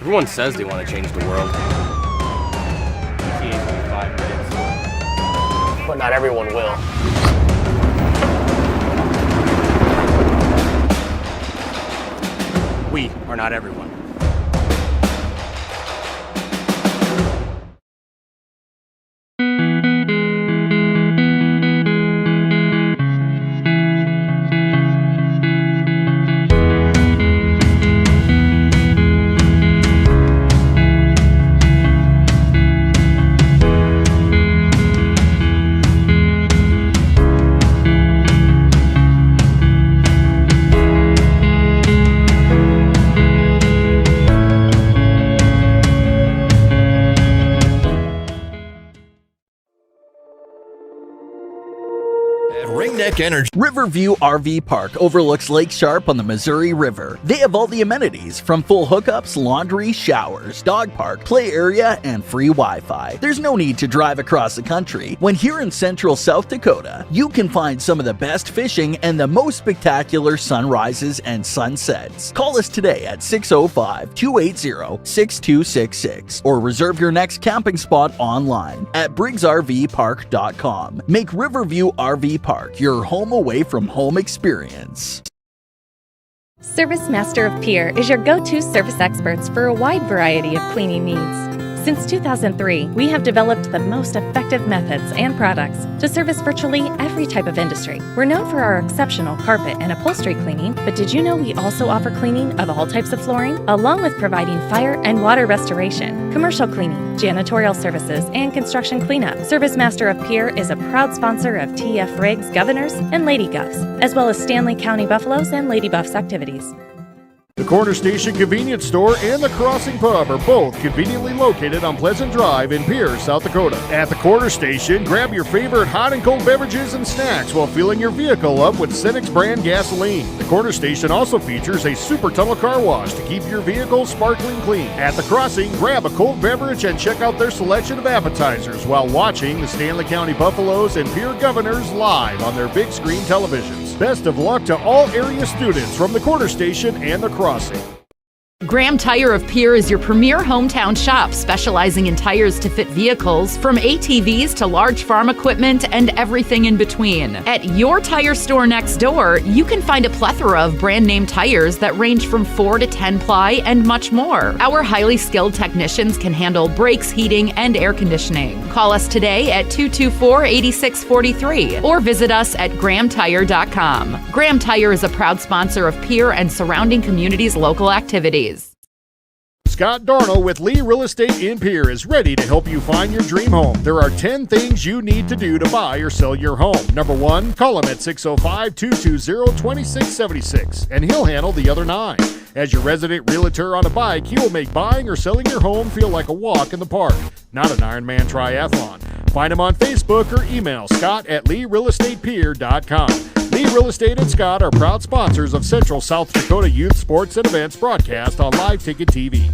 Everyone says they want to change the world. But not everyone will. We are not everyone. Energy. Riverview RV Park overlooks Lake Sharp on the Missouri River. They have all the amenities from full hookups, laundry, showers, dog park, play area, and free Wi-Fi. There's no need to drive across the country. When here in central South Dakota, you can find some of the best fishing and the most spectacular sunrises and sunsets. Call us today at 605-280-6266 or reserve your next camping spot online at briggsrvpark.com. Make Riverview RV Park your home away from home experience. Service Master of Pierre is your go-to service experts for a wide variety of cleaning needs. Since 2003, we have developed the most effective methods and products to service virtually every type of industry. We're known for our exceptional carpet and upholstery cleaning, but did you know we also offer cleaning of all types of flooring, along with providing fire and water restoration, commercial cleaning, janitorial services, and construction cleanup. Service Master of Pierre is a proud sponsor of TF Riggs Governors and Lady Govs, as well as Stanley County Buffaloes and Lady Buffs activities. The Corner Station Convenience Store and the Crossing Pub are both conveniently located on Pleasant Drive in Pierre, South Dakota. At the Corner Station, grab your favorite hot and cold beverages and snacks while filling your vehicle up with Cenex brand gasoline. The Corner Station also features a super tunnel car wash to keep your vehicle sparkling clean. At the Crossing, grab a cold beverage and check out their selection of appetizers while watching the Stanley County Buffaloes and Pierre Governors live on their big screen televisions. Best of luck to all area students from the Corner Station and the Crossing. Graham Tire of Pierre is your premier hometown shop, specializing in tires to fit vehicles, from ATVs to large farm equipment and everything in between. At your tire store next door, you can find a plethora of brand name tires that range from 4 to 10 ply and much more. Our highly skilled technicians can handle brakes, heating, and air conditioning. Call us today at 224-8643 or visit us at grahamtire.com. Graham Tire is a proud sponsor of Pierre and surrounding communities' local activities. Scott Darnell with Lee Real Estate in Pierre is ready to help you find your dream home. There are 10 things you need to do to buy or sell your home. Number 1, call him at 605-220-2676, and he'll handle the other 9. As your resident realtor on a bike, he will make buying or selling your home feel like a walk in the park, not an Ironman triathlon. Find him on Facebook or email scott@LeeRealEstatePierre.com. Lee Real Estate and Scott are proud sponsors of Central South Dakota Youth Sports and Events broadcast on Live Ticket TV.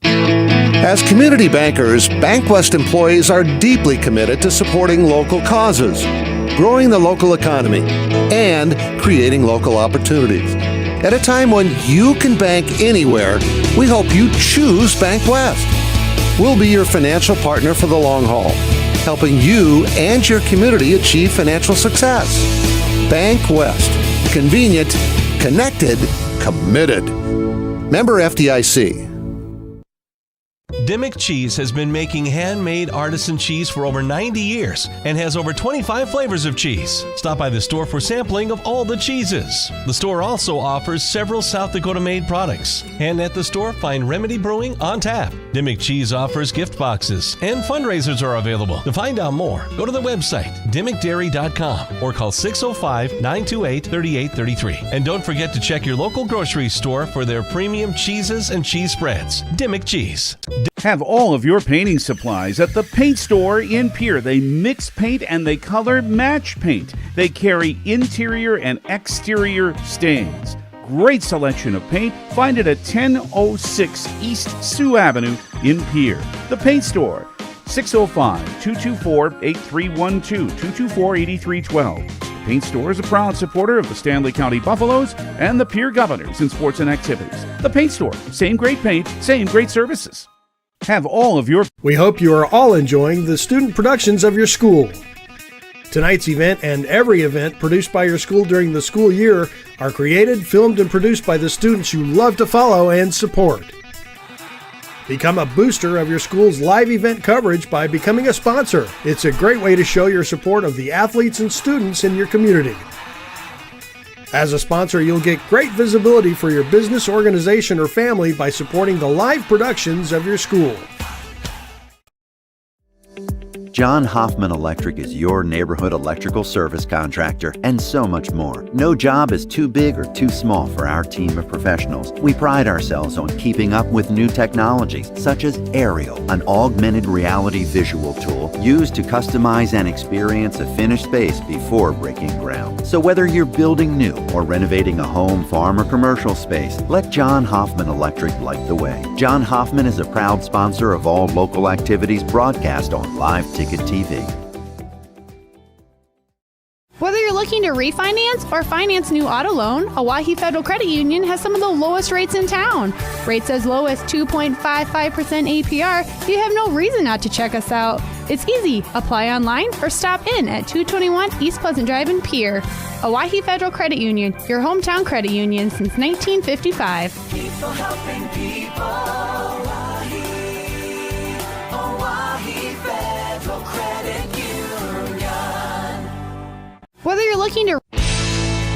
As community bankers, BankWest employees are deeply committed to supporting local causes, growing the local economy, and creating local opportunities. At a time when you can bank anywhere, we hope you choose BankWest. We'll be your financial partner for the long haul, helping you and your community achieve financial success. BankWest. Convenient, connected, committed. Member FDIC. Dimmick Cheese has been making handmade artisan cheese for over 90 years and has over 25 flavors of cheese. Stop by the store for sampling of all the cheeses. The store also offers several South Dakota-made products. And at the store, find Remedy Brewing on tap. Dimmick Cheese offers gift boxes, and fundraisers are available. To find out more, go to the website, dimmickdairy.com, or call 605-928-3833. And don't forget to check your local grocery store for their premium cheeses and cheese spreads. Dimmick Cheese. Have all of your painting supplies at the paint store in Pierre. They mix paint and they color match paint. They carry interior and exterior stains. Great selection of paint. Find it at 1006 East Sioux Avenue in Pierre. The paint store, 605-224-8312, 224-8312. Paint Store is a proud supporter of the Stanley County Buffaloes and the Pierre Governors in sports and activities. The Paint Store, same great paint, same great services. Have all of your... We hope you are all enjoying the student productions of your school. Tonight's event and every event produced by your school during the school year are created, filmed, and produced by the students you love to follow and support. Become a booster of your school's live event coverage by becoming a sponsor. It's a great way to show your support of the athletes and students in your community. As a sponsor, you'll get great visibility for your business, organization, or family by supporting the live productions of your school. John Hoffman Electric is your neighborhood electrical service contractor and so much more. No job is too big or too small for our team of professionals. We pride ourselves on keeping up with new technologies such as Aerial, an augmented reality visual tool used to customize and experience a finished space before breaking ground. So whether you're building new or renovating a home, farm, or commercial space, let John Hoffman Electric light the way. John Hoffman is a proud sponsor of all local activities broadcast on Live Ticket TV. Whether you're looking to refinance or finance new auto loan, Owyhee Federal Credit Union has some of the lowest rates in town. Rates as low as 2.55% APR. You have no reason not to check us out. It's easy. Apply online or stop in at 221 East Pleasant Drive in Pierre. Owyhee Federal Credit Union, your hometown credit union since 1955. People helping people. Owyhee Federal Credit Union. Whether you're looking to...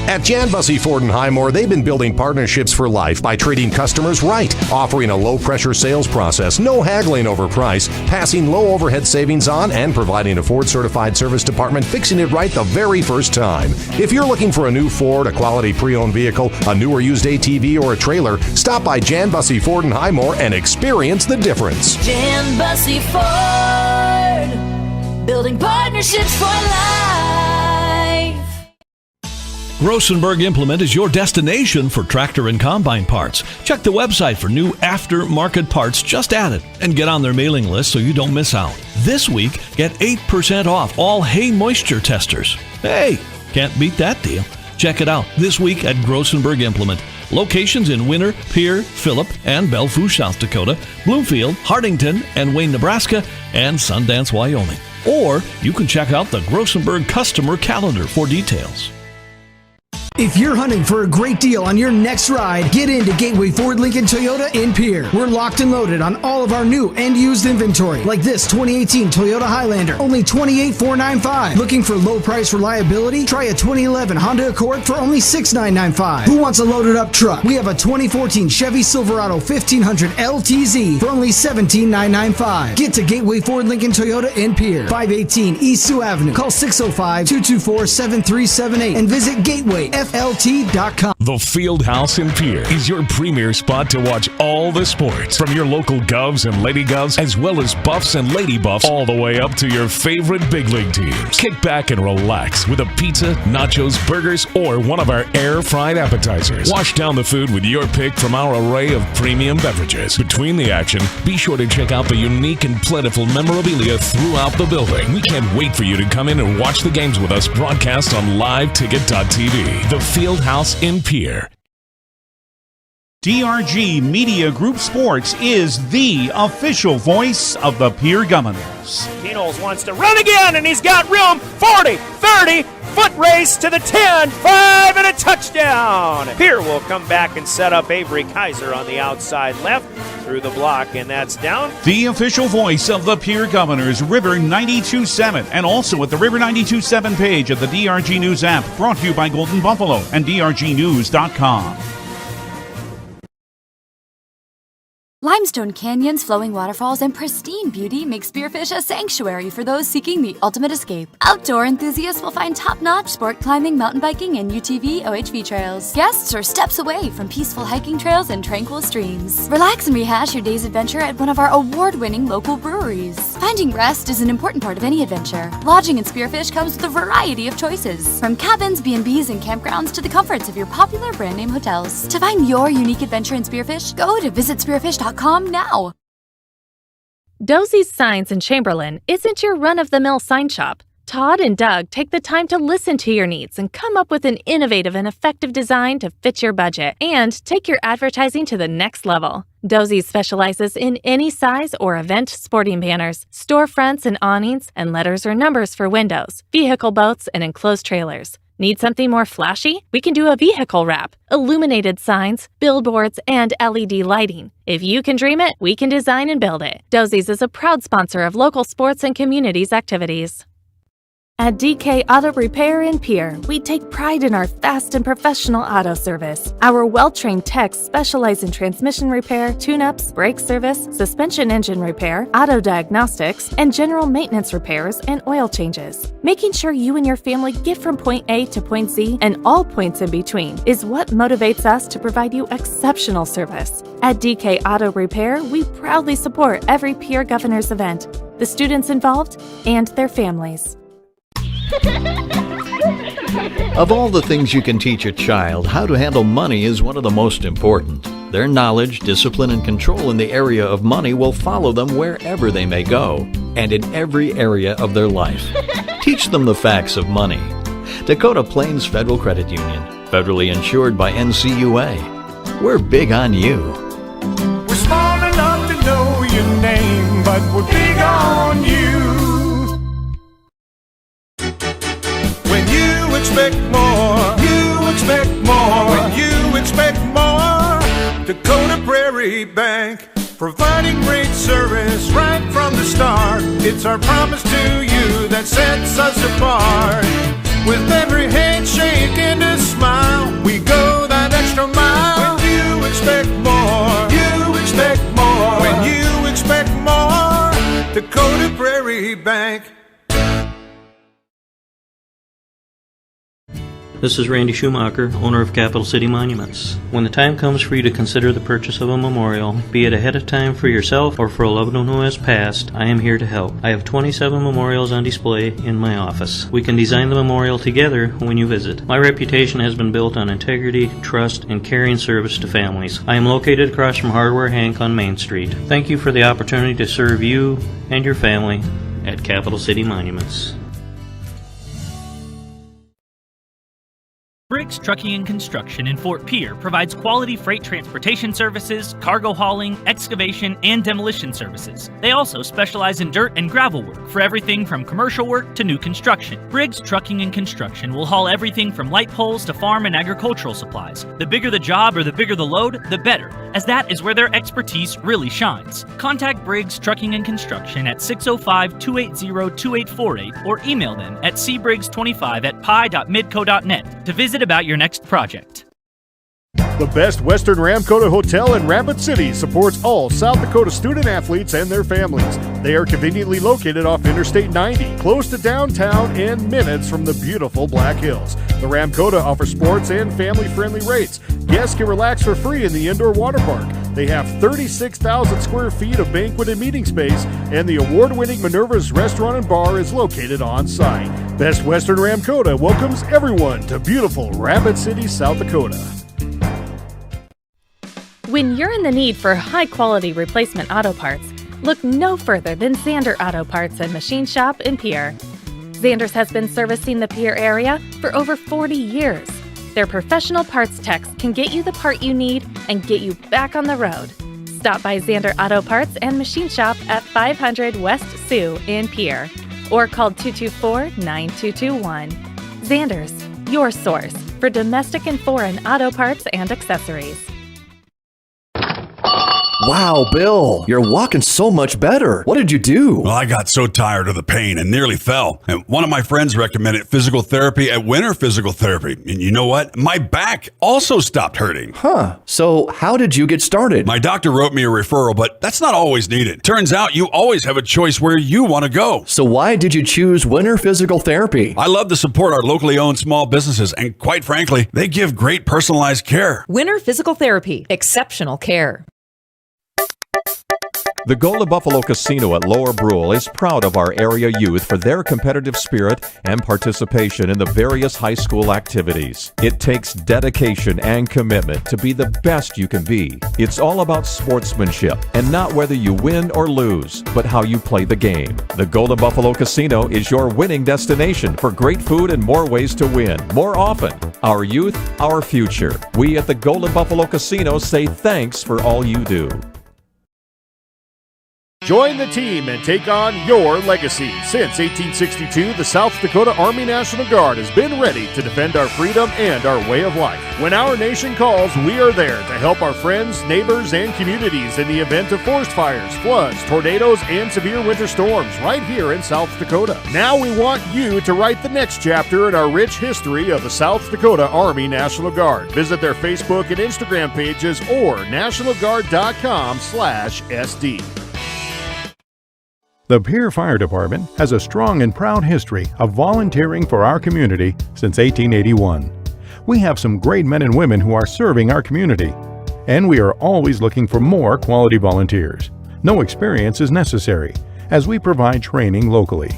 At Jan Bussey Ford and Highmore, they've been building partnerships for life by treating customers right, offering a low-pressure sales process, no haggling over price, passing low overhead savings on, and providing a Ford-certified service department fixing it right the very first time. If you're looking for a new Ford, a quality pre-owned vehicle, a new or used ATV, or a trailer, stop by Jan Bussey Ford and Highmore and experience the difference. Jan Bussey Ford, building partnerships for life. Grossenberg Implement is your destination for tractor and combine parts. Check the website for new aftermarket parts just added and get on their mailing list so you don't miss out. This week, get 8% off all hay moisture testers. Hey, can't beat that deal. Check it out this week at Grossenberg Implement. Locations in Winter, Pierre, Phillip, and Belfouche, South Dakota, Bloomfield, Hardington, and Wayne, Nebraska, and Sundance, Wyoming. Or you can check out the Grossenberg customer calendar for details. If you're hunting for a great deal on your next ride, get into Gateway Ford Lincoln Toyota in Pierre. We're locked and loaded on all of our new and used inventory, like this 2018 Toyota Highlander, only $28,495. Looking for low price reliability? Try a 2011 Honda Accord for only $6,995. Who wants a loaded up truck? We have a 2014 Chevy Silverado 1500 LTZ for only $17,995. Get to Gateway Ford Lincoln Toyota in Pierre, 518 East Sioux Avenue. Call 605-224-7378 and visit GatewayFLT.com. The Field House in Pierre is your premier spot to watch all the sports, from your local Govs and Lady Govs, as well as Buffs and Lady Buffs, all the way up to your favorite big league teams. Kick back and relax with a pizza, nachos, burgers, or one of our air-fried appetizers. Wash down the food with your pick from our array of premium beverages. Between the action, be sure to check out the unique and plentiful memorabilia throughout the building. We can't wait for you to come in and watch the games with us broadcast on liveticket.tv. The Field House in Pierre. DRG Media Group Sports is the official voice of the Pierre Governors. Knowles wants to run again, and he's got room. 40, 30, foot race to the 10, 5, and a touchdown. Pierre will come back and set up Avery Kaiser on the outside left through the block, and that's down. The official voice of the Pierre Governors, River 92.7, and also at the River 92.7 page of the DRG News app, brought to you by Golden Buffalo and DRGnews.com. Limestone canyons, flowing waterfalls, and pristine beauty make Spearfish a sanctuary for those seeking the ultimate escape. Outdoor enthusiasts will find top-notch sport climbing, mountain biking, and UTV OHV trails. Guests are steps away from peaceful hiking trails and tranquil streams. Relax and rehash your day's adventure at one of our award-winning local breweries. Finding rest is an important part of any adventure. Lodging in Spearfish comes with a variety of choices, from cabins, B&Bs, and campgrounds to the comforts of your popular brand-name hotels. To find your unique adventure in Spearfish, go to visitspearfish.com now. Dosey's Signs in Chamberlain isn't your run-of-the-mill sign shop. Todd and Doug take the time to listen to your needs and come up with an innovative and effective design to fit your budget and take your advertising to the next level. Dozy specializes in any size or event sporting banners, storefronts and awnings, and letters or numbers for windows, vehicle boats, and enclosed trailers. Need something more flashy? We can do a vehicle wrap, illuminated signs, billboards, and LED lighting. If you can dream it, we can design and build it. Dozy's is a proud sponsor of local sports and communities activities. At DK Auto Repair in Pierre, we take pride in our fast and professional auto service. Our well-trained techs specialize in transmission repair, tune-ups, brake service, suspension engine repair, auto diagnostics, and general maintenance repairs and oil changes. Making sure you and your family get from point A to point Z and all points in between is what motivates us to provide you exceptional service. At DK Auto Repair, we proudly support every Pierre Governors event, the students involved, and their families. Of all the things you can teach a child, how to handle money is one of the most important. Their knowledge, discipline, and control in the area of money will follow them wherever they may go, and in every area of their life. Teach them the facts of money. Dakota Plains Federal Credit Union, federally insured by NCUA. We're big on you. We're small enough to know your name, but we're big on you. When you expect more, you expect more. When you expect more, Dakota Prairie Bank, providing great service right from the start. It's our promise to you that sets us apart. With every handshake and a smile, we go that extra mile. When you expect more, you expect more. When you expect more, Dakota Prairie Bank. This is Randy Schumacher, owner of Capital City Monuments. When the time comes for you to consider the purchase of a memorial, be it ahead of time for yourself or for a loved one who has passed, I am here to help. I have 27 memorials on display in my office. We can design the memorial together when you visit. My reputation has been built on integrity, trust, and caring service to families. I am located across from Hardware Hank on Main Street. Thank you for the opportunity to serve you and your family at Capital City Monuments. Briggs Trucking and Construction in Fort Pierre provides quality freight transportation services, cargo hauling, excavation, and demolition services. They also specialize in dirt and gravel work for everything from commercial work to new construction. Briggs Trucking and Construction will haul everything from light poles to farm and agricultural supplies. The bigger the job or the bigger the load, the better, as that is where their expertise really shines. Contact Briggs Trucking and Construction at 605-280-2848 or email them at cbriggs25@pi.midco.net to visit about your next project. The Best Western Ramkota Hotel in Rapid City supports all South Dakota student athletes and their families. They are conveniently located off Interstate 90, close to downtown and minutes from the beautiful Black Hills. The Ramkota offers sports and family-friendly rates. Guests can relax for free in the indoor water park. They have 36,000 square feet of banquet and meeting space, and the award-winning Minerva's Restaurant and Bar is located on site. Best Western Ramkota welcomes everyone to beautiful Rapid City, South Dakota. When you're in the need for high-quality replacement auto parts, look no further than Zander Auto Parts and Machine Shop in Pierre. Zander's has been servicing the Pierre area for over 40 years. Their professional parts techs can get you the part you need and get you back on the road. Stop by Zander Auto Parts and Machine Shop at 500 West Sioux in Pierre or call 224-9221. Zander's, your source for domestic and foreign auto parts and accessories. Wow, Bill, you're walking so much better. What did you do? Well, I got so tired of the pain and nearly fell. And one of my friends recommended physical therapy at Winter Physical Therapy. And you know what? My back also stopped hurting. Huh. So how did you get started? My doctor wrote me a referral, but that's not always needed. Turns out you always have a choice where you want to go. So why did you choose Winter Physical Therapy? I love to support our locally owned small businesses. And quite frankly, they give great personalized care. Winter Physical Therapy. Exceptional care. The Golden Buffalo Casino at Lower Brule is proud of our area youth for their competitive spirit and participation in the various high school activities. It takes dedication and commitment to be the best you can be. It's all about sportsmanship and not whether you win or lose, but how you play the game. The Golden Buffalo Casino is your winning destination for great food and more ways to win more often. Our youth, our future. We at the Golden Buffalo Casino say thanks for all you do. Join the team and take on your legacy. Since 1862, the South Dakota Army National Guard has been ready to defend our freedom and our way of life. When our nation calls, we are there to help our friends, neighbors, and communities in the event of forest fires, floods, tornadoes, and severe winter storms right here in South Dakota. Now we want you to write the next chapter in our rich history of the South Dakota Army National Guard. Visit their Facebook and Instagram pages or nationalguard.com/SD. The Pierre Fire Department has a strong and proud history of volunteering for our community since 1881. We have some great men and women who are serving our community, and we are always looking for more quality volunteers. No experience is necessary, as we provide training locally.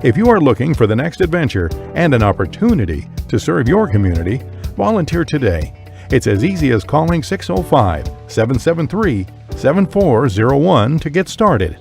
If you are looking for the next adventure and an opportunity to serve your community, volunteer today. It's as easy as calling 605-773-7401 to get started.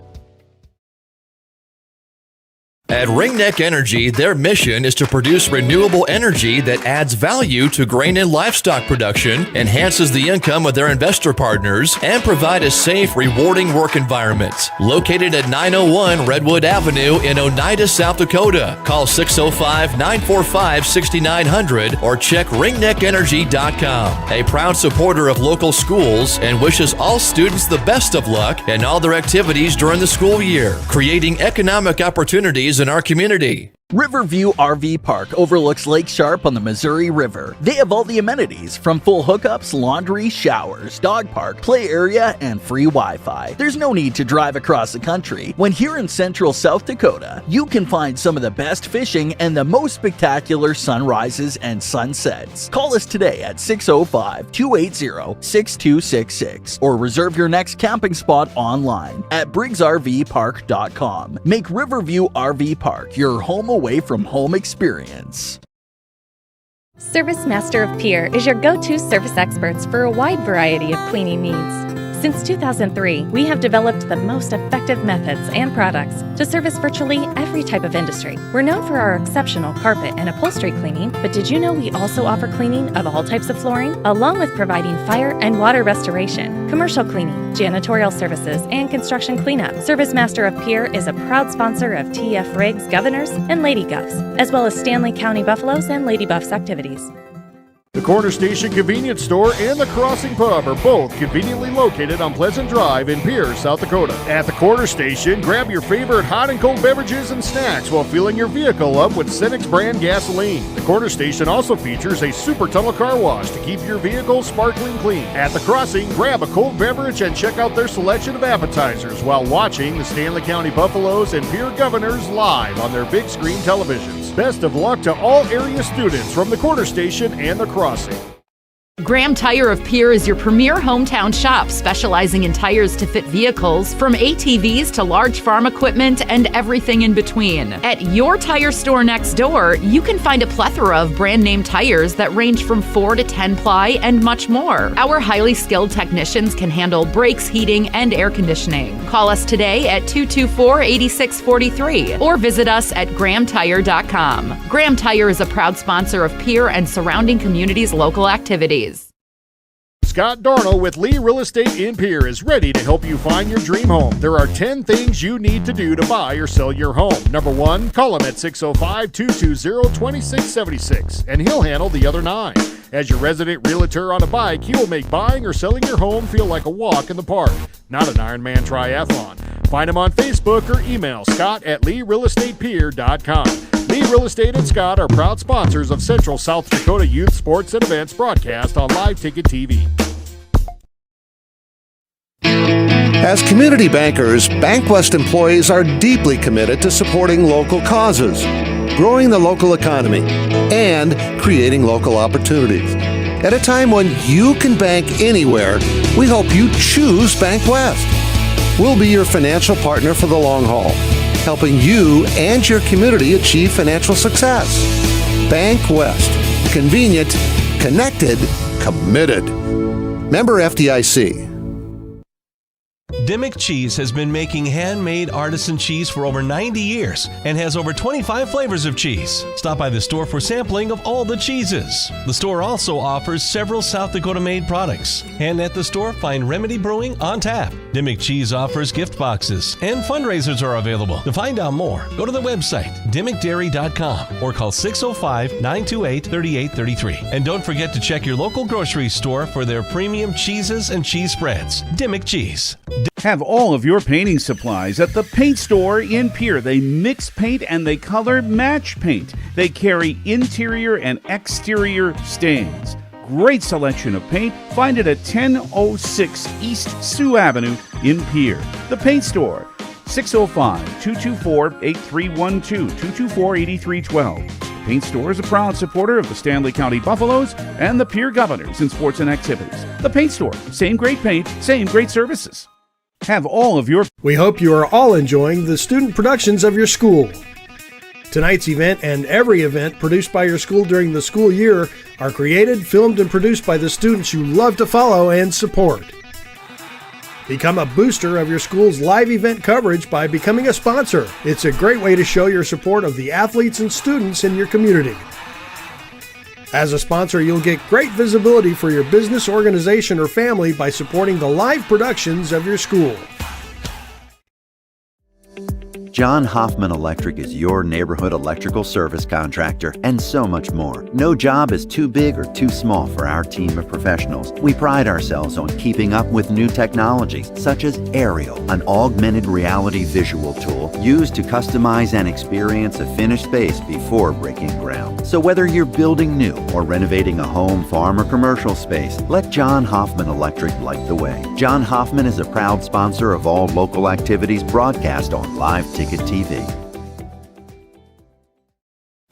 At Ringneck Energy, their mission is to produce renewable energy that adds value to grain and livestock production, enhances the income of their investor partners, and provide a safe, rewarding work environment. Located at 901 Redwood Avenue in Oneida, South Dakota. Call 605-945-6900 or check ringneckenergy.com. A proud supporter of local schools and wishes all students the best of luck in all their activities during the school year, creating economic opportunities in our community. Riverview RV Park overlooks Lake Sharp on the Missouri River. They have all the amenities from full hookups, laundry, showers, dog park, play area, and free Wi-Fi. There's no need to drive across the country. When here in central South Dakota, you can find some of the best fishing and the most spectacular sunrises and sunsets. Call us today at 605-280-6266 or reserve your next camping spot online at briggsrvpark.com. Make Riverview RV Park your home away from home experience. Service Master of Pierre is your go-to service experts for a wide variety of cleaning needs. Since 2003, we have developed the most effective methods and products to service virtually every type of industry. We're known for our exceptional carpet and upholstery cleaning, but did you know we also offer cleaning of all types of flooring, along with providing fire and water restoration, commercial cleaning, janitorial services, and construction cleanup. Service Master of Pierre is a proud sponsor of TF Riggs Governors and Lady Govs, as well as Stanley County Buffaloes and Lady Buffs activities. The Corner Station Convenience Store and the Crossing Pub are both conveniently located on Pleasant Drive in Pierre, South Dakota. At the Corner Station, grab your favorite hot and cold beverages and snacks while filling your vehicle up with Cenex brand gasoline. The Corner Station also features a super tunnel car wash to keep your vehicle sparkling clean. At the Crossing, grab a cold beverage and check out their selection of appetizers while watching the Stanley County Buffaloes and Pierre Governors live on their big screen televisions. Best of luck to all area students from the Corner Station and the Crossing. Graham Tire of Pierre is your premier hometown shop, specializing in tires to fit vehicles, from ATVs to large farm equipment and everything in between. At your tire store next door, you can find a plethora of brand name tires that range from 4 to 10 ply and much more. Our highly skilled technicians can handle brakes, heating, and air conditioning. Call us today at 224-8643 or visit us at grahamtire.com. Graham Tire is a proud sponsor of Pierre and surrounding communities' local activities. Scott Darnell with Lee Real Estate in Pierre is ready to help you find your dream home. There are 10 things you need to do to buy or sell your home. Number 1, call him at 605-220-2676, and he'll handle the other 9. As your resident realtor on a bike, he will make buying or selling your home feel like a walk in the park, not an Ironman triathlon. Find him on Facebook or email scott@LeeRealEstatePierre.com. Lee Real Estate and Scott are proud sponsors of Central South Dakota Youth Sports and Events broadcast on Live Ticket TV. As community bankers, BankWest employees are deeply committed to supporting local causes, growing the local economy, and creating local opportunities. At a time when you can bank anywhere, we hope you choose BankWest. We'll be your financial partner for the long haul, helping you and your community achieve financial success. Bank West. Convenient, connected, committed. Member FDIC. Dimmick Cheese has been making handmade artisan cheese for over 90 years and has over 25 flavors of cheese. Stop by the store for sampling of all the cheeses. The store also offers several South Dakota made products. And at the store, find Remedy Brewing on tap. Dimmick Cheese offers gift boxes and fundraisers are available. To find out more, go to the website dimmickdairy.com or call 605-928-3833. And don't forget to check your local grocery store for their premium cheeses and cheese spreads. Dimmick Cheese. Have all of your painting supplies at the paint store in Pierre. They mix paint and they color match paint. They carry interior and exterior stains. Great selection of paint. Find it at 1006 East Sioux Avenue in Pierre. The Paint Store, 605-224-8312, 224-8312. The Paint Store is a proud supporter of the Stanley County Buffaloes and the Pierre Governors in sports and activities. The Paint Store, same great paint, same great services. Have all of your... We hope you are all enjoying the student productions of your school. Tonight's event and every event produced by your school during the school year are created, filmed, and produced by the students you love to follow and support. Become a booster of your school's live event coverage by becoming a sponsor. It's a great way to show your support of the athletes and students in your community. As a sponsor, you'll get great visibility for your business, organization, or family by supporting the live productions of your school. John Hoffman Electric is your neighborhood electrical service contractor, and so much more. No job is too big or too small for our team of professionals. We pride ourselves on keeping up with new technologies, such as Aerial, an augmented reality visual tool used to customize and experience a finished space before breaking ground. So whether you're building new or renovating a home, farm, or commercial space, let John Hoffman Electric light the way. John Hoffman is a proud sponsor of all local activities broadcast on Live Ticket TV.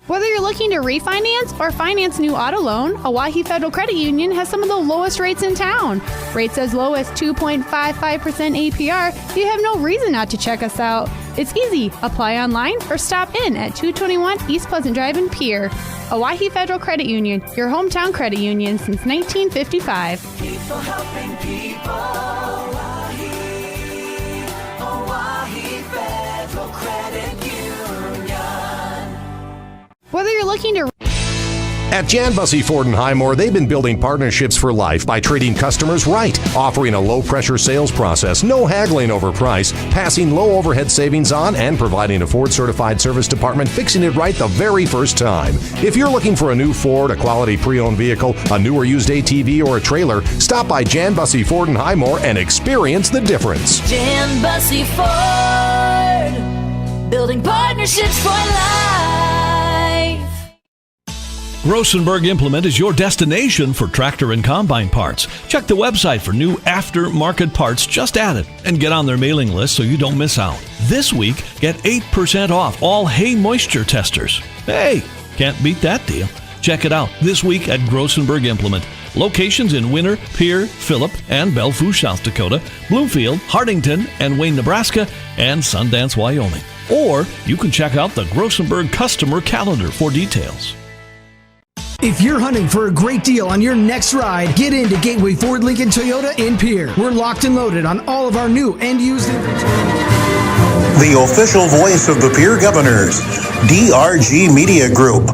Whether you're looking to refinance or finance new auto loan, Owyhee Federal Credit Union has some of the lowest rates in town. Rates as low as 2.55% APR. You have no reason not to check us out. It's easy. Apply online or stop in at 221 East Pleasant Drive in Pierre. Owyhee Federal Credit Union, your hometown credit union since 1955. People helping people. Owyhee Federal Credit Union. Whether you're looking to... At Jan Bussey Ford and Highmore, they've been building partnerships for life by treating customers right, offering a low-pressure sales process, no haggling over price, passing low overhead savings on, and providing a Ford-certified service department fixing it right the very first time. If you're looking for a new Ford, a quality pre-owned vehicle, a new or used ATV, or a trailer, stop by Jan Bussey Ford and Highmore and experience the difference. Jan Bussey Ford, building partnerships for life. Grossenberg Implement is your destination for tractor and combine parts. Check the website for new aftermarket parts just added and get on their mailing list so you don't miss out. This week, get 8% off all hay moisture testers. Hey, can't beat that deal. Check it out this week at Grossenberg Implement. Locations in Winter, Pierre, Phillip, and Belfouche, South Dakota, Bloomfield, Hardington, and Wayne, Nebraska, and Sundance, Wyoming. Or you can check out the Grossenberg customer calendar for details. If you're hunting for a great deal on your next ride, get into Gateway Ford Lincoln Toyota in Pierre. We're locked and loaded on all of our new and used inventory. The official voice of the Pierre Governors, DRG Media Group.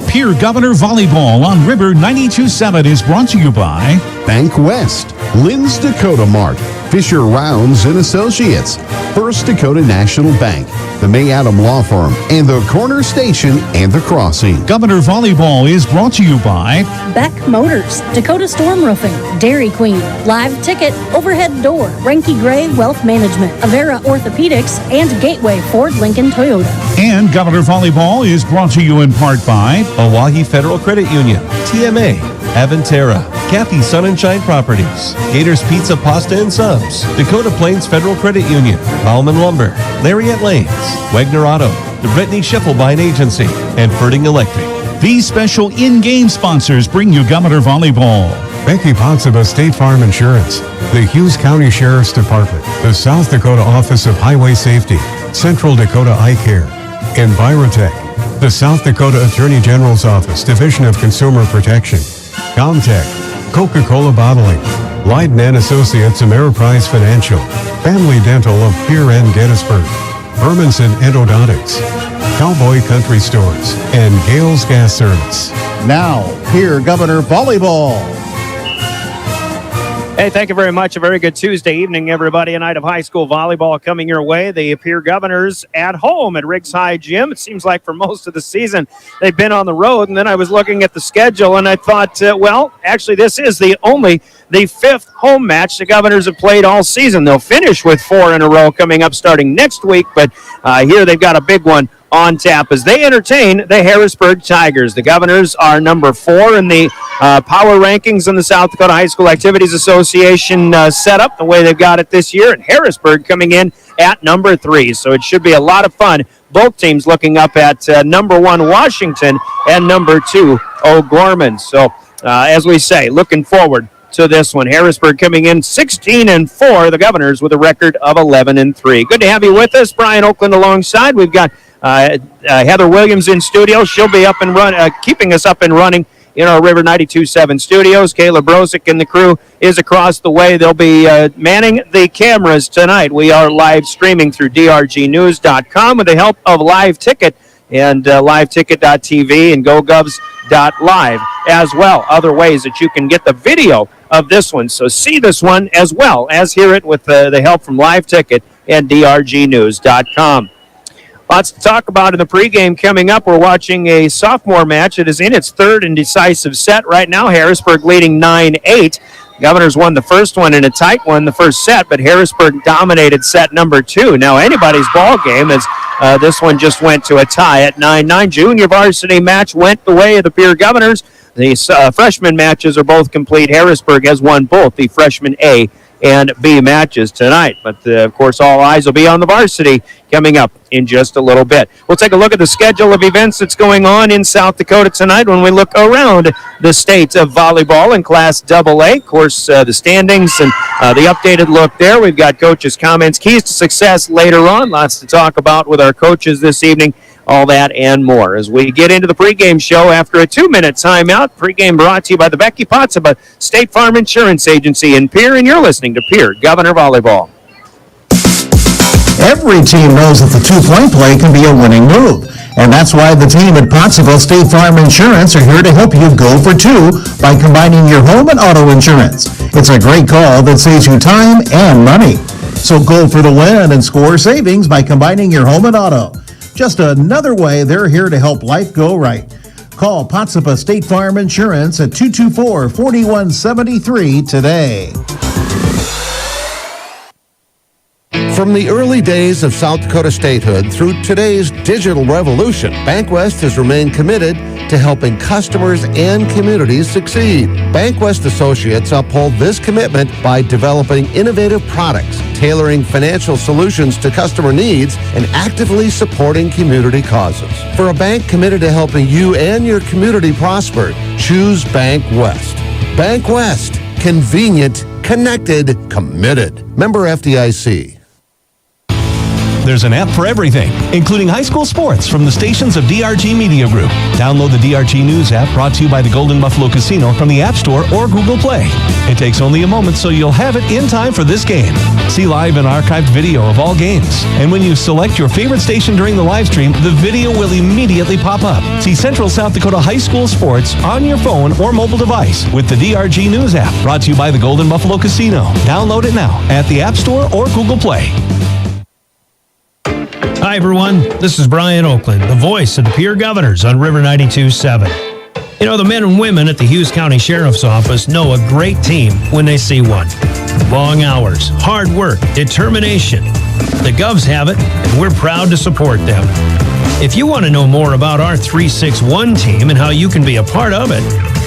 Pierre Governor Volleyball on River 92.7 is brought to you by Bank West, Lynn's Dakota Mart, Fisher Rounds and Associates, First Dakota National Bank, the May Adam Law Firm, and the Corner Station and the Crossing. Governor Volleyball is brought to you by Beck Motors, Dakota Storm Roofing, Dairy Queen, Live Ticket, Overhead Door, Renke Gray Wealth Management, Avera Orthopedics, and Gateway Ford Lincoln Toyota. And Governor Volleyball is brought to you in part by Owyhee Federal Credit Union, TMA, Aventera, Kathy Sun and Shine Properties, Gators Pizza, Pasta and Subs, Dakota Plains Federal Credit Union, Bauman Lumber, Lariat Lanes, Wagner Auto, the Brittany Schiffelbein Agency, and Ferding Electric. These special in-game sponsors bring you Governor Volleyball. Becky Ponce of State Farm Insurance. the Hughes County Sheriff's Department, the South Dakota Office of Highway Safety, Central Dakota Eye Care, Envirotech, the South Dakota Attorney General's Office, Division of Consumer Protection, Comtech, Coca-Cola Bottling, Leiden & Associates Ameriprise Financial, Family Dental of Pierre and Gettysburg, Hermanson Endodontics, Cowboy Country Stores, and Gales Gas Service. Now, Pierre Governor Volleyball. Hey, thank you very much. A very good Tuesday evening, everybody. A night of high school volleyball coming your way. The Pierre Governors at home at Riggs High Gym. It seems like for most of the season they've been on the road. And then I was looking at the schedule and I thought, actually this is the fifth home match the Governors have played all season. They'll finish with 4 in a row coming up starting next week. But here they've got a big one on tap as they entertain the Harrisburg Tigers. The Governors are number 4 in the power rankings in the South Dakota High School Activities Association setup, the way they've got it this year, and Harrisburg coming in at number 3. So it should be a lot of fun. Both teams looking up at number 1 Washington and number 2 O'Gorman. So as we say, looking forward to this one. Harrisburg coming in 16-4. The Governors with a record of 11-3. Good to have you with us. Brian Oakland alongside. We've got Heather Williams in studio. She'll be up and keeping us up and running in our River 92.7 studios. Kayla Brosick and the crew is across the way. They'll be manning the cameras tonight. We are live streaming through drgnews.com with the help of Live Ticket and liveticket.tv and gogovs.live as well. Other ways that you can get the video of this one. So see this one as well as hear it with the help from Live Ticket and drgnews.com. Lots to talk about in the pregame coming up. We're watching a sophomore match. It is in its third and decisive set right now. Harrisburg leading 9-8. Governors won the first one in a tight one, the first set, but Harrisburg dominated set number 2. Now anybody's ball game as this one just went to a tie at 9-9. Junior varsity match went the way of the Pierre Governors. The freshman matches are both complete. Harrisburg has won both the freshman A and B matches tonight. But, of course, all eyes will be on the varsity coming up in just a little bit. We'll take a look at the schedule of events that's going on in South Dakota tonight when we look around the state of volleyball in Class AA. Of course, the standings and the updated look there. We've got coaches' comments, keys to success later on. Lots to talk about with our coaches this evening. All that and more as we get into the pregame show after a 2-minute timeout. Pregame brought to you by the Becky Pottsaba State Farm Insurance Agency in Pierre, and you're listening to Pierre Governor Volleyball. Every team knows that the two-point play can be a winning move, and that's why the team at Pottsville State Farm Insurance are here to help you go for 2 by combining your home and auto insurance. It's a great call that saves you time and money. So go for the win and score savings by combining your home and auto. Just another way they're here to help life go right. Call Pottsville State Farm Insurance at 224-4173 today. From the early days of South Dakota statehood through today's digital revolution, BankWest has remained committed to helping customers and communities succeed. BankWest Associates uphold this commitment by developing innovative products, tailoring financial solutions to customer needs, and actively supporting community causes. For a bank committed to helping you and your community prosper, choose BankWest. BankWest. Convenient, connected, committed. Member FDIC. There's an app for everything, including high school sports from the stations of DRG Media Group. Download the DRG News app brought to you by the Golden Buffalo Casino from the App Store or Google Play. It takes only a moment, so you'll have it in time for this game. See live and archived video of all games. And when you select your favorite station during the live stream, the video will immediately pop up. See Central South Dakota High School sports on your phone or mobile device with the DRG News app brought to you by the Golden Buffalo Casino. Download it now at the App Store or Google Play. Hi, everyone. This is Brian Oakland, the voice of the Pierre Governors on River 92.7. You know, the men and women at the Hughes County Sheriff's Office know a great team when they see one. Long hours, hard work, determination. The Govs have it, and we're proud to support them. If you want to know more about our 361 team and how you can be a part of it,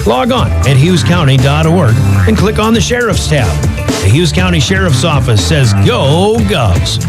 log on at hughescounty.org and click on the Sheriff's tab. The Hughes County Sheriff's Office says, Go Govs!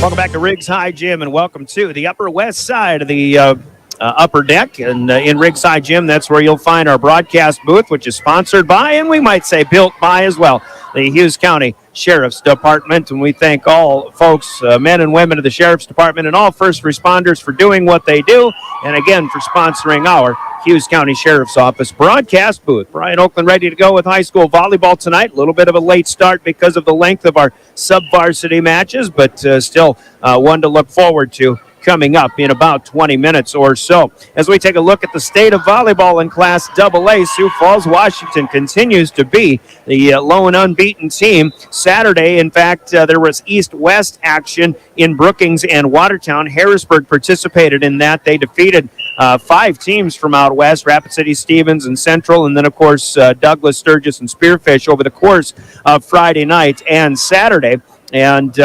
Welcome back to Riggs High Gym, and welcome to the Upper West Side of the upper deck and in Rigside Gym. That's where you'll find our broadcast booth, which is sponsored by, and we might say built by as well, the Hughes County Sheriff's Department. And we thank all folks, men and women of the Sheriff's Department and all first responders for doing what they do, and again for sponsoring our Hughes County Sheriff's Office broadcast booth. Brian Oakland ready to go with high school volleyball tonight. A little bit of a late start because of the length of our sub-varsity matches, but still one to look forward to coming up in about 20 minutes or so. As we take a look at the state of volleyball in Class AA, Sioux Falls, Washington continues to be the lone unbeaten team. Saturday, in fact, there was east-west action in Brookings and Watertown. Harrisburg participated in that. They defeated 5 teams from out west, Rapid City, Stevens, and Central, and then, of course, Douglas, Sturgis, and Spearfish over the course of Friday night and Saturday. And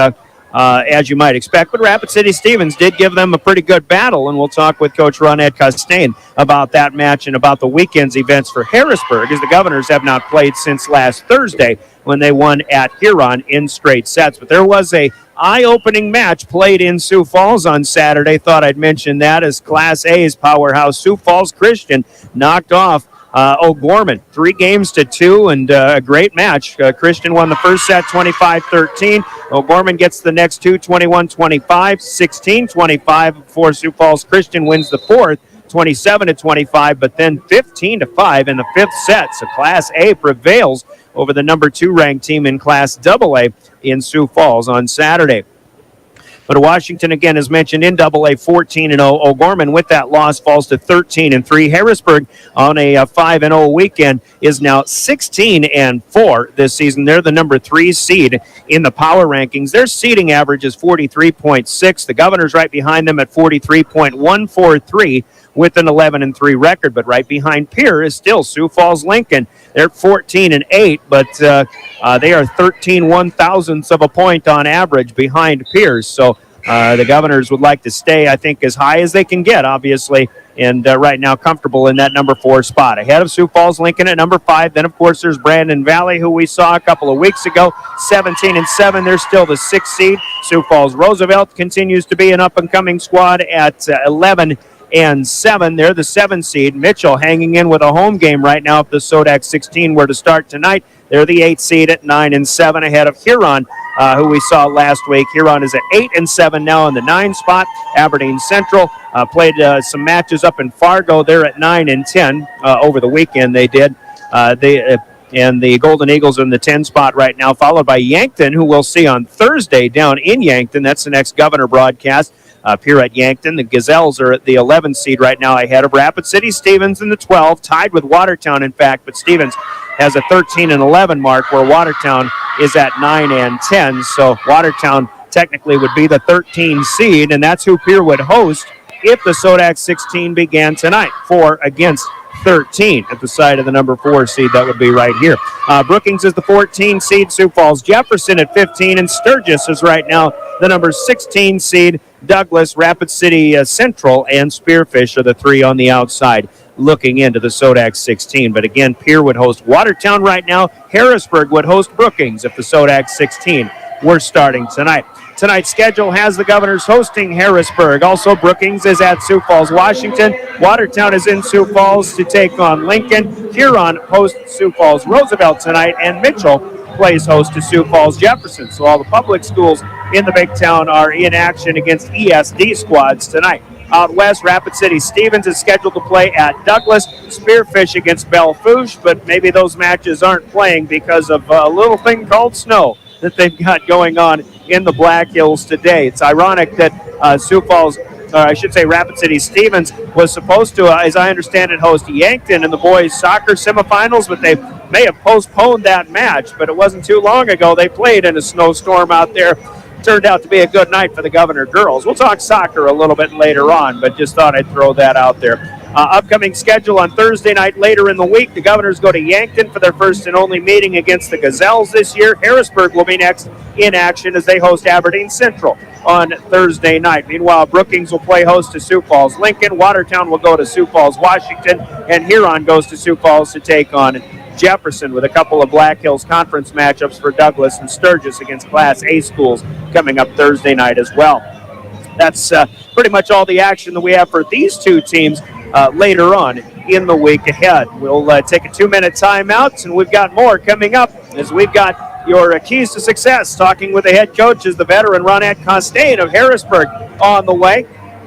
as you might expect, but Rapid City Stevens did give them a pretty good battle, and we'll talk with Coach Ronette Costain about that match and about the weekend's events for Harrisburg, as the Governors have not played since last Thursday when they won at Huron in straight sets. But there was a eye-opening match played in Sioux Falls on Saturday. Thought I'd mention that as Class A's powerhouse Sioux Falls Christian knocked off O'Gorman 3-2, and a great match. Christian won the first set 25-13. O'Gorman gets the next two 21-25, 16-25 before Sioux Falls Christian wins the fourth 27-25, but then 15-5 in the fifth set. So Class A prevails over the number 2 ranked team in Class AA in Sioux Falls on Saturday. But Washington, again, as mentioned, in AA 14-0. O'Gorman, with that loss, falls to 13-3. Harrisburg, on a 5-0 weekend, is now 16-4 this season. They're the number 3 seed in the power rankings. Their seeding average is 43.6. The Governors right behind them at 43.143 with an 11-3 record. But right behind Pierre is still Sioux Falls Lincoln. They're 14-8, but they are 13 one-thousandths of a point on average behind Pierce. So the Governors would like to stay, I think, as high as they can get, obviously, and right now comfortable in that number 4 spot. Ahead of Sioux Falls Lincoln at number 5. Then, of course, there's Brandon Valley, who we saw a couple of weeks ago, 17-7. They're still the 6th seed. Sioux Falls Roosevelt continues to be an up-and-coming squad at 11-7. They're the 7th seed. Mitchell hanging in with a home game right now if the Sodak 16 were to start tonight. They're the 8th seed at 9-7 ahead of Huron, who we saw last week. Huron is at 8-7 now in the 9 spot. Aberdeen Central played some matches up in Fargo. They're at 9-10 over the weekend. They did. And the Golden Eagles are in the 10 spot right now, followed by Yankton, who we'll see on Thursday down in Yankton. That's the next Governor broadcast. Up here at Yankton, the Gazelles are at the 11th seed right now ahead of Rapid City Stevens in the 12, tied with Watertown, in fact, but Stevens has a 13-11 mark, where Watertown is at 9-10. So Watertown technically would be the 13 seed, and that's who Pierre would host if the Sodak 16 began tonight, 4 against 13 at the side of the number 4 seed. That would be right here. Brookings is the 14 seed, Sioux Falls Jefferson at 15, and Sturgis is right now the number 16 seed. Douglas, Rapid City Central, and Spearfish are the 3 on the outside looking into the Sodak 16. But again, Pierre would host Watertown right now. Harrisburg would host Brookings if the Sodak 16 were starting tonight. Tonight's schedule has the Governors hosting Harrisburg. Also, Brookings is at Sioux Falls, Washington. Watertown is in Sioux Falls to take on Lincoln. Huron hosts Sioux Falls Roosevelt tonight, and Mitchell plays host to Sioux Falls Jefferson. So all the public schools in the big town are in action against ESD squads tonight. Out west, Rapid City Stevens is scheduled to play at Douglas. Spearfish against Belle-Fourche, but maybe those matches aren't playing because of a little thing called snow that they've got going on in the Black Hills today. It's ironic that Rapid City Stevens was supposed to, as I understand it, host Yankton in the boys' soccer semifinals, but they may have postponed that match. But it wasn't too long ago they played in a snowstorm out there. Turned out to be a good night for the Governor girls. We'll talk soccer a little bit later on, but just thought I'd throw that out there. Upcoming schedule on Thursday night later in the week. The Governors go to Yankton for their first and only meeting against the Gazelles this year. Harrisburg will be next in action as they host Aberdeen Central on Thursday night. Meanwhile, Brookings will play host to Sioux Falls Lincoln. Watertown will go to Sioux Falls Washington, and Huron goes to Sioux Falls to take on Jefferson, with a couple of Black Hills Conference matchups for Douglas and Sturgis against Class A schools coming up Thursday night as well. that's pretty much all the action that we have for these two teams later on in the week ahead. We'll take a 2-minute timeout, and we've got more coming up as we've got your keys to success, talking with the head coach as the veteran Ronette Costain of Harrisburg on the way.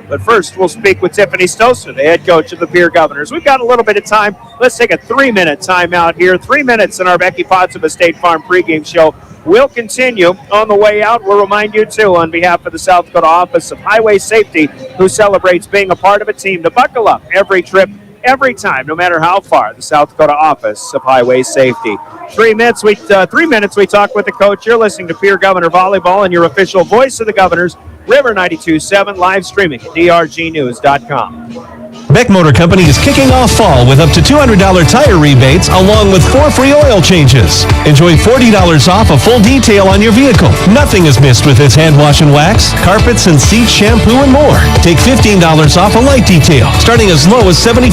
But first, we'll speak with Tiffany Stoser, the head coach of the Pierre Governors. We've got a little bit of time. Let's take a 3-minute timeout here. 3 minutes in our Becky Potts of a State Farm pregame show. We'll continue on the way out. We'll remind you, too, on behalf of the South Dakota Office of Highway Safety, who celebrates being a part of a team, to buckle up every trip, every time, no matter how far. The South Dakota Office of Highway Safety. 3 minutes, we talk with the coach. You're listening to Pierre Governor Volleyball and your official voice of the Governors, River 92.7, live streaming at drgnews.com. Beck Motor Company is kicking off fall with up to $200 tire rebates along with 4 free oil changes. Enjoy $40 off a full detail on your vehicle. Nothing is missed with its hand wash and wax, carpets and seats, shampoo, and more. Take $15 off a light detail, starting as low as $75.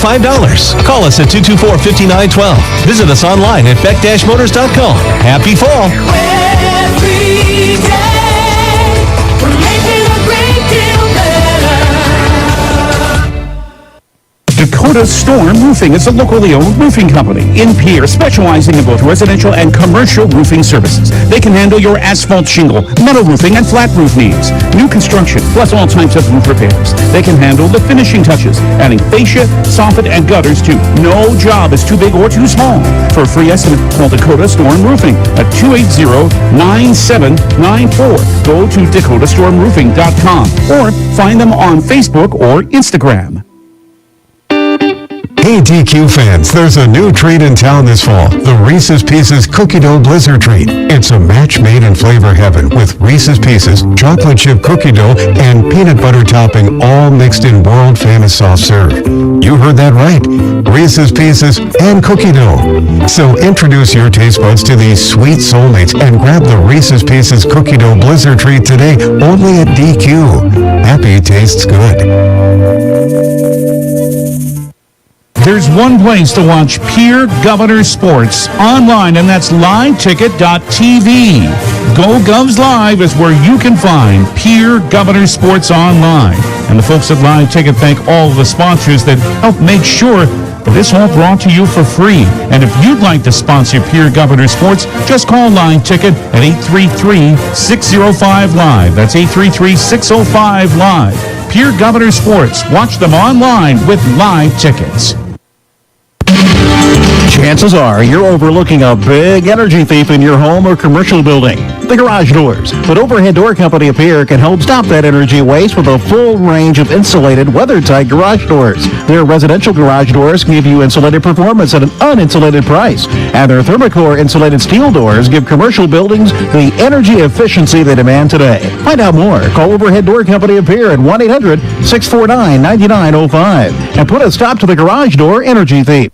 Call us at 224-5912. Visit us online at beck-motors.com. Happy fall! Every day, we're making a great deal better. Dakota Storm Roofing is a locally owned roofing company in Pierre, specializing in both residential and commercial roofing services. They can handle your asphalt shingle, metal roofing, and flat roof needs. New construction, plus all types of roof repairs. They can handle the finishing touches, adding fascia, soffit, and gutters too. No job is too big or too small. For a free estimate, call Dakota Storm Roofing at 280-9794. Go to dakotastormroofing.com or find them on Facebook or Instagram. Hey DQ fans, there's a new treat in town this fall, the Reese's Pieces Cookie Dough Blizzard Treat. It's a match made in flavor heaven with Reese's Pieces, chocolate chip cookie dough, and peanut butter topping, all mixed in world-famous soft serve. You heard that right, Reese's Pieces and cookie dough. So introduce your taste buds to these sweet soulmates and grab the Reese's Pieces Cookie Dough Blizzard Treat today, only at DQ. Happy tastes good. There's one place to watch Pierre Governors sports online, and that's liveticket.tv. Go Govs Live is where you can find Pierre Governors sports online. And the folks at Live Ticket thank all of the sponsors that help make sure that this all brought to you for free. And if you'd like to sponsor Pierre Governors sports, just call Live Ticket at 833-605-LIVE. That's 833-605-LIVE. Pierre Governors sports. Watch them online with Live Tickets. Chances are you're overlooking a big energy thief in your home or commercial building. The garage doors. But Overhead Door Company of Pierre can help stop that energy waste with a full range of insulated, weather-tight garage doors. Their residential garage doors give you insulated performance at an uninsulated price. And their Thermocore insulated steel doors give commercial buildings the energy efficiency they demand today. Find out more. Call Overhead Door Company of Pierre at 1-800-649-9905 and put a stop to the garage door energy thief.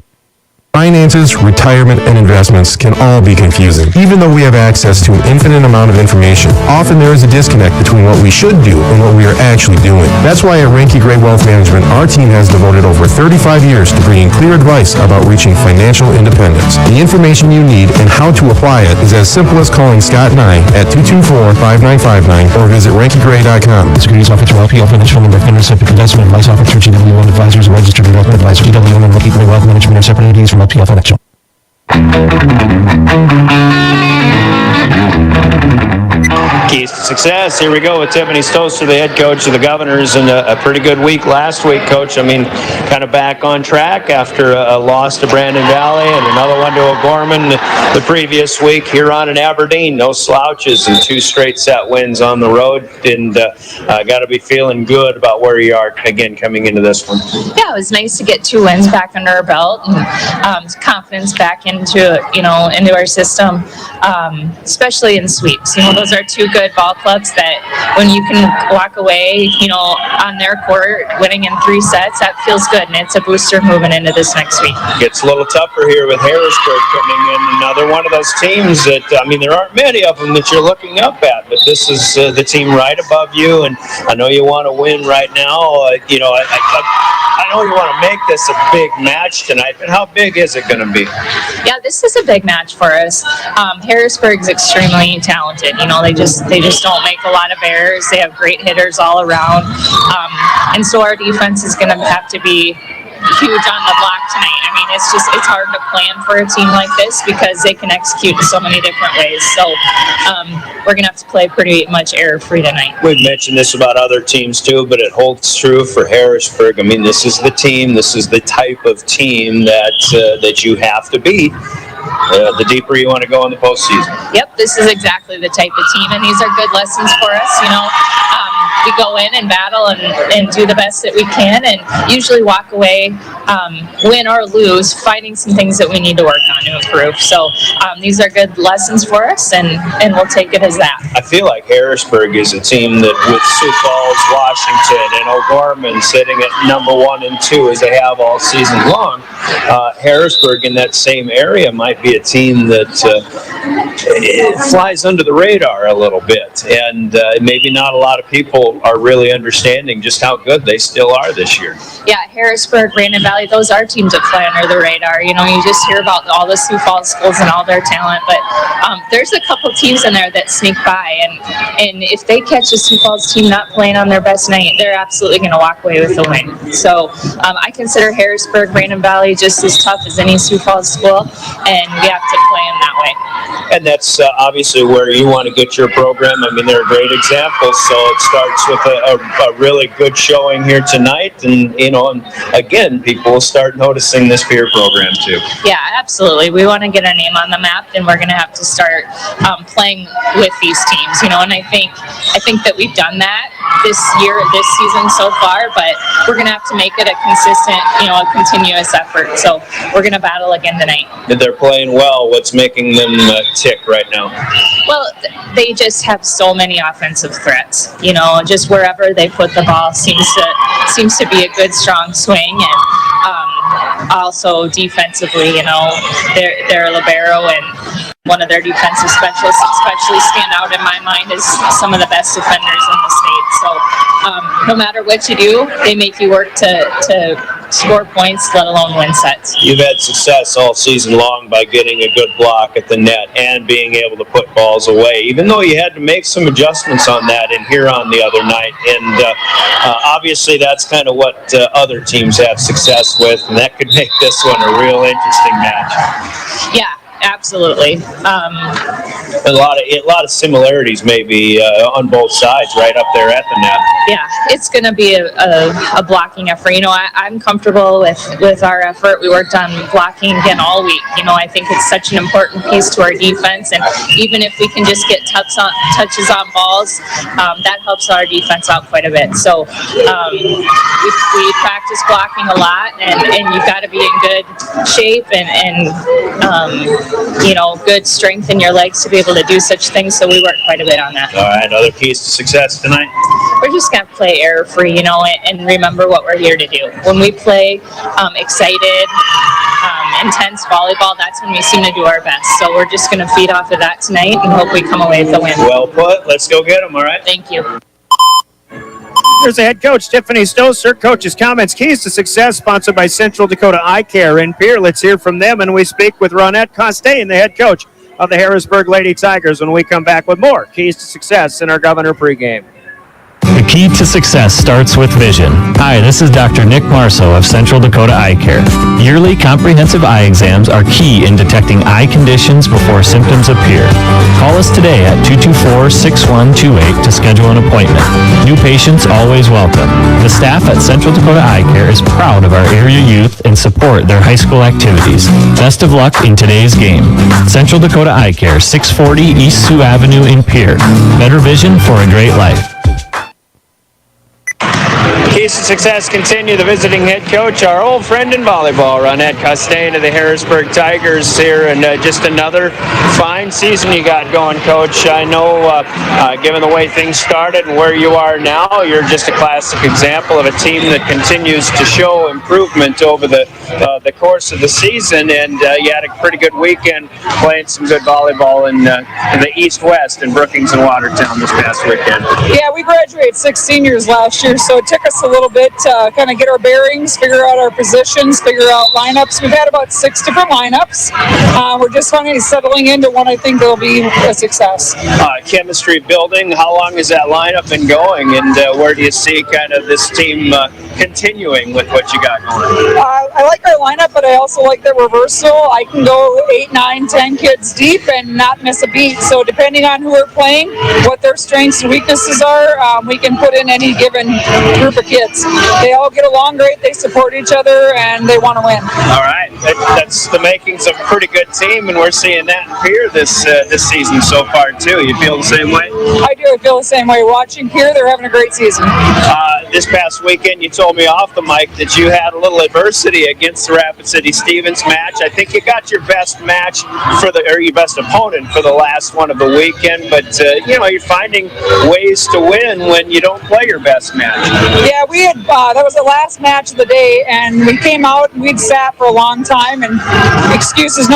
Finances, retirement, and investments can all be confusing. Even though we have access to an infinite amount of information, often there is a disconnect between what we should do and what we are actually doing. That's why at Ranky Gray Wealth Management, our team has devoted over 35 years to bringing clear advice about reaching financial independence. The information you need and how to apply it is as simple as calling Scott and I at 224-5959 or visit rankygray.com. Securities offered through LPL Financial Member FINRA Investment Advice offered through GW1 Advisors, a registered investment advisor. GW1 and Ranky Gray Wealth Management are separate entities from LPL Financial. Keys to success. Here we go with Tiffany Stoser, the head coach of the Governors, and a pretty good week last week, Coach. I mean, kind of back on track after a loss to Brandon Valley and another one to O'Gorman the previous week. Huron and Aberdeen, no slouches and 2 straight set wins on the road, and got to be feeling good about where you are again coming into this one. Yeah, it was nice to get 2 wins back under our belt and confidence back into our system, especially in sweeps. Those are 2 good ball clubs that when you can walk away, on their court, winning in 3 sets, that feels good, and it's a booster moving into this next week. Gets a little tougher here with Harrisburg coming in. Another one of those teams that, there aren't many of them that you're looking up at, but this is the team right above you, and I know you want to win right now. I know you want to make this a big match tonight, but how big is it going to be? Yeah, this is a big match for us. Harrisburg's extremely talented. You know, they just don't make a lot of errors. They have great hitters all around, and so our defense is going to have to be huge on the block tonight. I mean, it's hard to plan for a team like this because they can execute in so many different ways. So we're going to have to play pretty much error-free tonight. We've mentioned this about other teams too, but it holds true for Harrisburg. I mean, this is the team, this is the type of team that you have to beat the deeper you want to go in the postseason. Yep, this is exactly the type of team, and these are good lessons for us. You know, we go in and battle and do the best that we can, and usually walk away, win or lose, finding some things that we need to work on to improve. So these are good lessons for us, and we'll take it as that. I feel like Harrisburg is a team that, with Sioux Falls, Washington, and O'Gorman sitting at number 1 and 2 as they have all season long, Harrisburg in that same area might be a team that it flies under the radar a little bit, and maybe not a lot of people are really understanding just how good they still are this year. Yeah, Harrisburg, Brandon Valley, those are teams that fly under the radar. You know, you just hear about all the Sioux Falls schools and all their talent, but there's a couple teams in there that sneak by, and if they catch a Sioux Falls team not playing on their best night, they're absolutely going to walk away with the win. So I consider Harrisburg, Brandon Valley just as tough as any Sioux Falls school, and we have to play them that way. And that's obviously where you want to get your program. I mean, they're a great example. So it starts with a really good showing here tonight, and and again, people will start noticing this peer program too. Yeah, absolutely. We want to get our name on the map, and we're going to have to start playing with these teams. And I think that we've done that this season so far, but we're going to have to make it a consistent, a continuous effort. So we're going to battle again tonight. They're playing well. What's making them tick right now? Well, they just have so many offensive threats. Just wherever they put the ball seems to be a good, strong swing, and also defensively, they're a libero, and one of their defensive specialists especially stand out in my mind as some of the best defenders in the state. So no matter what you do, they make you work to score points, let alone win sets. You've had success all season long by getting a good block at the net and being able to put balls away, even though you had to make some adjustments on that in Huron the other night. And obviously that's kind of what other teams have success with, and that could make this one a real interesting match. Yeah. Absolutely. A lot of similarities maybe on both sides, right up there at the net. Yeah, it's going to be a blocking effort. I'm comfortable with our effort. We worked on blocking again all week. I think it's such an important piece to our defense, and even if we can just get touches on balls, that helps our defense out quite a bit. So we practice blocking a lot, and you've got to be in good shape and good strength in your legs to be able to do such things. So we work quite a bit on that. All right, other keys to success tonight? We're just going to play error-free, and remember what we're here to do. When we play excited, intense volleyball, that's when we seem to do our best. So we're just going to feed off of that tonight and hope we come away with a win. Well put. Let's go get them, all right? Thank you. Here's the head coach, Tiffany Stoser. Coach's comments, keys to success, sponsored by Central Dakota Eye Care in Pierre. Let's hear from them, and we speak with Ronette Costain, the head coach of the Harrisburg Lady Tigers, when we come back with more keys to success in our Governor pregame. The key to success starts with vision. Hi, this is Dr. Nick Marceau of Central Dakota Eye Care. Yearly comprehensive eye exams are key in detecting eye conditions before symptoms appear. Call us today at 224-6128 to schedule an appointment. New patients always welcome. The staff at Central Dakota Eye Care is proud of our area youth and support their high school activities. Best of luck in today's game. Central Dakota Eye Care, 640 East Sioux Avenue in Pierre. Better vision for a great life. Keys to success continue. The visiting head coach, our old friend in volleyball, Ronette Costain of the Harrisburg Tigers here, and just another fine season you got going, Coach. I know, given the way things started and where you are now, you're just a classic example of a team that continues to show improvement over the the course of the season, and you had a pretty good weekend playing some good volleyball in the East-West in Brookings and Watertown this past weekend. Yeah, we graduated 6 seniors last year, so it took us a little bit to kind of get our bearings, figure out our positions, figure out lineups. We've had about 6 different lineups. We're just finally settling into one I think that'll be a success. Chemistry building, how long has that lineup been going, and where do you see kind of this team continuing with what you got going? I like our lineup, but I also like that we're versatile. I can go 8, 9, 10 kids deep and not miss a beat. So depending on who we're playing, what their strengths and weaknesses are, we can put in any given group of kids. They all get along great, they support each other, and they want to win. All right, that's the makings of a pretty good team, and we're seeing that in Pierre this season so far too. You feel the same way? I do. I feel the same way. Watching Pierre, they're having a great season. This past weekend, you told me off the mic that you had a little adversity against the Rapid City Stevens match. I think you got your best match or your best opponent for the last one of the weekend, but you're finding ways to win when you don't play your best match. Yeah, we had that was the last match of the day, and we came out and we'd sat for a long time, and no excuses.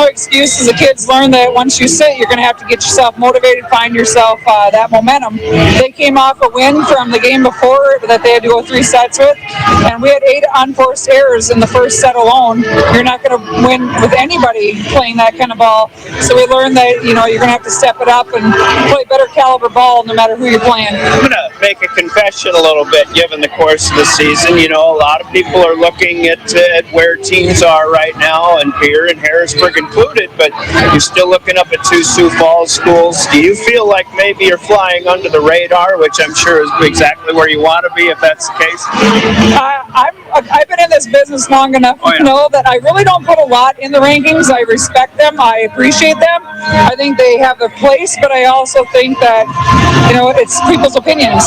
The kids learn that once you sit, you're going to have to get yourself motivated, find yourself that momentum. They came off a win from the game before that they had to go 3 sets with, and we had 8 unforced errors in the first set alone. You're not going to win with anybody playing that kind of ball, so we learned that you're going to have to step it up and play better caliber ball no matter who you're playing. I'm going to make a confession a little bit given the course of the season. A lot of people are looking at where teams are right now, and Pierre and Harrisburg included, but you're still looking up at 2 Sioux Falls schools. Do you feel like maybe you're flying under the radar, which I'm sure is exactly where you want to be if that's the case? I've been in this business long enough to know that I really don't put a lot in the rankings. I respect them. I appreciate them. I think they have their place, but I also think that, it's people's opinions.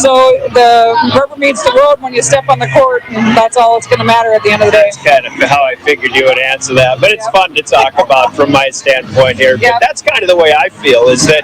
So the rubber meets the road when you step on the court, and that's all that's going to matter at the end of the day. That's kind of how I figured you would answer that, but it's fun to talk about from my standpoint here. But that's kind of the way I feel, is that,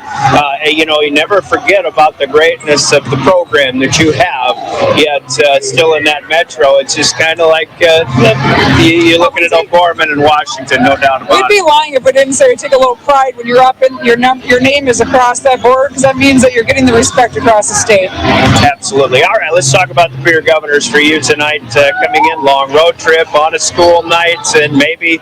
you never forget about the greatness of the program that you have, yet still in that metro. It's just kind of like you're looking at O'Gorman and Washington, no doubt about it. We'd be lying if we didn't say we take a little pride when you're up and your name is across that board, because that means that you're getting the respect across the state. Absolutely. All right, let's talk about the Pierre Governors for you tonight. Coming in, long road trip on a school night, and maybe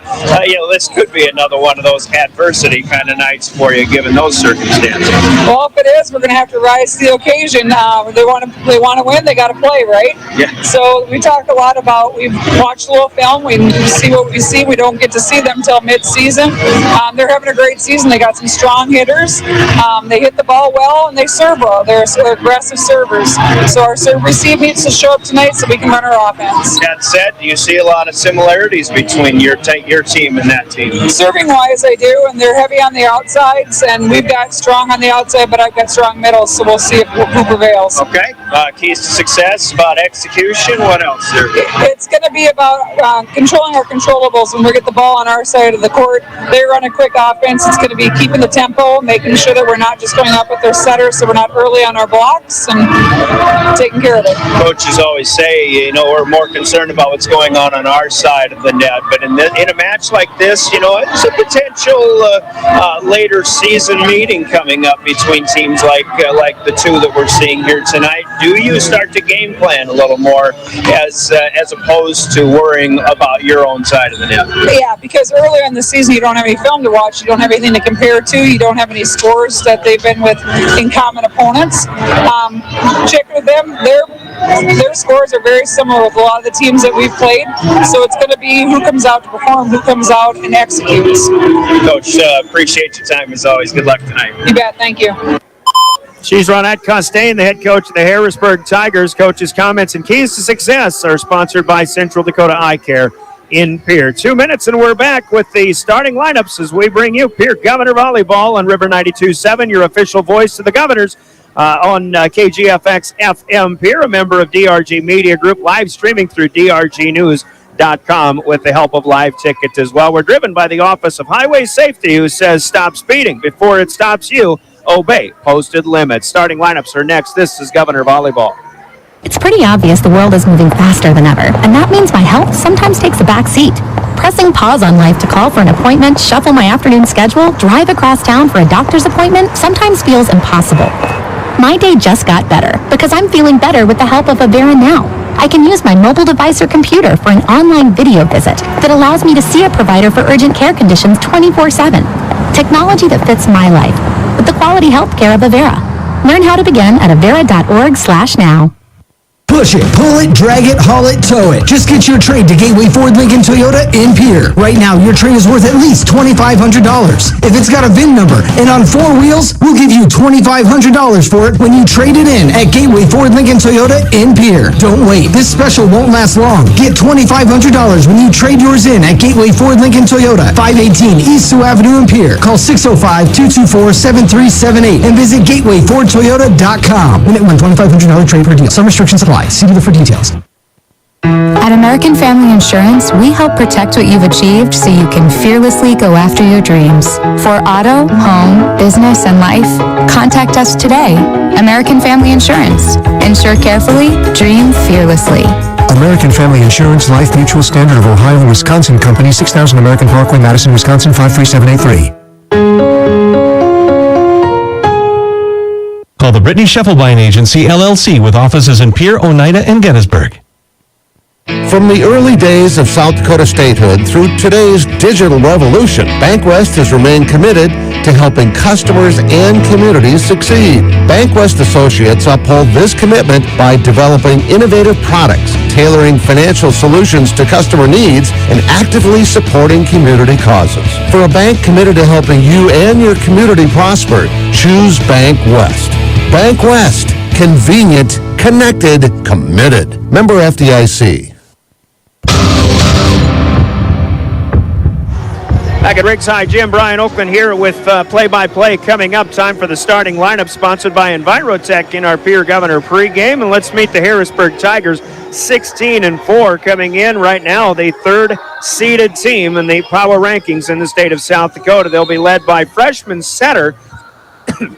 this could be another one of those adversity kind of nights for you, given those circumstances. Well, if it is, we're going to have to rise to the occasion. They want to win, they got to play, right? Yeah. So we talk a lot about, we've watched a little film, we see what we see. We don't get to see them till mid-season. They're having a great season. They got some strong hitters. They hit the ball well, and they serve well. They're aggressive servers. So our serve-receive needs to show up tonight so we can run our offense. That said, do you see a lot of similarities between your team and that team? Serving-wise, I do, and they're heavy on the outsides, and we've got strong on the outside, but I've got strong middles, so we'll see who prevails. Okay. Keys to success, about execution. What else there? It's going to be about controlling our controllables. When we get the ball on our side of the court, they run a quick offense. It's going to be keeping the tempo, making sure that we're not just going up with their setter, so we're not early on our blocks, and taking care of it. Coaches always say, we're more concerned about what's going on our side of the net, but in a match like this, it's a potential later season meeting coming up between teams like the 2 that we're seeing here tonight. Do you start to game plan a little more as opposed to worrying about your own side of the net? Yeah, because earlier in the season you don't have any film to watch, you don't have anything to compare to, you don't have any scores that they've been with in common opponents. Check with them, their scores are very similar with a lot of the teams that we've played, so it's going to be who comes out to perform, who comes out and executes. Coach, appreciate your time as always. Good luck tonight. You bet, thank you. She's Ronette Costain, the head coach of the Harrisburg Tigers. Coach's comments and keys to success are sponsored by Central Dakota Eye Care in Pierre. 2 minutes and we're back with the starting lineups as we bring you Pierre Governor Volleyball on River 92.7, your official voice of the Governors. On KGFX FM Pierre, a member of DRG Media Group, live streaming through drgnews.com with the help of Live Ticket as well. We're driven by the Office of Highway Safety, who says stop speeding before it stops you. Obey posted limits. Starting lineups are next. This is Governor Volleyball. It's pretty obvious the world is moving faster than ever, and that means my health sometimes takes a back seat. Pressing pause on life to call for an appointment, shuffle my afternoon schedule, drive across town for a doctor's appointment sometimes feels impossible. My day just got better because I'm feeling better with the help of Avera Now. I can use my mobile device or computer for an online video visit that allows me to see a provider for urgent care conditions 24/7. Technology that fits my life with the quality health care of Avera. Learn how to begin at avera.org/now. Push it, pull it, drag it, haul it, tow it. Just get your trade to Gateway Ford Lincoln Toyota in Pierre. Right now, your trade is worth at least $2,500. If it's got a VIN number and on 4 wheels, we'll give you $2,500 for it when you trade it in at Gateway Ford Lincoln Toyota in Pierre. Don't wait. This special won't last long. Get $2,500 when you trade yours in at Gateway Ford Lincoln Toyota, 518 East Sioux Avenue in Pierre. Call 605-224-7378 and visit gatewayfordtoyota.com. Limit one $2,500 trade per deal. Some restrictions apply. See dealer for details. At American Family Insurance, we help protect what you've achieved so you can fearlessly go after your dreams. For auto, home, business, and life, contact us today. American Family Insurance. Insure carefully, dream fearlessly. American Family Insurance Life Mutual Standard of Ohio and Wisconsin Company, 6000 American Parkway, Madison, Wisconsin, 53783. Call the Brittany Scheffelbein Agency, LLC, with offices in Pierre, Oneida, and Gettysburg. From the early days of South Dakota statehood through today's digital revolution, BankWest has remained committed to helping customers and communities succeed. BankWest Associates uphold this commitment by developing innovative products, tailoring financial solutions to customer needs, and actively supporting community causes. For a bank committed to helping you and your community prosper, choose BankWest. BankWest. Convenient, connected, committed. Member FDIC. Back at Riggs High Gym, Brian Oakland here with play-by-play coming up. Time for the starting lineup, sponsored by Envirotech in our Pierre Governor pregame. And let's meet the Harrisburg Tigers, 16-4 coming in right now, the third-seeded team in the power rankings in the state of South Dakota. They'll be led by freshman setter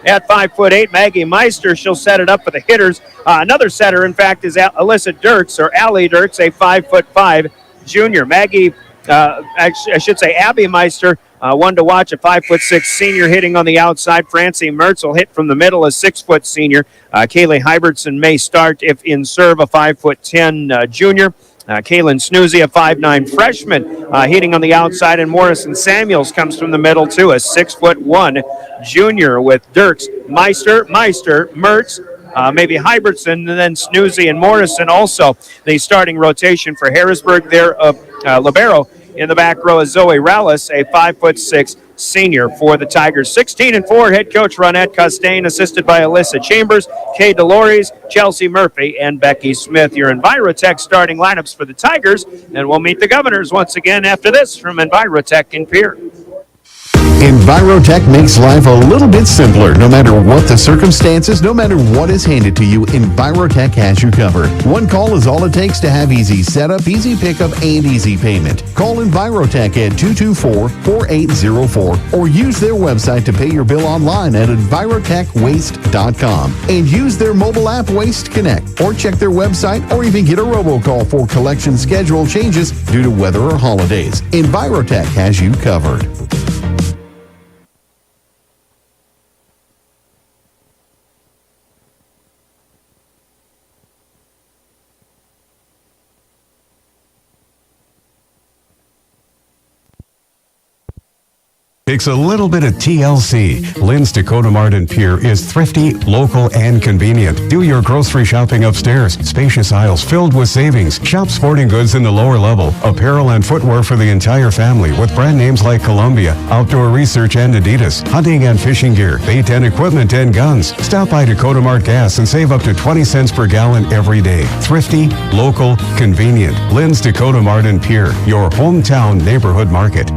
at 5'8", Maggie Meister. She'll set it up for the hitters. Another setter, in fact, is Alyssa Dirks, or Allie Dirks, a 5'5" junior. Maggie, I should say Abby Meister, one to watch, a 5'6" senior hitting on the outside. Francie Mertz will hit from the middle, a 6' senior. Kaylee Hybertson may start if in serve, a 5'10" junior. Kaylin Snoozy, a 5'9" freshman, hitting on the outside, and Morrison Samuels comes from the middle too, a 6'1" junior, with Dirks, Meister, Mertz, maybe Hybertson, and then Snoozy and Morrison. Also, the starting rotation for Harrisburg there, libero in the back row is Zoe Rallis, a 5'6" senior for the Tigers. 16-4, head coach Ronette Costain, assisted by Alyssa Chambers, Kay Delores, Chelsea Murphy, and Becky Smith. Your Envirotech starting lineups for the Tigers, and we'll meet the Governors once again after this from Envirotech in Pierre. Envirotech makes life a little bit simpler. No matter what the circumstances, no matter what is handed to you, Envirotech has you covered. One call is all it takes to have easy setup, easy pickup, and easy payment. Call Envirotech at 224-4804 or use their website to pay your bill online at envirotechwaste.com and use their mobile app Waste Connect, or check their website, or even get a robocall for collection schedule changes due to weather or holidays. Envirotech has you covered. Takes a little bit of TLC. Lynn's Dakota Mart in Pierre is thrifty, local, and convenient. Do your grocery shopping upstairs. Spacious aisles filled with savings. Shop sporting goods in the lower level. Apparel and footwear for the entire family with brand names like Columbia, Outdoor Research, and Adidas. Hunting and fishing gear, bait and equipment, and guns. Stop by Dakota Mart Gas and save up to 20 cents per gallon every day. Thrifty, local, convenient. Lynn's Dakota Mart in Pierre, your hometown neighborhood market.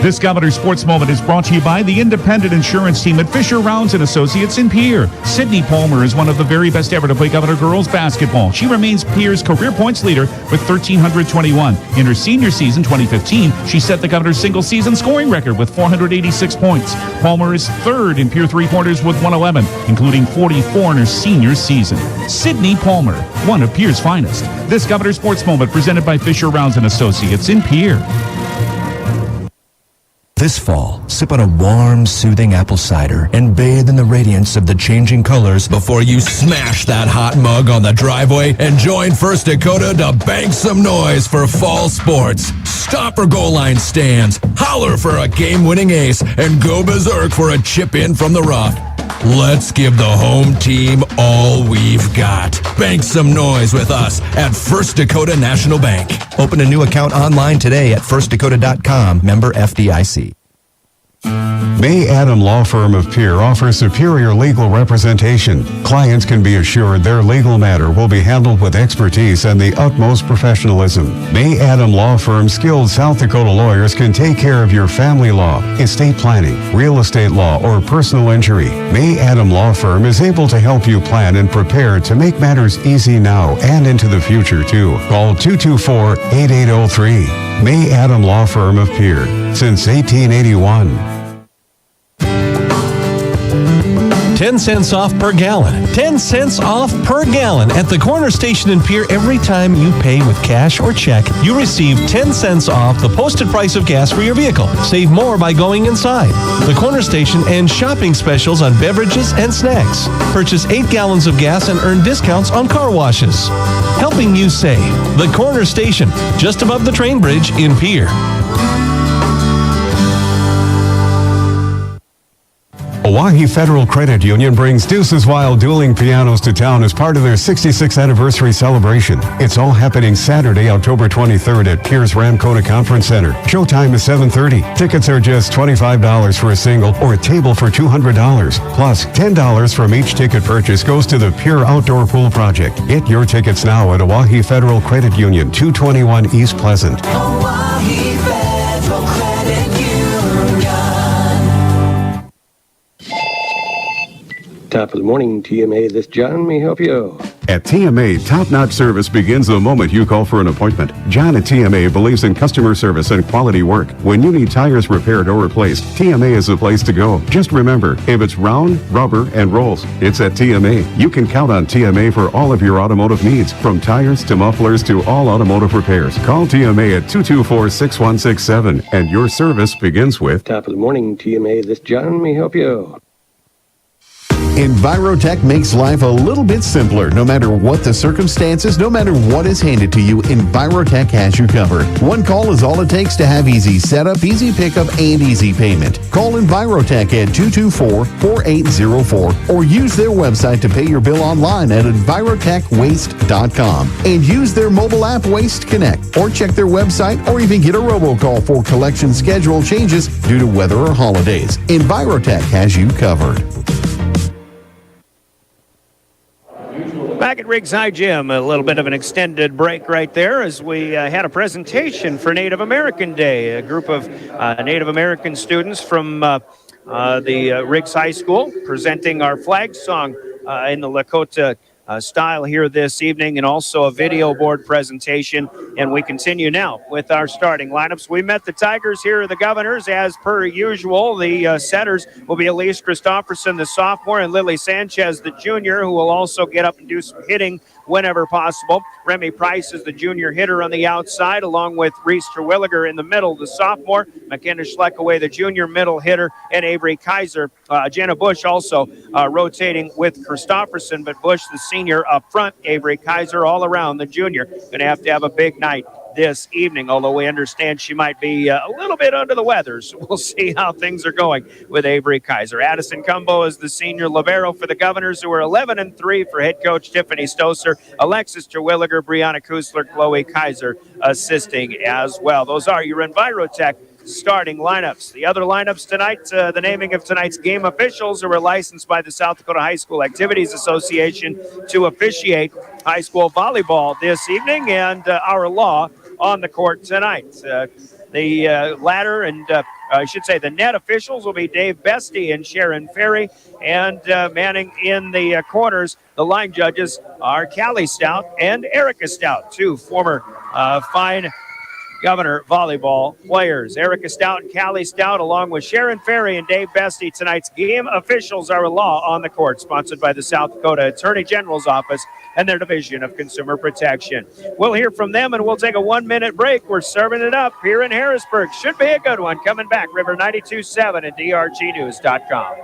This Governor Sports Moment is brought to you by the independent insurance team at Fisher Rounds and Associates in Pierre. Sydney Palmer is one of the very best ever to play Governor girls basketball. She remains Pierre's career points leader with 1,321. In her senior season, 2015, she set the Governor's single-season scoring record with 486 points. Palmer is third in Pierre three-pointers with 111, including 44 in her senior season. Sydney Palmer, one of Pierre's finest. This Governor Sports Moment presented by Fisher Rounds and Associates in Pierre. This fall, sip on a warm, soothing apple cider and bathe in the radiance of the changing colors before you smash that hot mug on the driveway and join First Dakota to bank some noise for fall sports. Stop for goal line stands, holler for a game-winning ace, and go berserk for a chip in from the rough. Let's give the home team all we've got. Bank some noise with us at First Dakota National Bank. Open a new account online today at firstdakota.com, member FDIC. May Adam Law Firm of Pierre offers superior legal representation. Clients can be assured their legal matter will be handled with expertise and the utmost professionalism. May Adam Law Firm's skilled South Dakota lawyers can take care of your family law, estate planning, real estate law, or personal injury. May Adam Law Firm is able to help you plan and prepare to make matters easy now and into the future, too. Call 224-8803. May Adam Law Firm of Pierre, since 1881. 10 cents off per gallon. 10 cents off per gallon at the corner station in Pierre. Every time you pay with cash or check, you receive 10 cents off the posted price of gas for your vehicle. Save more by going inside. The corner station and shopping specials on beverages and snacks. Purchase 8 gallons of gas and earn discounts on car washes. Helping you save. The corner station, just above the train bridge in Pierre. Oahe Federal Credit Union brings Deuces Wild dueling pianos to town as part of their 66th anniversary celebration. It's all happening Saturday, October 23rd at Pierre's Ramcota Conference Center. Showtime is 7:30. Tickets are just $25 for a single or a table for $200. Plus, $10 from each ticket purchase goes to the Pierre Outdoor Pool Project. Get your tickets now at Oahe Federal Credit Union, 221 East Pleasant. Oahe Federal Credit Union. Top of the morning, TMA. This John may help you. At TMA, top-notch service begins the moment you call for an appointment. John at TMA believes in customer service and quality work. When you need tires repaired or replaced, TMA is the place to go. Just remember, if it's round, rubber, and rolls, it's at TMA. You can count on TMA for all of your automotive needs, from tires to mufflers to all automotive repairs. Call TMA at 224-6167, and your service begins with... Top of the morning, TMA. This John may help you. Envirotech makes life a little bit simpler. No matter what the circumstances, no matter what is handed to you, Envirotech has you covered. One call is all it takes to have easy setup, easy pickup, and easy payment. Call Envirotech at 224-4804 or use their website to pay your bill online at envirotechwaste.com and use their mobile app Waste Connect, or check their website or even get a robocall for collection schedule changes due to weather or holidays. Envirotech has you covered. Back at Riggs High Gym, a little bit of an extended break right there as we had a presentation for Native American Day. A group of Native American students from the Riggs High School presenting our flag song in the Lakota style here this evening, and also a video board presentation. And we continue now with our starting lineups. We met the Tigers. Here are the Governors. As per usual, the setters will be Elise Christofferson, the sophomore, and Lily Sanchez, the junior, who will also get up and do some hitting whenever possible. Remy Price is the junior hitter on the outside, along with Reese Terwilliger in the middle, the sophomore, McKenna Schleckaway, the junior middle hitter, and Avery Kaiser. Jenna Bush also rotating with Christofferson, but Bush, the senior, up front. Avery Kaiser all around, the junior. Going to have a big night this evening, although we understand she might be a little bit under the weather, so we'll see how things are going with Avery Kaiser. Addison Cumbo is the senior libero for the Governors, who are 11-3 for head coach Tiffany Stoser. Alexis Terwilliger, Brianna Kusler, Chloe Kaiser assisting as well. Those are your Envirotech starting lineups. The other lineups tonight, the naming of tonight's game officials who are licensed by the South Dakota High School Activities Association to officiate high school volleyball this evening, and our law on the court tonight. The ladder and I should say the net officials will be Dave Bestie and Sharon Ferry, and manning in the corners, the line judges are Callie Stout and Erica Stout, two former fine Governor volleyball players. Erica Stout and Callie Stout, along with Sharon Ferry and Dave Bestie. Tonight's game officials are a law on the court, sponsored by the South Dakota Attorney General's Office and their Division of Consumer Protection. We'll hear from them, and we'll take a 1-minute break. We're serving it up here in Harrisburg. Should be a good one. Coming back, River 92.7 and drgnews.com.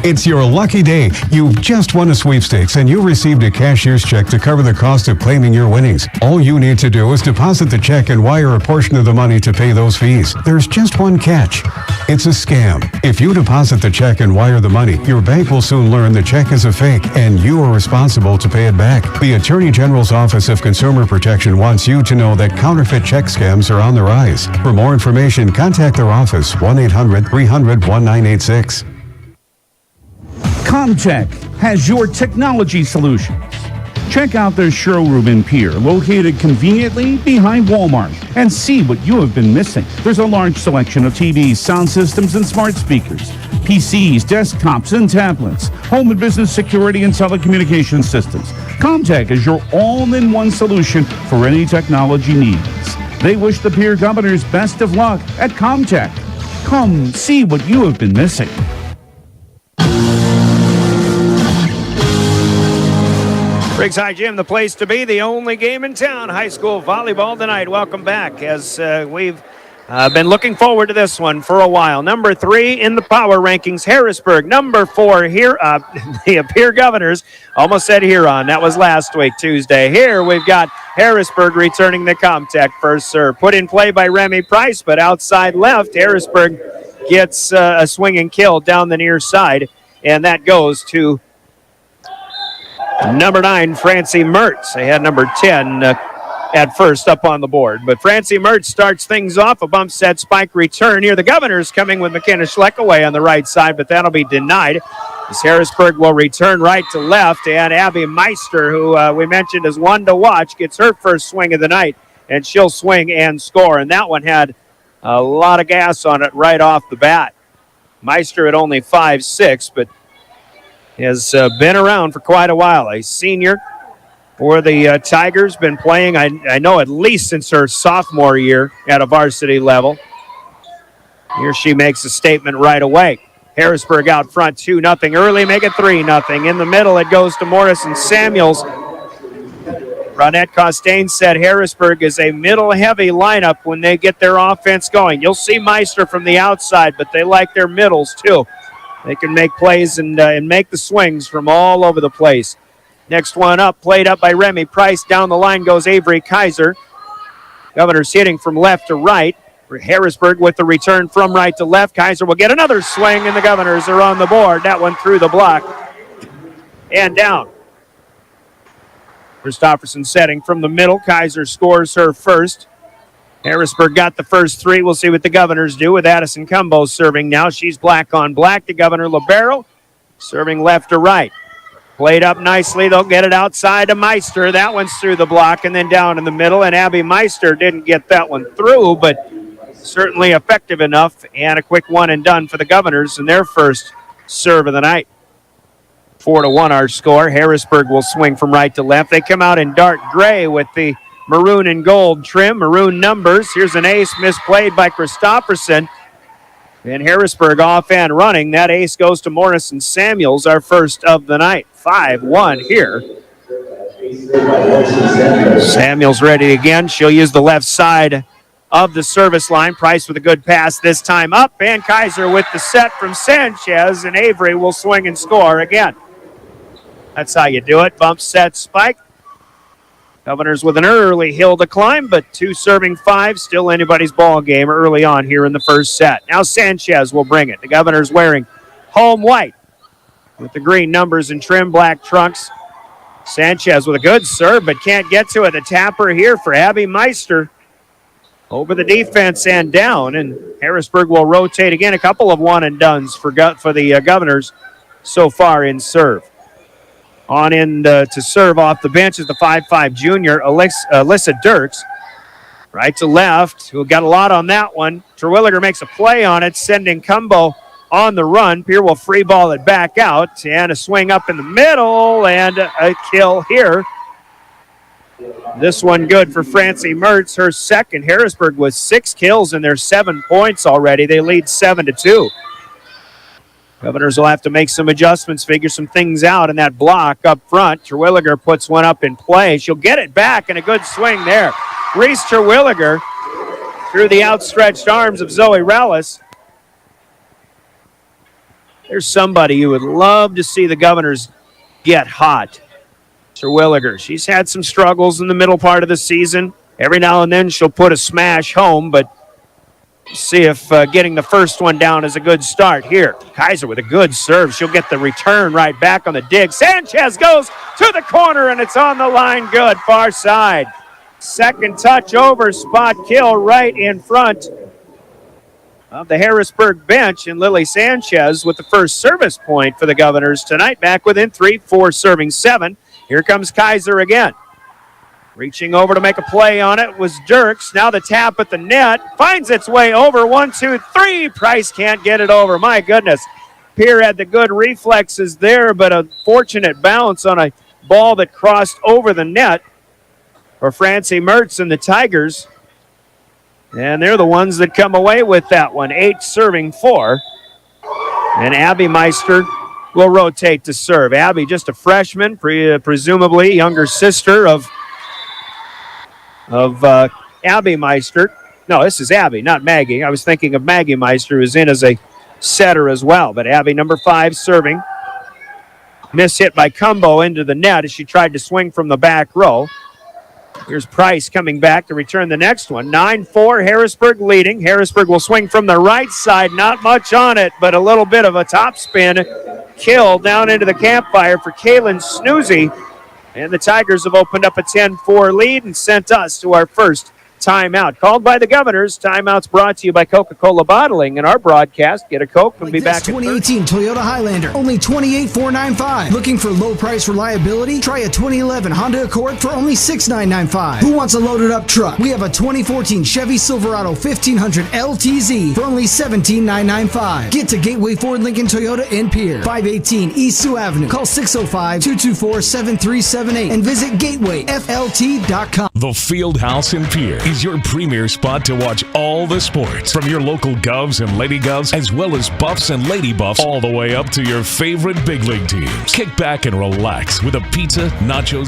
It's your lucky day. You've just won a sweepstakes and you received a cashier's check to cover the cost of claiming your winnings. All you need to do is deposit the check and wire a portion of the money to pay those fees. There's just one catch. It's a scam. If you deposit the check and wire the money, your bank will soon learn the check is a fake and you are responsible to pay it back. The Attorney General's Office of Consumer Protection wants you to know that counterfeit check scams are on the rise. For more information, contact their office, 1-800-300-1986. Comtech has your technology solutions. Check out their showroom in Pierre, located conveniently behind Walmart, and see what you have been missing. There's a large selection of TVs, sound systems, and smart speakers, PCs, desktops, and tablets, home and business security and telecommunications systems. Comtech is your all-in-one solution for any technology needs. They wish the Pierre Governors best of luck at Comtech. Come see what you have been missing. Briggs High Gym, the place to be, the only game in town. High school volleyball tonight. Welcome back as we've been looking forward to this one for a while. Number 3 in the power rankings, Harrisburg. Number 4 here, the Pierre Governors. Almost said Huron. That was last week, Tuesday. Here we've got Harrisburg returning the Comtech first serve. Put in play by Remy Price, but outside left, Harrisburg gets a swinging kill down the near side, and that goes to number 9, Francie Mertz. They had number 10 at first up on the board. But Francie Mertz starts things off. A bump set spike return here. The Governors coming with McKenna Schleck away on the right side, but that'll be denied. As Harrisburg will return right to left. And Abby Meister, who we mentioned is one to watch, gets her first swing of the night. And she'll swing and score. And that one had a lot of gas on it right off the bat. Meister at only 5'6", but has been around for quite a while. A senior for the Tigers, been playing, I know, at least since her sophomore year at a varsity level. Here she makes a statement right away. Harrisburg out front 2-0 early, make it 3-0. In the middle, it goes to Morrison Samuels. Ronette Costain said Harrisburg is a middle-heavy lineup when they get their offense going. You'll see Meister from the outside, but they like their middles too. They can make plays and make the swings from all over the place. Next one up, played up by Remy Price. Down the line goes Avery Kaiser. Governors hitting from left to right. Harrisburg with the return from right to left. Kaiser will get another swing, and the Governors are on the board. That one through the block and down. Christofferson setting from the middle. Kaiser scores her first. Harrisburg got the first 3. We'll see what the Governors do with Addison Cumbo serving now. She's black on black. The Governor Libero serving left to right. Played up nicely. They'll get it outside to Meister. That one's through the block and then down in the middle. And Abby Meister didn't get that one through, but certainly effective enough. And a quick one and done for the Governors in their first serve of the night. 4-1 our score. Harrisburg will swing from right to left. They come out in dark gray with the maroon and gold trim, maroon numbers. Here's an ace misplayed by Christofferson. And Harrisburg off and running. That ace goes to Morrison Samuels, our first of the night. 5-1 here. Samuels ready again. She'll use the left side of the service line. Price with a good pass this time up. And Kaiser with the set from Sanchez. And Avery will swing and score again. That's how you do it. Bump, set, spike. Governors with an early hill to climb, but 2 serving 5, still anybody's ball game early on here in the first set. Now Sanchez will bring it. The Governors wearing home white with the green numbers and trim black trunks. Sanchez with a good serve, but can't get to it. The tapper here for Abby Meister. Over the defense and down, and Harrisburg will rotate again. A couple of one-and-dones for the Governors so far in serve. On in to serve off the bench is the 5'5" junior, Alyssa Dirks. Right to left, who got a lot on that one. Terwilliger makes a play on it, sending Cumbo on the run. Pierre will free ball it back out, and a swing up in the middle, and a kill here. This one good for Francie Mertz, her second. Harrisburg with 6 kills, and they're 7 points already. They lead 7-2. Governors will have to make some adjustments, figure some things out in that block up front. Terwilliger puts one up in play. She'll get it back, and a good swing there. Reese Terwilliger through the outstretched arms of Zoe Rellis. There's somebody you would love to see the Governors get hot. Terwilliger. She's had some struggles in the middle part of the season. Every now and then she'll put a smash home, but see if getting the first one down is a good start here. Kaiser with a good serve. She'll get the return right back on the dig. Sanchez goes to the corner, and it's on the line good, far side. Second touch over, spot kill right in front of the Harrisburg bench, and Lily Sanchez with the first service point for the Governors tonight. Back within 3, 4 serving 7. Here comes Kaiser again. Reaching over to make a play on it was Dirks. Now the tap at the net. Finds its way over. 1, 2, 3. Price can't get it over. My goodness. Pierre had the good reflexes there, but a fortunate bounce on a ball that crossed over the net for Francie Mertz and the Tigers. And they're the ones that come away with that one. 8 serving 4. And Abby Meister will rotate to serve. Abby, just a freshman, presumably younger sister of Abby Meister. No, this is Abby, not Maggie. I was thinking of Maggie Meister, who's in as a setter as well. But Abby, number 5, serving. Miss hit by Cumbo into the net as she tried to swing from the back row. Here's Price coming back to return the next one. 9-4, Harrisburg leading. Harrisburg will swing from the right side. Not much on it, but a little bit of a topspin kill down into the campfire for Kaylin Snoozy. And the Tigers have opened up a 10-4 lead and sent us to our first timeout. Called by the Governors. Timeouts brought to you by Coca-Cola Bottling. In our broadcast, get a Coke and be back. 2018 Toyota Highlander, only $28,495. Looking for low price reliability? Try a 2011 Honda Accord for only $6,995. Who wants a loaded up truck? We have a 2014 Chevy Silverado 1500 LTZ for only $17,995. Get to Gateway Ford Lincoln Toyota in Pierre, 518 East Sioux Avenue. Call 605-224-7378 and visit gatewayflt.com. The Fieldhouse in Pierre is your premier spot to watch all the sports, from your local Govs and Lady Govs, as well as Buffs and Lady Buffs, all the way up to your favorite big league teams. Kick back and relax with a pizza, nachos.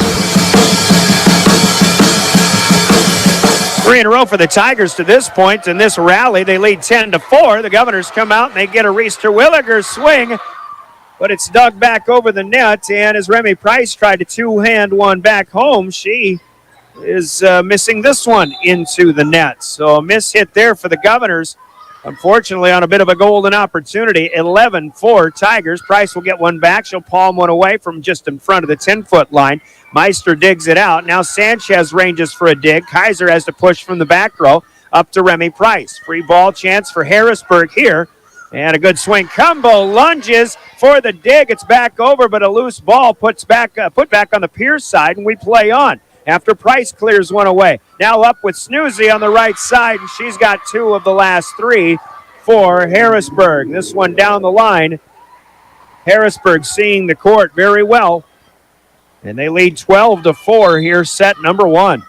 3 in a row for the Tigers to this point. In this rally, they lead 10-4. The Governors come out and they get a Reese Terwilliger swing, but it's dug back over the net. And as Remy Price tried to two-hand one back home, she is missing this one into the net. So a miss hit there for the Governors. Unfortunately, on a bit of a golden opportunity. 11-4 Tigers. Price will get one back. She'll palm one away from just in front of the 10-foot line. Meister digs it out. Now Sanchez ranges for a dig. Kaiser has to push from the back row up to Remy Price. Free ball chance for Harrisburg here. And a good swing. Cumbo lunges for the dig. It's back over, but a loose ball put back on the Pierce side, and we play on after Price clears one away. Now up with Snoozy on the right side, and she's got 2 of the last 3 for Harrisburg. This one down the line. Harrisburg seeing the court very well, and they lead 12-4 here, set number 1.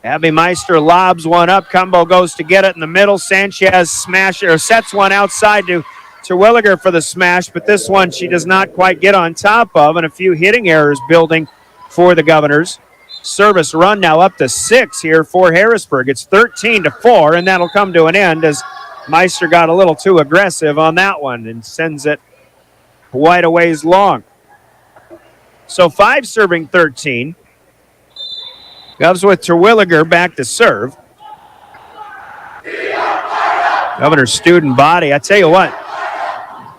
Abby Meister lobs one up. Cumbo goes to get it in the middle. Sanchez sets one outside to Terwilliger for the smash, but this one she does not quite get on top of, and a few hitting errors building for the Governors. Service run now up to 6 here for Harrisburg. It's 13-4, and that'll come to an end as Meister got a little too aggressive on that one and sends it quite a ways long. So 5 serving 13. Govs with Terwilliger back to serve. Governor student body. I tell you what,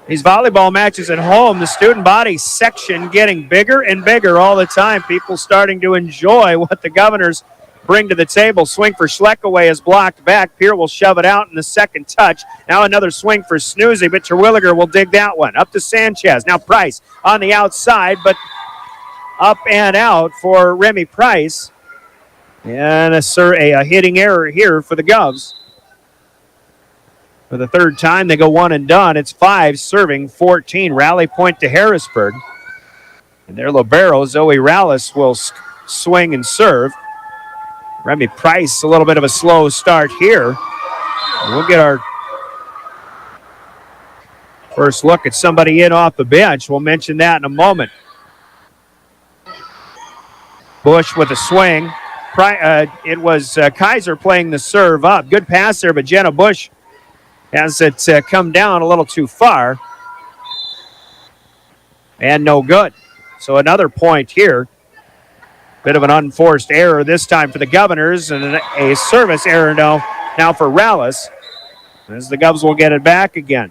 these volleyball matches at home, the student body section getting bigger and bigger all the time. People starting to enjoy what the Governors bring to the table. Swing for Schleckaway is blocked back. Pierre will shove it out in the second touch. Now another swing for Snoozy, but Terwilliger will dig that one. Up to Sanchez. Now Price on the outside, but up and out for Remy Price. And a hitting error here for the Govs. For the third time, they go one and done. It's 5 serving 14. Rally point to Harrisburg. And their libero, Zoe Rallis, will swing and serve. Remy Price, a little bit of a slow start here. We'll get our first look at somebody in off the bench. We'll mention that in a moment. Bush with a swing. It was Kaiser playing the serve up. Good pass there, but Jenna Bush has it come down a little too far. And no good. So another point here. Bit of an unforced error this time for the Governors, and a service error now for Rallis, as the Govs will get it back again.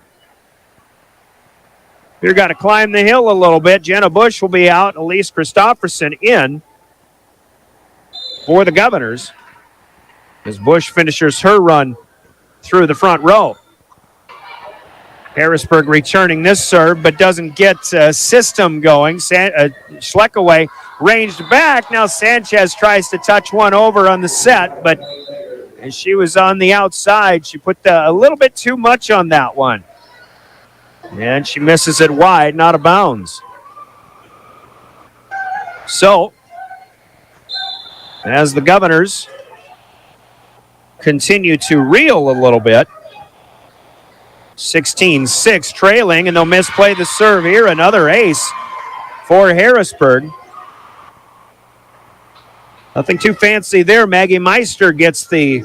You've got to climb the hill a little bit. Jenna Bush will be out. Elise Christofferson in for the Governors as Bush finishes her run through the front row. Harrisburg returning this serve, but doesn't get system going. Schleckaway ranged back. Now Sanchez tries to touch one over on the set, but as she was on the outside, she put a little bit too much on that one. And she misses it wide, not a bounds. So, as the Governors continue to reel a little bit, 16-6 trailing, and they'll misplay the serve here. Another ace for Harrisburg. Nothing too fancy there. Maggie Meister gets the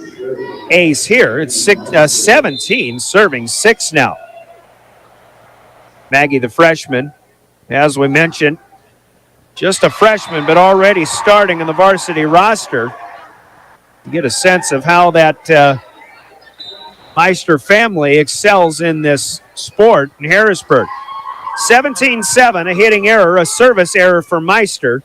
ace here. It's 17, serving 6 now. Maggie, the freshman, as we mentioned, just a freshman, but already starting in the varsity roster. You get a sense of how that Meister family excels in this sport in Harrisburg. 17-7, a hitting error, a service error for Meister.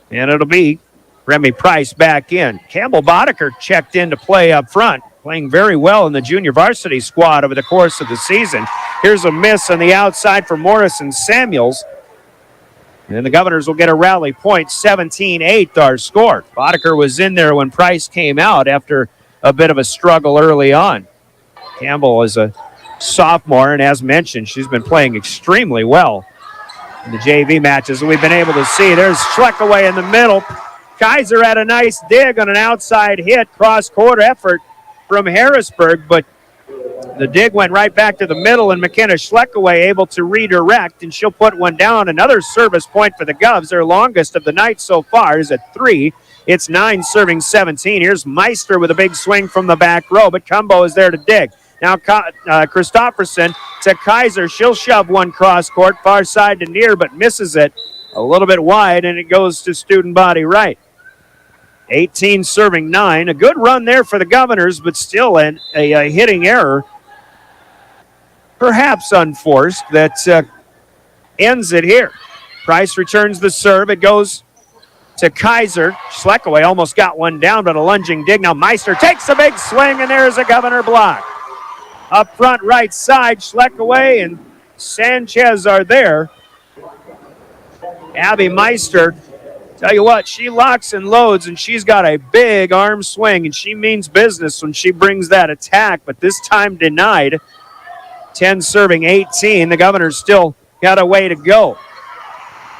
And it'll be Remy Price back in. Campbell Boddicker checked in to play up front, playing very well in the junior varsity squad over the course of the season. Here's a miss on the outside for Morrison Samuels. And the Governors will get a rally point, 17-8 our score. Boddicker was in there when Price came out after a bit of a struggle early on. Campbell is a sophomore, and as mentioned, she's been playing extremely well in the JV matches that we've been able to see. There's Schleckaway in the middle. Kaiser had a nice dig on an outside hit, cross-court effort from Harrisburg, but the dig went right back to the middle, and McKenna Schleckaway able to redirect, and she'll put one down. Another service point for the Govs, their longest of the night so far, is at 3. It's 9 serving 17. Here's Meister with a big swing from the back row, but Cumbo is there to dig. Now Christofferson to Kaiser. She'll shove one cross court, far side to near, but misses it a little bit wide, and it goes to student body right. 18 serving 9. A good run there for the Governors, but still a hitting error, perhaps unforced, that ends it here. Price returns the serve. It goes to Kaiser. Schleckaway almost got one down, but a lunging dig. Now Meister takes a big swing, and there's a Governor block. Up front right side, Schleckaway and Sanchez are there. Abby Meister, tell you what, she locks and loads, and she's got a big arm swing, and she means business when she brings that attack, but this time denied. 10 serving 18. The Governors still got a way to go.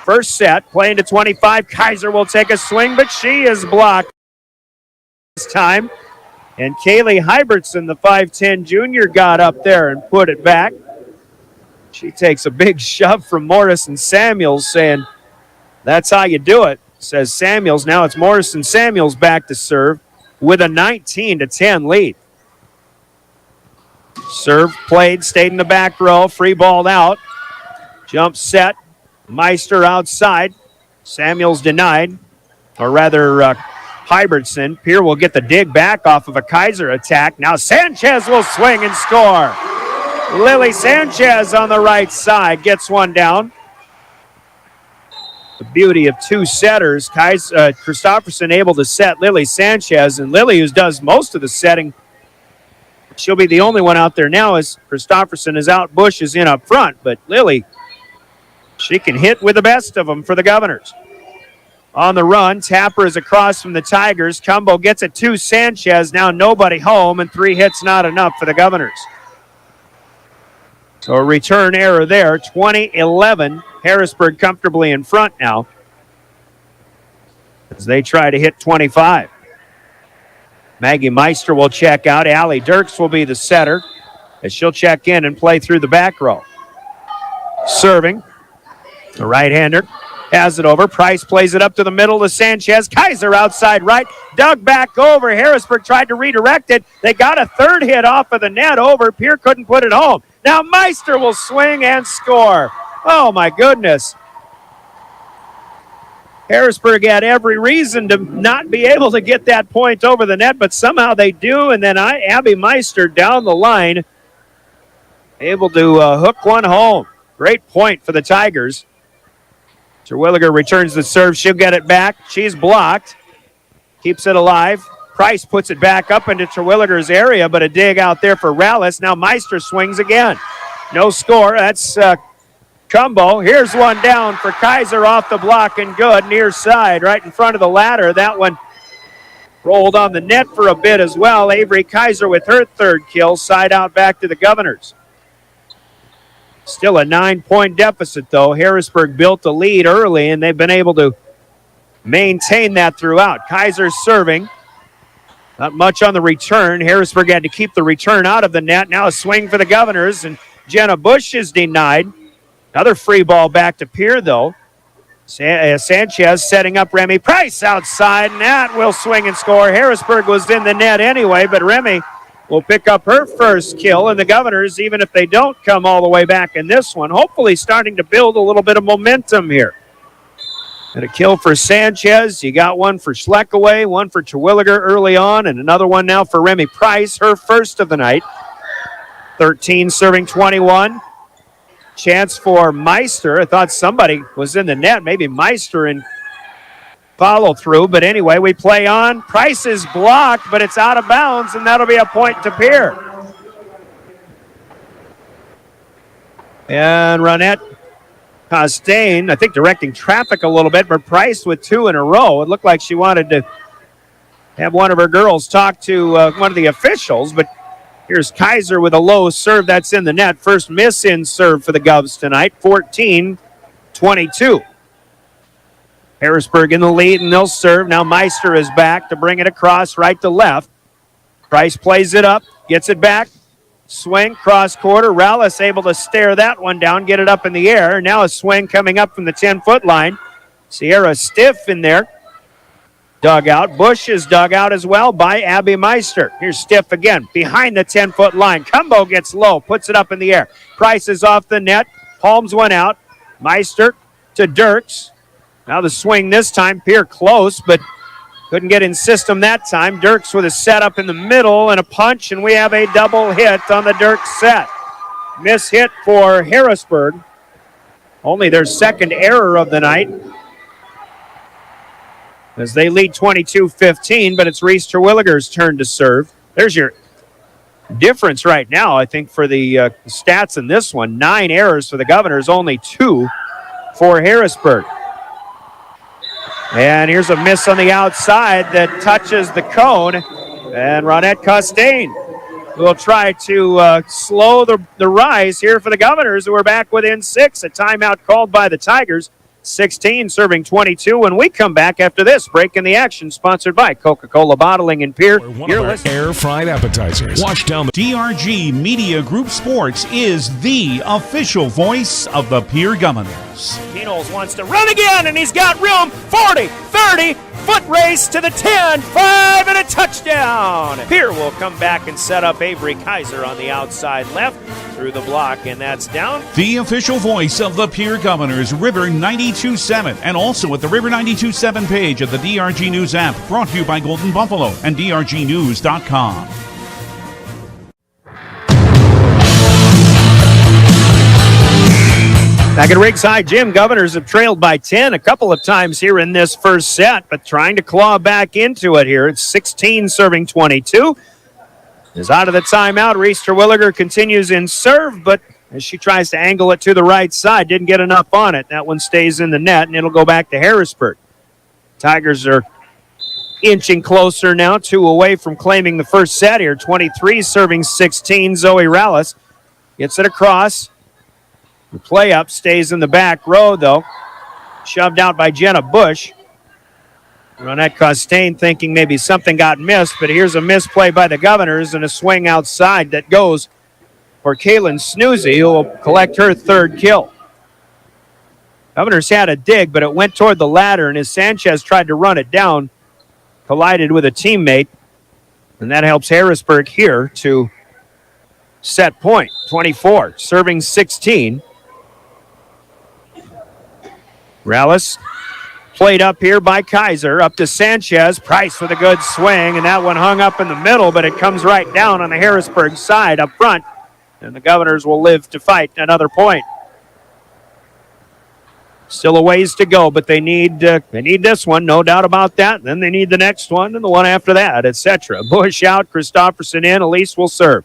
First set, playing to 25. Kaiser will take a swing, but she is blocked this time. And Kaylee Hybertson, the 5'10 junior, got up there and put it back. She takes a big shove from Morrison Samuels, saying, that's how you do it, says Samuels. Now it's Morrison Samuels back to serve with a 19-10 lead. Serve played, stayed in the back row, free balled out. Jump set, Meister outside. Samuels denied, or rather Hybertson. Pierre will get the dig back off of a Kaiser attack. Now Sanchez will swing and score. Lily Sanchez on the right side gets one down. The beauty of two setters. Christofferson able to set Lily Sanchez, and Lily, who does most of the setting, she'll be the only one out there now as Christofferson is out. Bush is in up front, but Lily, she can hit with the best of them for the Governors. on the run. Tapper is across from the Tigers. Cumbo gets it to Sanchez. Now nobody home, and 3 hits not enough for the Governors. So a return error there. 20-11. Harrisburg comfortably in front now as they try to hit 25. Maggie Meister will check out. Allie Dirks will be the setter as she'll check in and play through the back row. Serving, the right-hander has it over. Price plays it up to the middle to Sanchez. Kaiser outside right, dug back over. Harrisburg tried to redirect it. They got a third hit off of the net over. Pierre couldn't put it home. Now Meister will swing and score. Oh, my goodness. Harrisburg had every reason to not be able to get that point over the net, but somehow they do, and then Abby Meister down the line able to hook one home. Great point for the Tigers. Terwilliger returns the serve. She'll get it back. She's blocked. Keeps it alive. Price puts it back up into Terwilliger's area, but a dig out there for Rallis. Now Meister swings again. No score. That's Cumbo. Here's one down for Kaiser off the block and good. Near side, right in front of the ladder. That one rolled on the net for a bit as well. Avery Kaiser with her third kill. Side out back to the Governors. Still a 9-point deficit, though. Harrisburg built a lead early, and they've been able to maintain that throughout. Kaiser serving. Not much on the return. Harrisburg had to keep the return out of the net. Now a swing for the Governors, and Jenna Bush is denied. Another free ball back to Pierre, though. Sanchez setting up Remy Price outside, and that will swing and score. Harrisburg was in the net anyway, but Remy will pick up her first kill, and the Governors, even if they don't come all the way back in this one, hopefully starting to build a little bit of momentum here. And a kill for Sanchez. You got one for Schleckaway, one for Terwilliger early on, and another one now for Remy Price, her first of the night. 13 serving 21. Chance for Meister. I thought somebody was in the net, maybe Meister in follow through, but anyway, we play on. Price is blocked, but it's out of bounds, and that'll be a point to Pierre. And Ronette Costain, I think, directing traffic a little bit, but Price with 2 in a row. It looked like she wanted to have one of her girls talk to one of the officials, but here's Kaiser with a low serve. That's in the net. First miss in serve for the Govs tonight, 14-22. Harrisburg in the lead, and they'll serve. Now Meister is back to bring it across right to left. Price plays it up, gets it back. Swing, cross quarter. Rallis able to stare that one down, get it up in the air. Now a swing coming up from the 10-foot line. Sierra Stiff in there. Dug out. Bush is dug out as well by Abby Meister. Here's Stiff again, behind the 10-foot line. Cumbo gets low, puts it up in the air. Price is off the net. Palms one out. Meister to Dirks. Now the swing this time. Pierre close, but couldn't get in system that time. Dirks with a set up in the middle and a punch, and we have a double hit on the Dirks set. Miss hit for Harrisburg. Only their second error of the night, as they lead 22-15, but it's Reese Terwilliger's turn to serve. There's your difference right now, I think, for the stats in this one. 9 errors for the Governors, only 2 for Harrisburg. And here's a miss on the outside that touches the cone. And Ronette Costain will try to slow the rise here for the Governors, who are back within 6. A timeout called by the Tigers. 16 serving 22. When we come back after this break in the action, sponsored by Coca-Cola Bottling and Pierre. You're listening. Air-fried appetizers. Wash down the DRG Media Group Sports is the official voice of the Pierre Governors. Knowles wants to run again, and he's got room. 40, 30, foot race to the 10, 5, and a touchdown. Pierre will come back and set up Avery Kaiser on the outside left through the block, and that's down. The official voice of the Pierre Governors, River 92.7, and also at the River 92.7 page of the DRG News app, brought to you by Golden Buffalo and DRGnews.com. Back at Riggs High Gym, Governors have trailed by 10 a couple of times here in this first set, but trying to claw back into it here. It's 16 serving 22. Is out of the timeout. Reese Terwilliger continues in serve, but as she tries to angle it to the right side, didn't get enough on it. That one stays in the net, and it'll go back to Harrisburg. Tigers are inching closer now, 2 away from claiming the first set here. 23 serving 16. Zoe Rallis gets it across. The play up stays in the back row, though. Shoved out by Jenna Bush. Ronette Costain thinking maybe something got missed, but here's a misplay by the Governors and a swing outside that goes for Kaylin Snoozy, who will collect her 3rd kill. Governors had a dig, but it went toward the ladder, and as Sanchez tried to run it down, collided with a teammate, and that helps Harrisburg here to set point. 24, serving 16. Rallis played up here by Kaiser, up to Sanchez. Price with a good swing, and that one hung up in the middle, but it comes right down on the Harrisburg side up front, and the Governors will live to fight another point. Still a ways to go, but they need this one, no doubt about that. Then they need the next one and the one after that, etc. Bush out, Christofferson in, Elise will serve.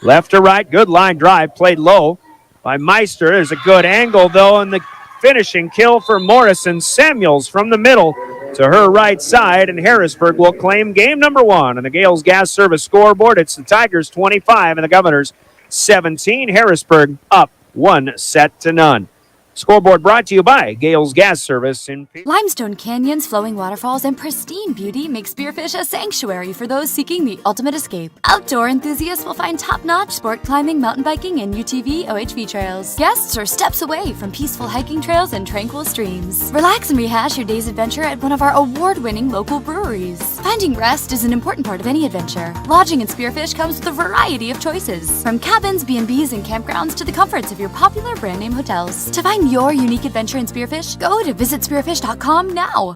Left to right, good line drive, played low by Meister. There's a good angle, though, and the finishing kill for Morrison. Samuels from the middle to her right side, and Harrisburg will claim game number 1 on the Gales Gas Service scoreboard. It's the Tigers 25 and the Governors 17. Harrisburg up 1-0. Scoreboard brought to you by Gales Gas Service in Limestone canyons, flowing waterfalls, and pristine beauty make Spearfish a sanctuary for those seeking the ultimate escape. Outdoor enthusiasts will find top-notch sport climbing, mountain biking, and UTV OHV trails. Guests are steps away from peaceful hiking trails and tranquil streams. Relax and rehash your day's adventure at one of our award-winning local breweries. Finding rest is an important part of any adventure. Lodging in Spearfish comes with a variety of choices, from cabins, B&Bs, and campgrounds to the comforts of your popular brand-name hotels. To find your unique adventure in Spearfish, go to visitspearfish.com now.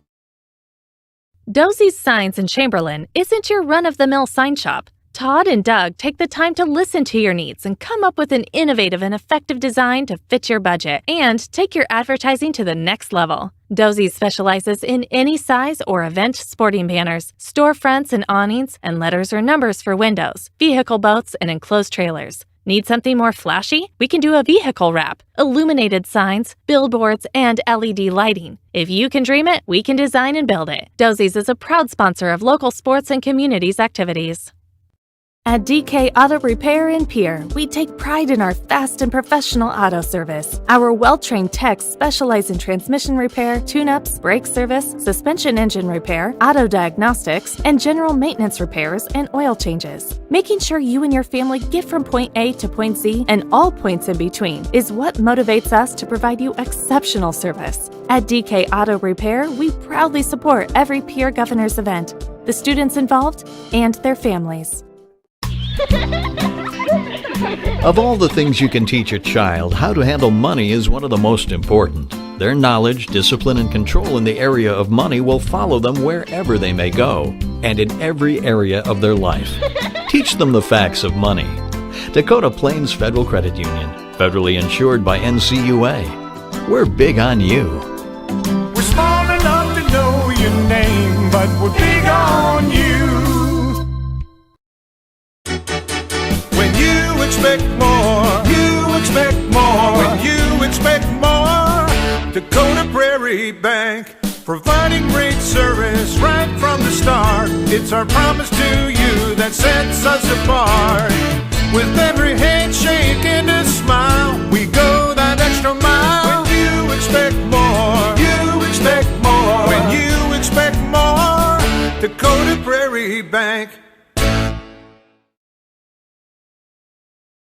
Dosey's Signs in Chamberlain isn't your run-of-the-mill sign shop. Todd and Doug take the time to listen to your needs and come up with an innovative and effective design to fit your budget and take your advertising to the next level. Dosey specializes in any size or event sporting banners, storefronts and awnings, and letters or numbers for windows, vehicle boats, and enclosed trailers. Need something more flashy? We can do a vehicle wrap, illuminated signs, billboards, and LED lighting. If you can dream it, we can design and build it. Dosey's is a proud sponsor of local sports and communities activities. At DK Auto Repair in Pierre, we take pride in our fast and professional auto service. Our well-trained techs specialize in transmission repair, tune-ups, brake service, suspension engine repair, auto diagnostics, and general maintenance repairs and oil changes. Making sure you and your family get from point A to point Z and all points in between is what motivates us to provide you exceptional service. At DK Auto Repair, we proudly support every Pierre Governors event, the students involved, and their families. Of all the things you can teach a child, how to handle money is one of the most important. Their knowledge, discipline, and control in the area of money will follow them wherever they may go, and in every area of their life. Teach them the facts of money. Dakota Plains Federal Credit Union, federally insured by NCUA. We're big on you. We're small enough to know your name, but we're big on you. Expect more, you expect more. When you expect more, Dakota Prairie Bank, providing great service right from the start. It's our promise to you that sets us apart. With every handshake and a smile, we go that extra mile. When you expect more, you expect more. When you expect more, Dakota Prairie Bank.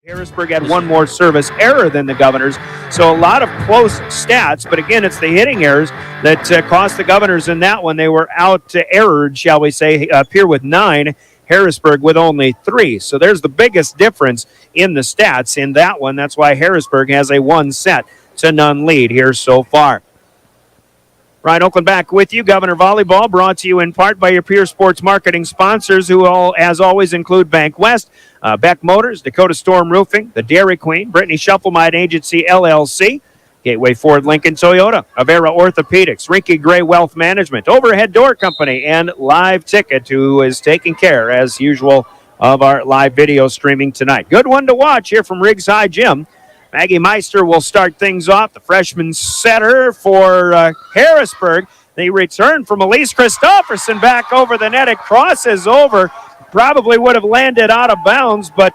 Harrisburg had one more service error than the Governors, so a lot of close stats, but again, it's the hitting errors that cost the Governors in that one. They were out errored, shall we say, Pierre with 9, Harrisburg with only 3. So there's the biggest difference in the stats in that one. That's why Harrisburg has a 1-0 lead here so far. Ryan Oakland back with you. Governor Volleyball brought to you in part by your Pierre Sports marketing sponsors, who all, as always, include Bank West, Beck Motors, Dakota Storm Roofing, the Dairy Queen, Brittany Shufflemite Agency, LLC, Gateway Ford Lincoln Toyota, Avera Orthopedics, Rinky Gray Wealth Management, Overhead Door Company, and Live Ticket, who is taking care, as usual, of our live video streaming tonight. Good one to watch here from Riggs High Gym. Maggie Meister will start things off, the freshman setter for Harrisburg. The return from Elise Christofferson back over the net. It crosses over. Probably would have landed out of bounds, but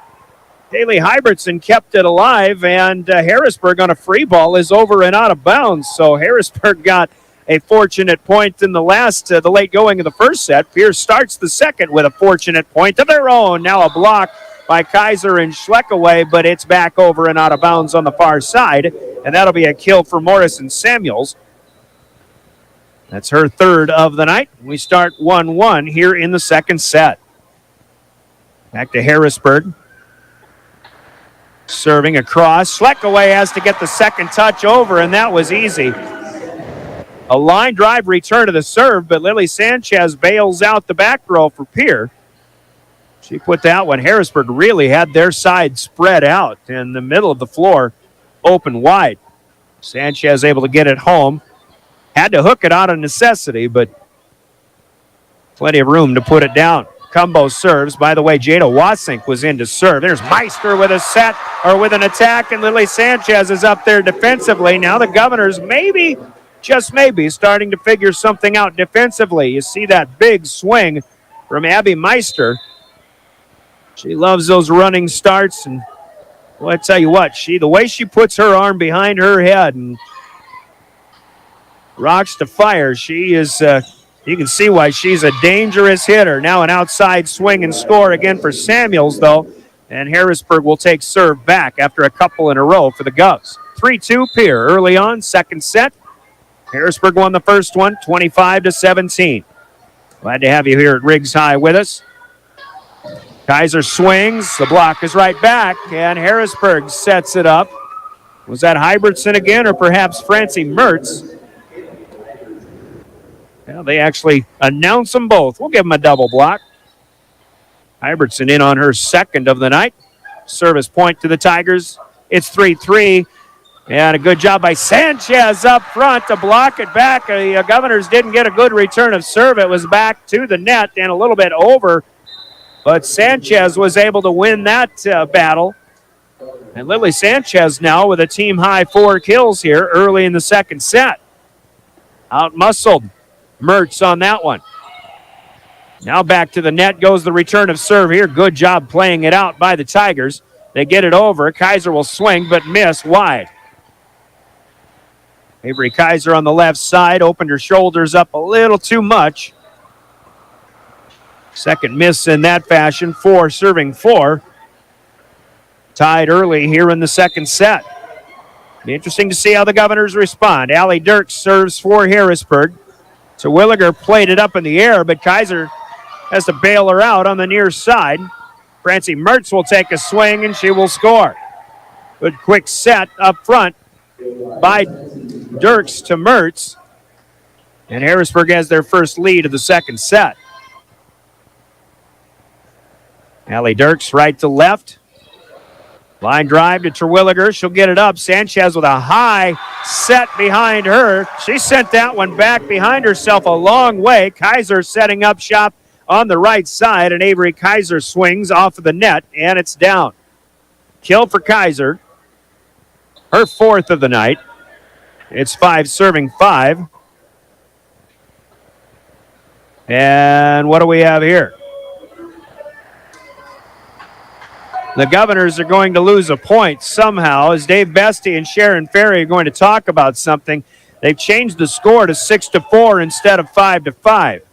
Haley Hybertson kept it alive, and Harrisburg on a free ball is over and out of bounds. So Harrisburg got a fortunate point in the late going of the first set. Pierce starts the second with a fortunate point of their own. Now a block by Kaiser and Schleckaway, but it's back over and out of bounds on the far side, and that'll be a kill for Morrison Samuels. That's her third of the night. We start 1-1 here in the second set. Back to Harrisburg. Serving across. Schleckaway has to get the second touch over, and that was easy. A line drive return to the serve, but Lily Sanchez bails out the back row for Pierre. She put that one. Harrisburg really had their side spread out, and the middle of the floor open wide. Sanchez able to get it home. Had to hook it out of necessity, but plenty of room to put it down. Cumbo serves. By the way, Jada Wasink was in to serve. There's Meister with with an attack, and Lily Sanchez is up there defensively. Now the Governors maybe, just maybe, starting to figure something out defensively. You see that big swing from Abby Meister. She loves those running starts, and well, I tell you what, the way she puts her arm behind her head and rocks to fire, she is... you can see why she's a dangerous hitter. Now an outside swing and score again for Samuels, though. And Harrisburg will take serve back after a couple in a row for the Govs. 3-2 Pierre early on, second set. Harrisburg won the first one, 25-17. Glad to have you here at Riggs High with us. Kaiser swings. The block is right back, and Harrisburg sets it up. Was that Hybertson again, or perhaps Francie Mertz? Well, they actually announce them both. We'll give them a double block. Hybertson in on her second of the night. Service point to the Tigers. It's 3-3. And a good job by Sanchez up front to block it back. The Governors didn't get a good return of serve. It was back to the net and a little bit over. But Sanchez was able to win that battle. And Lily Sanchez now with a team-high 4 kills here early in the second set. Out-muscled Mertz on that one. Now back to the net goes the return of serve here. Good job playing it out by the Tigers. They get it over. Kaiser will swing but miss wide. Avery Kaiser on the left side opened her shoulders up a little too much. Second miss in that fashion. 4 serving 4. Tied early here in the second set. Be interesting to see how the Governors respond. Allie Dirks serves for Harrisburg. Terwilliger played it up in the air, but Kaiser has to bail her out on the near side. Francie Mertz will take a swing, and she will score. Good quick set up front by Dirks to Mertz. And Harrisburg has their first lead of the second set. Allie Dirks right to left. Line drive to Terwilliger. She'll get it up. Sanchez with a high set behind her. She sent that one back behind herself a long way. Kaiser setting up shop on the right side, and Avery Kaiser swings off of the net, and it's down. Kill for Kaiser. Her 4th of the night. It's 5 serving 5. And what do we have here? The Governors are going to lose a point somehow, as Dave Bestie and Sharon Ferry are going to talk about something. They've changed the score to 6-4 instead of 5-5.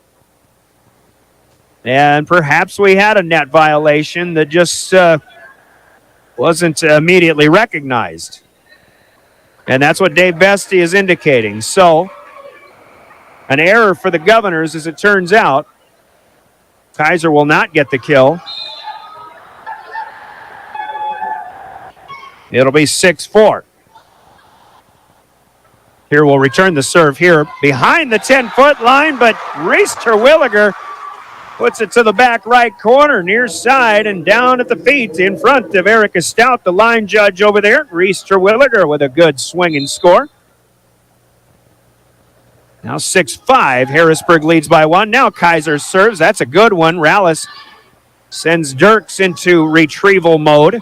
And perhaps we had a net violation that just wasn't immediately recognized. And that's what Dave Bestie is indicating. So, an error for the Governors, as it turns out. Kaiser will not get the kill. It'll be 6-4. Here will return the serve here behind the 10-foot line, but Reese Terwilliger puts it to the back right corner, near side, and down at the feet in front of Erica Stout, the line judge over there. Reese Terwilliger with a good swing and score. Now 6-5. Harrisburg leads by 1. Now Kaiser serves. That's a good one. Rallis sends Dirks into retrieval mode.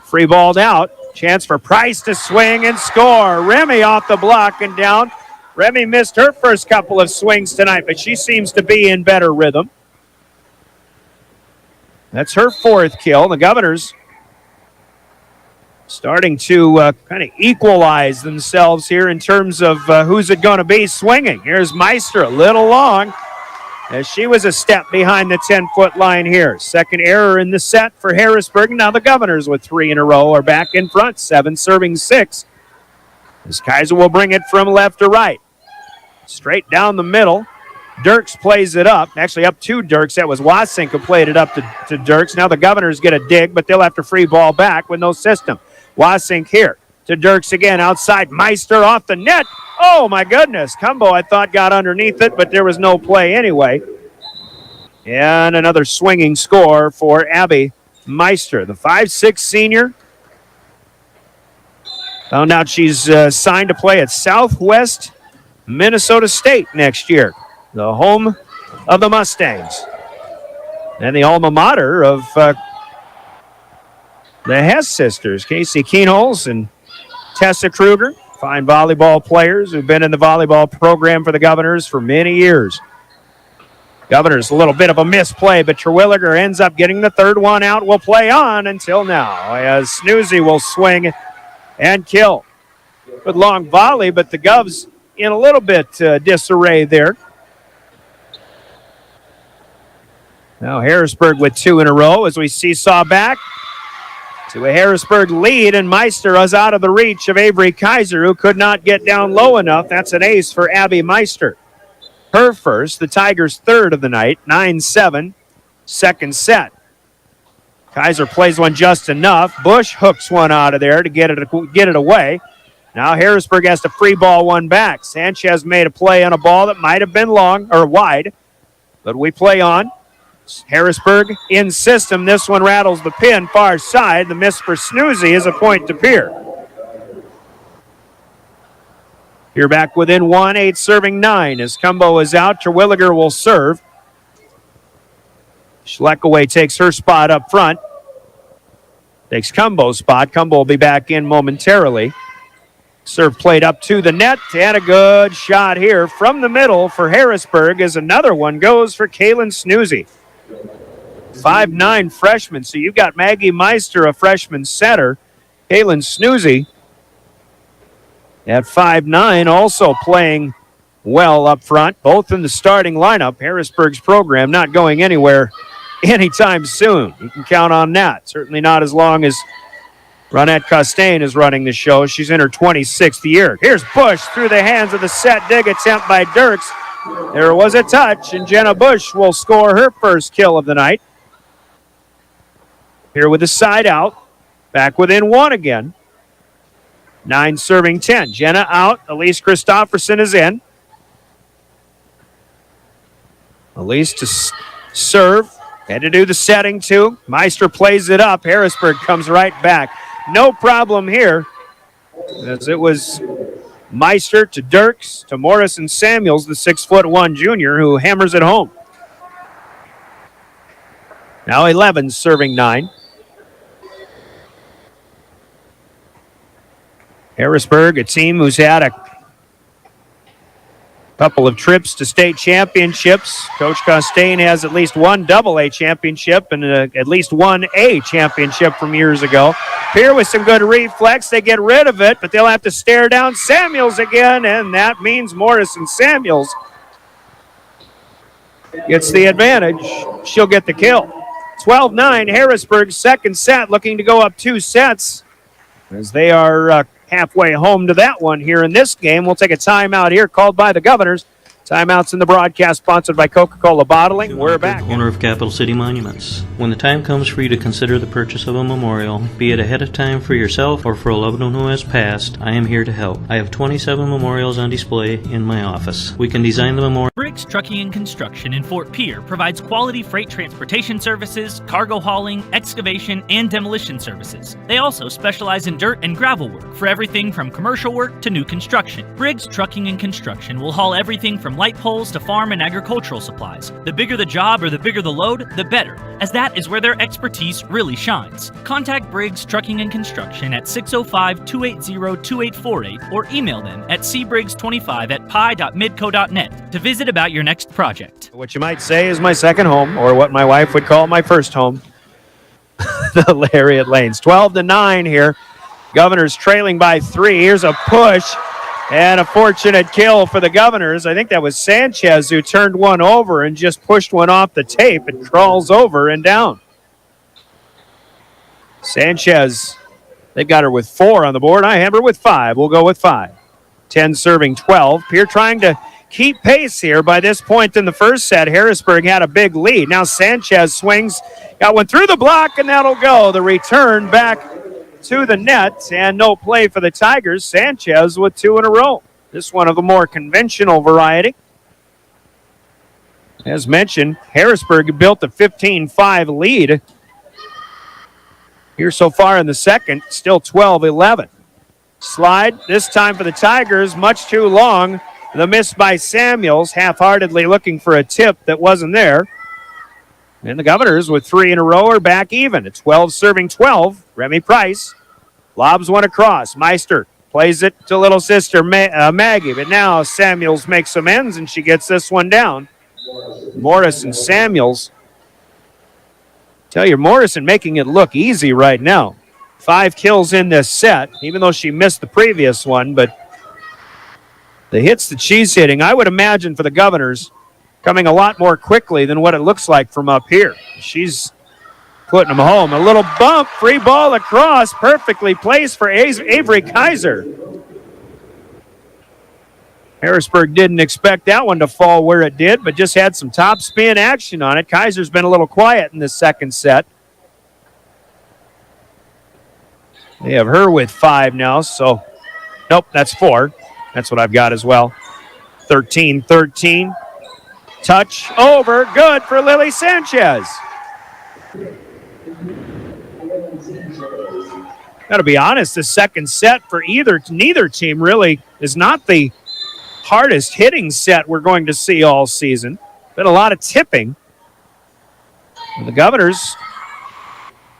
Free balled out. Chance for Price to swing and score. Remy off the block and down. Remy missed her first couple of swings tonight, but she seems to be in better rhythm. That's her 4th kill. The Governors starting to kind of equalize themselves here in terms of who's it going to be swinging. Here's Meister, a little long, as she was a step behind the 10-foot line here. Second error in the set for Harrisburg. Now the Governors with 3 in a row are back in front, 7 serving 6. As Kaiser will bring it from left to right. Straight down the middle. Dirks plays it up. Actually, up to Dirks. That was Wasink who played it up to Dirks. Now the Governors get a dig, but they'll have to free ball back with no system. Wasink here to Dirks again. Outside, Meister off the net. Oh, my goodness. Cumbo, I thought, got underneath it, but there was no play anyway. And another swinging score for Abby Meister, the 5'6" senior. Found out she's signed to play at Southwest Minnesota State next year, the home of the Mustangs. And the alma mater of the Hess sisters, Casey Keenholz and Tessa Kruger, fine volleyball players who've been in the volleyball program for the Governors for many years. Governors, a little bit of a misplay, but Terwilliger ends up getting the 3rd one out. Will play on until now, as Snoozy will swing and kill. Good long volley, but the Govs in a little bit disarray there. Now Harrisburg with 2 in a row as we seesaw back to a Harrisburg lead, and Meister is out of the reach of Avery Kaiser, who could not get down low enough. That's an ace for Abby Meister. Her first, the Tigers' 3rd of the night, 9-7, second set. Kaiser plays one just enough. Bush hooks one out of there to get it away. Now Harrisburg has to free ball one back. Sanchez made a play on a ball that might have been long or wide, but we play on. Harrisburg in system. This one rattles the pin far side. The miss for Snoozy is a point to Pierre. Pierre back within 1, 8 serving 9 as Cumbo is out. Terwilliger will serve. Schleckaway takes her spot up front. Takes Cumbo's spot. Cumbo will be back in momentarily. Serve played up to the net, and a good shot here from the middle for Harrisburg as another one goes for Kaylin Snoozy. 5'9" freshman, so you've got Maggie Meister, a freshman center. Kaylin Snoozy at 5'9", also playing well up front, both in the starting lineup. Harrisburg's program not going anywhere anytime soon. You can count on that. Certainly not as long as Ronette Costain is running the show. She's in her 26th year. Here's Bush through the hands of the set dig attempt by Dirks. There was a touch, and Jenna Bush will score her first kill of the night. Here with the side out. Back within 1 again. 9 serving 10. Jenna out. Elise Christofferson is in. Elise to serve. Had to do the setting too. Meister plays it up. Harrisburg comes right back. No problem here, as it was Meister to Dirks to Morrison Samuels, the 6'1" junior, who hammers it home. Now 11 serving 9. Harrisburg, a team who's had a couple of trips to state championships. Coach Costain has at least one AA championship and at least one A championship from years ago. Pierre with some good reflex. They get rid of it, but they'll have to stare down Samuels again, and that means Morrison Samuels gets the advantage. She'll get the kill. 12-9, Harrisburg, second set, looking to go up 2 sets as they are halfway home to that one here in this game. We'll take a timeout here called by the Governors. Timeouts in the broadcast sponsored by Coca-Cola Bottling. We're back. Owner of Capital City Monuments. When the time comes for you to consider the purchase of a memorial, be it ahead of time for yourself or for a loved one who has passed, I am here to help. I have 27 memorials on display in my office. We can design the memorial. Briggs Trucking and Construction in Fort Pierre provides quality freight transportation services, cargo hauling, excavation, and demolition services. They also specialize in dirt and gravel work for everything from commercial work to new construction. Briggs Trucking and Construction will haul everything from light poles to farm and agricultural supplies. The bigger the job or the bigger the load, the better, as that is where their expertise really shines. Contact Briggs Trucking and Construction at 605-280-2848 or email them at cbriggs25@pi.midco.net to visit about your next project. What you might say is my second home, or what my wife would call my first home. The Lariat Lanes. 12-9 here. Governors trailing by 3. Here's a push and a fortunate kill for the Governors. I think that was Sanchez who turned one over and just pushed one off the tape. It crawls over and down. Sanchez, they got her with 4 on the board. I have her with 5. We'll go with 5. 10 serving 12. Pierre trying to keep pace here. By this point in the first set, Harrisburg had a big lead. Now Sanchez swings, got one through the block, and that'll go. The return back to the net, and no play for the Tigers. Sanchez with 2 in a row. This one of the more conventional variety. As mentioned, Harrisburg built a 15-5 lead here so far in the second, still 12-11. Slide, this time for the Tigers, much too long. The miss by Samuels, half-heartedly looking for a tip that wasn't there. And the Governors with 3 in a row are back even. At 12 serving 12, Remy Price lobs one across. Meister plays it to little sister Maggie, but now Samuels makes amends and she gets this one down. Morris and Samuels. Tell you, Morrison making it look easy right now. 5 kills in this set, even though she missed the previous one, but the hits that she's hitting, I would imagine for the Governors, coming a lot more quickly than what it looks like from up here. She's putting them home. A little bump, free ball across, perfectly placed for Avery Kaiser. Harrisburg didn't expect that one to fall where it did, but just had some top spin action on it. Kaiser's been a little quiet in the second set. They have her with 5 now, so nope, that's 4. That's what I've got as well. 13-13. Touch over. Good for Lily Sanchez. Got to be honest, the second set for neither team really is not the hardest hitting set we're going to see all season. Been a lot of tipping. And the Governors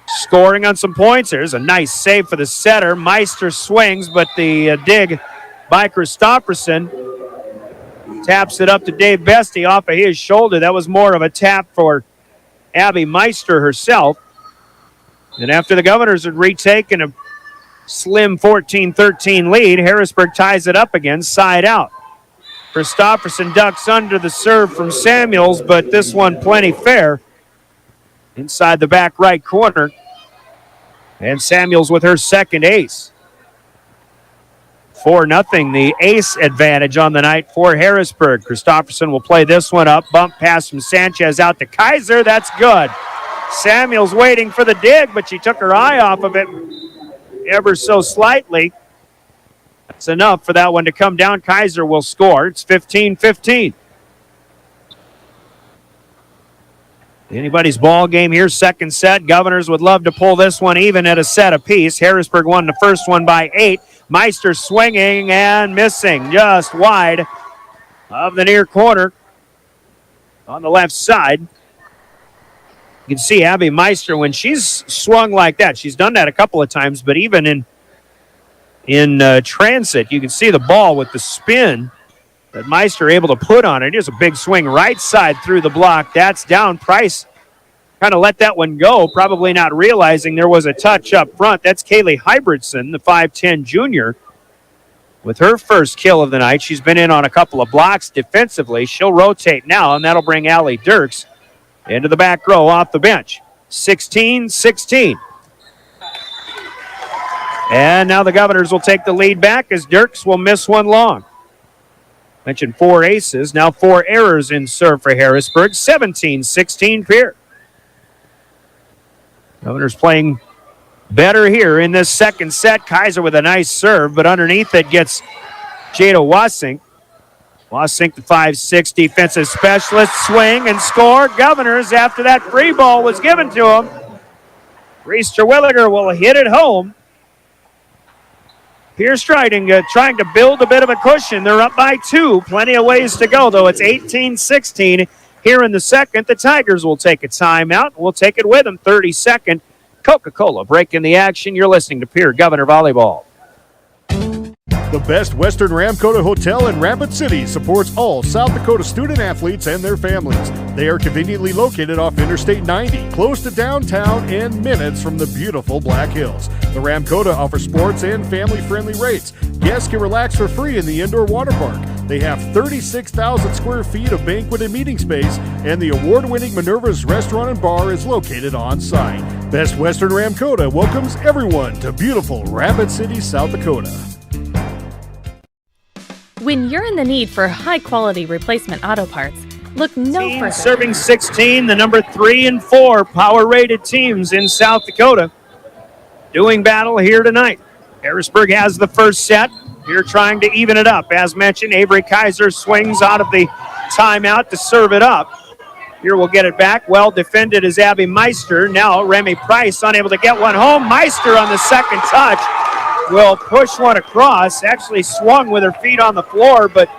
scoring on some points. There's a nice save for the setter. Meister swings, but the dig by Christofferson taps it up to Dave Bestie off of his shoulder. That was more of a tap for Abby Meister herself. And after the Governors had retaken a slim 14-13 lead, Harrisburg ties it up again, side out. Christofferson ducks under the serve from Samuels, but this one plenty fair inside the back right corner. And Samuels with her second ace. 4-0, the ace advantage on the night for Harrisburg. Christofferson will play this one up. Bump pass from Sanchez out to Kaiser. That's good. Samuels waiting for the dig, but she took her eye off of it ever so slightly. That's enough for that one to come down. Kaiser will score. It's 15-15. Anybody's ball game here, second set. Governors would love to pull this one even at a set apiece. Harrisburg won the first one by 8. Meister swinging and missing just wide of the near corner on the left side. You can see Abby Meister when she's swung like that. She's done that a couple of times, but even in transit, you can see the ball with the spin that Meister able to put on it. Here's a big swing right side through the block. That's down. Price kind of let that one go, probably not realizing there was a touch up front. That's Kaylee Hybridson, the 5'10 junior, with her first kill of the night. She's been in on a couple of blocks defensively. She'll rotate now, and that'll bring Allie Dirks into the back row off the bench. 16-16. And now the Governors will take the lead back as Dirks will miss one long. Mentioned 4 aces, now 4 errors in serve for Harrisburg. 17-16 Pierre. Governors playing better here in this second set. Kaiser with a nice serve, but underneath it gets Jada Wasink. Wasink, the 5'6 defensive specialist, swing and score. Governors, after that free ball was given to him. Reese Terwilliger will hit it home. Pierce trying to build a bit of a cushion. They're up by 2. Plenty of ways to go, though. It's 18-16 here in the second. The Tigers will take a timeout. We'll take it with them. 32nd. Coca-Cola breaking the action. You're listening to Pierre Governor Volleyball. The Best Western Ramkota Hotel in Rapid City supports all South Dakota student athletes and their families. They are conveniently located off Interstate 90, close to downtown and minutes from the beautiful Black Hills. The Ramkota offers sports and family-friendly rates. Guests can relax for free in the indoor water park. They have 36,000 square feet of banquet and meeting space, and the award-winning Minerva's Restaurant and Bar is located on site. Best Western Ramkota welcomes everyone to beautiful Rapid City, South Dakota. When you're in the need for high-quality replacement auto parts, look no further. Serving 16, the number 3 and 4 power-rated teams in South Dakota doing battle here tonight. Harrisburg has the first set. Here trying to even it up. As mentioned, Avery Kaiser swings out of the timeout to serve it up. Here we'll get it back. Well defended is Abby Meister. Now Remy Price unable to get one home. Meister on the second touch will push one across. Actually swung with her feet on the floor, but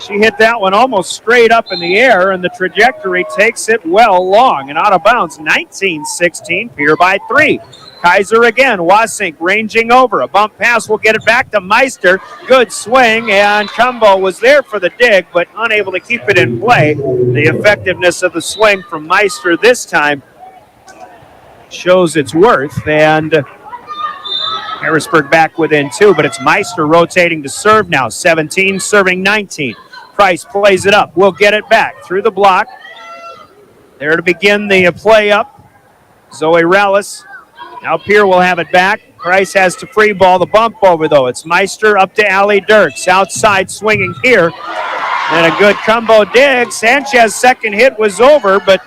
she hit that one almost straight up in the air, and the trajectory takes it well long and out of bounds. 19-16, Pierre by 3. Kaiser again, Wasink ranging over. A bump pass will get it back to Meister. Good swing, and Cumbo was there for the dig, but unable to keep it in play. The effectiveness of the swing from Meister this time shows its worth, and Harrisburg back within 2, but it's Meister rotating to serve now. 17 serving 19. Price plays it up. We'll get it back through the block. There to begin the play up. Zoe Rallis. Now Pierre will have it back. Price has to free ball the bump over, though. It's Meister up to Allie Dirks. Outside swinging here. And a good combo dig. Sanchez's second hit was over, but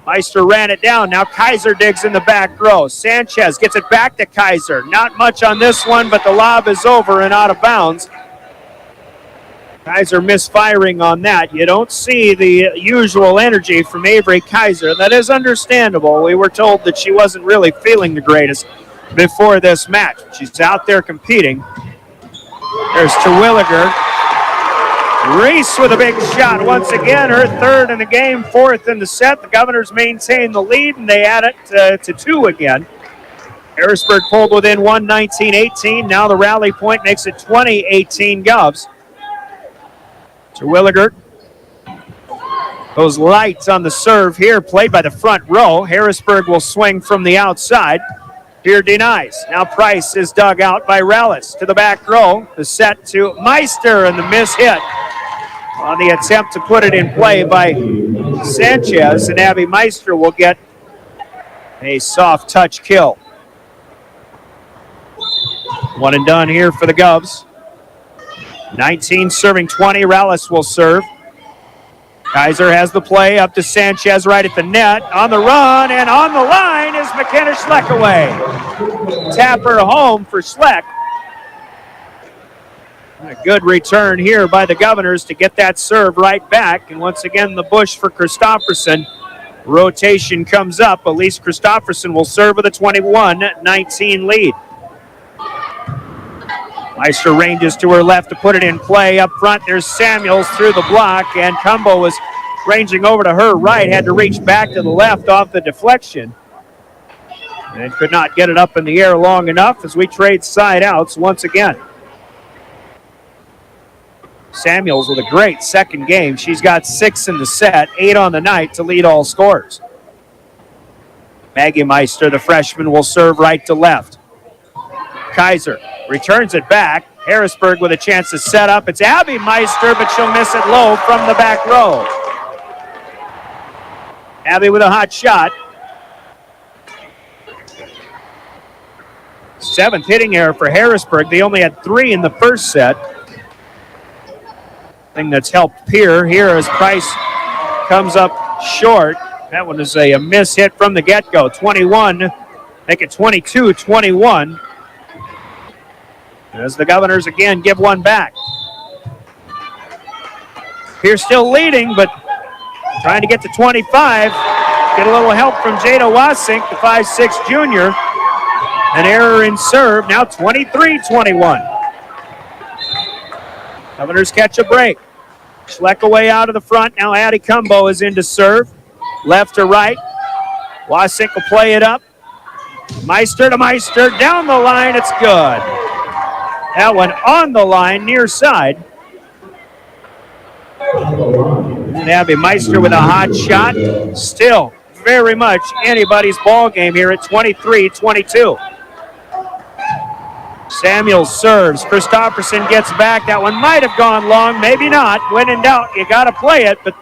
Meister ran it down. Now Kaiser digs in the back row. Sanchez gets it back to Kaiser. Not much on this one, but the lob is over and out of bounds. Kaiser misfiring on that. You don't see the usual energy from Avery Kaiser. That is understandable. We were told that she wasn't really feeling the greatest before this match. She's out there competing. There's Terwilliger. Reese with a big shot once again. Her third in the game, fourth in the set. The Governors maintain the lead, and they add it to 2 again. Harrisburg pulled within 1, 19-18. Now the rally point makes it 20-18 Govs. Terwilliger goes light on the serve here, played by the front row. Harrisburg will swing from the outside. Here denies. Now Price is dug out by Rallis to the back row. The set to Meister, and the miss hit on the attempt to put it in play by Sanchez, and Abby Meister will get a soft touch kill. One and done here for the Govs. 19 serving 20. Rallis will serve. Kaiser has the play up to Sanchez right at the net. On the run and on the line is McKenna Schleckaway. Tapper home for Schleck. A good return here by the Governors to get that serve right back. And once again, the bush for Christofferson. Rotation comes up. Elise Christofferson will serve with a 21-19 lead. Meister ranges to her left to put it in play. Up front, there's Samuels through the block, and Cumbo was ranging over to her right, had to reach back to the left off the deflection, and could not get it up in the air long enough as we trade side outs once again. Samuels with a great second game. She's got 6 in the set, 8 on the night to lead all scorers. Maggie Meister, the freshman, will serve right to left. Kaiser returns it back. Harrisburg with a chance to set up. It's Abby Meister, but she'll miss it low from the back row. Abby with a hot shot. 7th hitting error for Harrisburg. They only had 3 in the first set. Thing that's helped Pierre here as Price comes up short. That one is a miss hit from the get-go. 21, make it 22-21. As the Governors again give one back. Pierce still leading, but trying to get to 25. Get a little help from Jada Wasink, the 5'6" junior. An error in serve, now 23-21. Governors catch a break. Schleck away out of the front. Now Addie Cumbo is in to serve. Left to right. Wasik will play it up. Meister to Meister. Down the line. It's good. That one on the line, near side. And Abby Meister with a hot shot. Still very much anybody's ball game here at 23-22. Samuels serves. Christopherson gets back. That one might have gone long, maybe not. When in doubt, you got to play it, but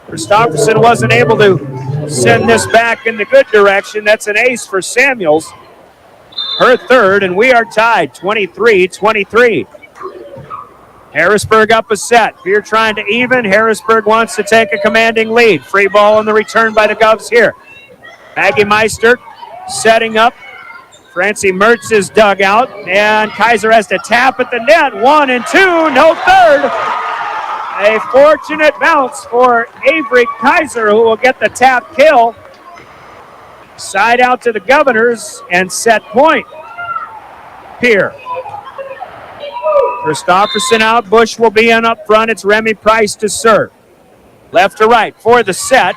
Christopherson wasn't able to send this back in the good direction. That's an ace for Samuels. Her third, and we are tied 23-23. Harrisburg up a set. Pierre trying to even. Harrisburg wants to take a commanding lead. Free ball on the return by the Govs here. Maggie Meister setting up. Francie Mertz is dug out, and Kaiser has to tap at the net. 1 and 2, no third. A fortunate bounce for Avery Kaiser, who will get the tap kill. Side out to the Governors and set point. Pierre. Christopherson out. Bush will be in up front. It's Remy Price to serve. Left to right for the set.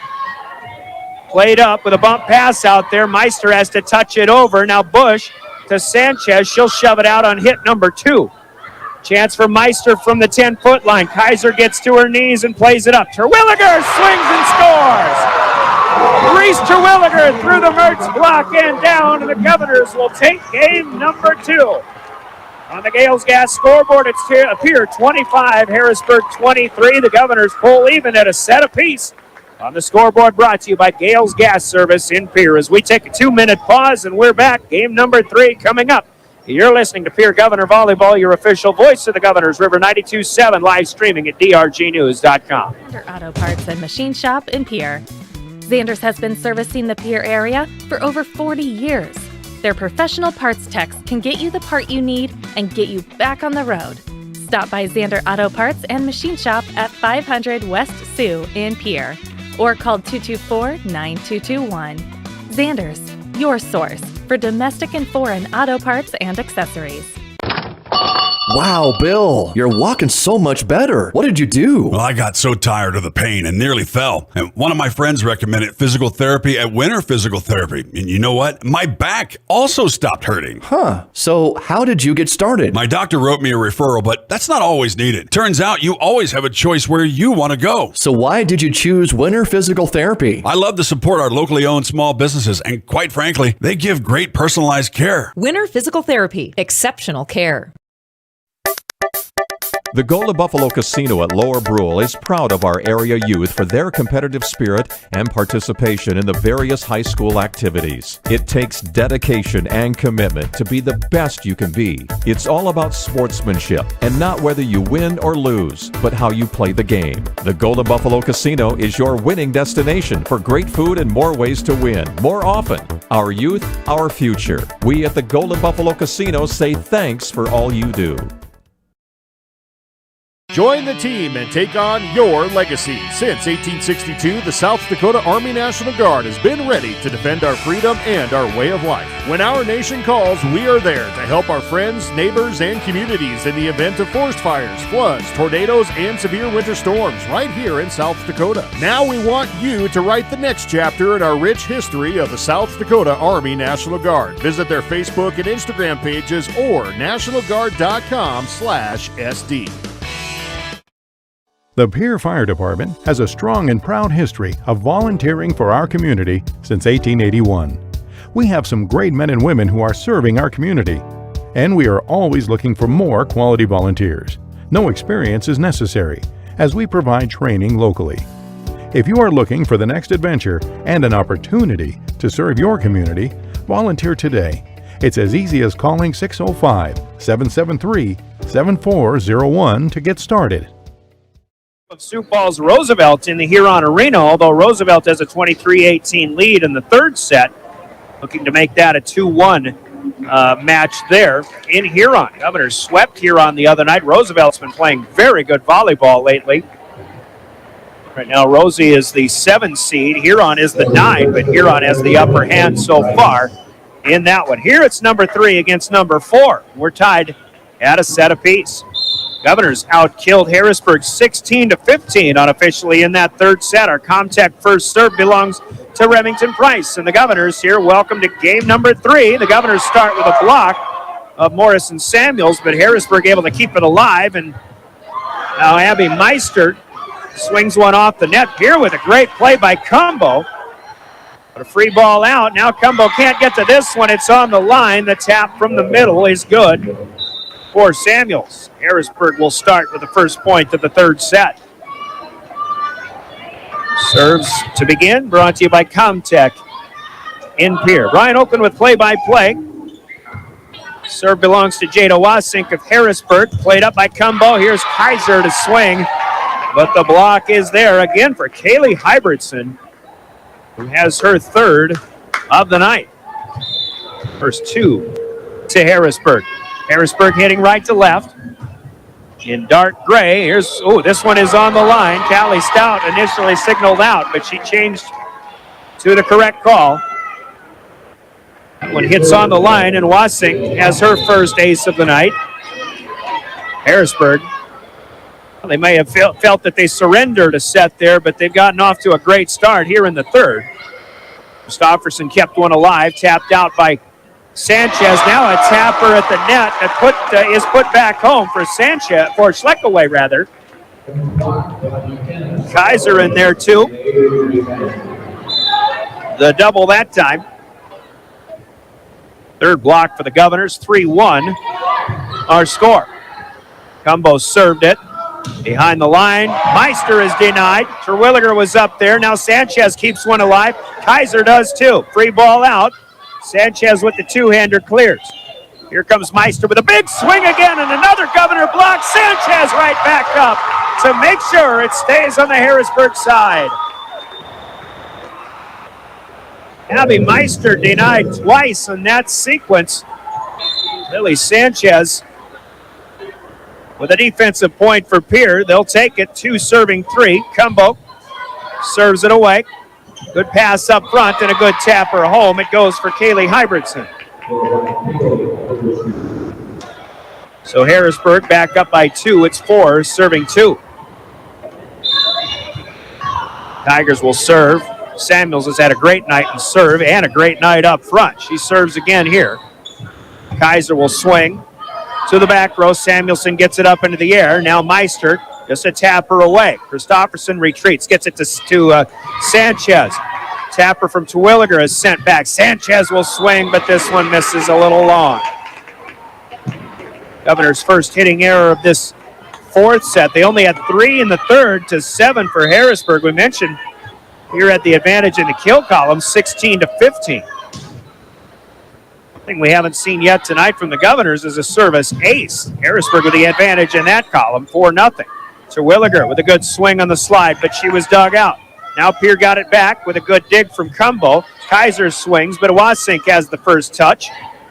Played up with a bump pass out there. Meister has to touch it over. Now Bush to Sanchez. She'll shove it out on hit number 2. Chance for Meister from the 10-foot line. Kaiser gets to her knees and plays it up. Terwilliger swings and scores. Reese Terwilliger through the Mertz block and down, and the Governors will take game number 2. On the Gales Gas scoreboard, it's Pierre 25, Harrisburg 23. The Governors pull even at a set apiece. On the scoreboard, brought to you by Gales Gas Service in Pierre. As we take a 2-minute pause, and we're back. Game number 3 coming up. You're listening to Pierre Governor Volleyball, your official voice of the Governors, River 92.7, live streaming at drgnews.com. Xander Auto Parts and Machine Shop in Pierre. Xander's has been servicing the Pierre area for over 40 years. Their professional parts techs can get you the part you need and get you back on the road. Stop by Xander Auto Parts and Machine Shop at 500 West Sioux in Pierre, or call 224-9221. Xander's, your source for domestic and foreign auto parts and accessories. Wow, Bill, you're walking so much better. What did you do? Well, I got so tired of the pain and nearly fell. And one of my friends recommended physical therapy at Winter Physical Therapy. And you know what? My back also stopped hurting. Huh. So how did you get started? My doctor wrote me a referral, but that's not always needed. Turns out you always have a choice where you want to go. So why did you choose Winter Physical Therapy? I love to support our locally owned small businesses, and quite frankly, they give great personalized care. Winter Physical Therapy. Exceptional care. The Golden Buffalo Casino at Lower Brule is proud of our area youth for their competitive spirit and participation in the various high school activities. It takes dedication and commitment to be the best you can be. It's all about sportsmanship and not whether you win or lose, but how you play the game. The Golden Buffalo Casino is your winning destination for great food and more ways to win, more often. Our youth, our future. We at the Golden Buffalo Casino say thanks for all you do. Join the team and take on your legacy. Since 1862, the South Dakota Army National Guard has been ready to defend our freedom and our way of life. When our nation calls, we are there to help our friends, neighbors, and communities in the event of forest fires, floods, tornadoes, and severe winter storms right here in South Dakota. Now we want you to write the next chapter in our rich history of the South Dakota Army National Guard. Visit their Facebook and Instagram pages or nationalguard.com/SD. The Pierre Fire Department has a strong and proud history of volunteering for our community since 1881. We have some great men and women who are serving our community, and we are always looking for more quality volunteers. No experience is necessary, as we provide training locally. If you are looking for the next adventure and an opportunity to serve your community, volunteer today. It's as easy as calling 605-773-7401 to get started. Of Sioux Falls Roosevelt in the Huron Arena, although Roosevelt has a 23-18 lead in the third set, looking to make that a 2-1 match there in Huron. Governors swept Huron the other night. Roosevelt's been playing very good volleyball lately. Right now, Rosie is the 7 seed. Huron is the 9, but Huron has the upper hand so far in that one. Here it's number 3 against number 4. We're tied at a set apiece. Governors outkilled Harrisburg 16-15 unofficially in that third set. Our Comtech first serve belongs to Remington Price. And the Governors here welcome to game number 3. The Governors start with a block of Morrison Samuels, but Harrisburg able to keep it alive. And now Abby Meister swings one off the net here with a great play by Cumbo. But a free ball out. Now Cumbo can't get to this one. It's on the line. The tap from the middle is good for Samuels. Harrisburg will start with the first point of the third set. Serves to begin, brought to you by Comtech in Pierre. Brian Oakland with play-by-play. Serve belongs to Jada Wasink of Harrisburg. Played up by Cumbo. Here's Kaiser to swing, but the block is there again for Kaylee Hybertson, who has her third of the night. First 2 to Harrisburg. Harrisburg hitting right to left in dark gray. Here's, this one is on the line. Callie Stout initially signaled out, but she changed to the correct call. That one hits on the line, and Wasink has her first ace of the night. Harrisburg, they may have felt that they surrendered a set there, but they've gotten off to a great start here in the third. Christofferson kept one alive, tapped out by Sanchez. Now a tapper at the net that is put back home for Sanchez, for Schleckaway rather. Kaiser in there too. The double that time. Third block for the Governors, 3-1 our score. Cumbo served it behind the line. Meister is denied. Terwilliger was up there. Now Sanchez keeps one alive. Kaiser does too. Free ball out. Sanchez with the two-hander clears. Here comes Meister with a big swing again, and another Governor block. Sanchez right back up to make sure it stays on the Harrisburg side. Abby Meister denied twice in that sequence. Lily Sanchez with a defensive point for Pierre. They'll take it, 2 serving 3. Cumbo serves it away. Good pass up front and a good tapper home. It goes for Kaylee Hybertson. So Harrisburg back up by 2. It's 4, serving 2. Tigers will serve. Samuels has had a great night in serve and a great night up front. She serves again here. Kaiser will swing to the back row. Samuelson gets it up into the air. Now Meister just a tapper away. Christofferson retreats, gets it to Sanchez. Tapper from Terwilliger is sent back. Sanchez will swing, but this one misses a little long. Governor's first hitting error of this fourth set. They only had 3 in the third to 7 for Harrisburg. We mentioned here at the advantage in the kill column, 16-15. Thing we haven't seen yet tonight from the Governors is a service ace. Harrisburg with the advantage in that column, 4-0. Terwilliger with a good swing on the slide, but she was dug out. Now Pierre got it back with a good dig from Cumbo. Kaiser swings, but Wasink has the first touch.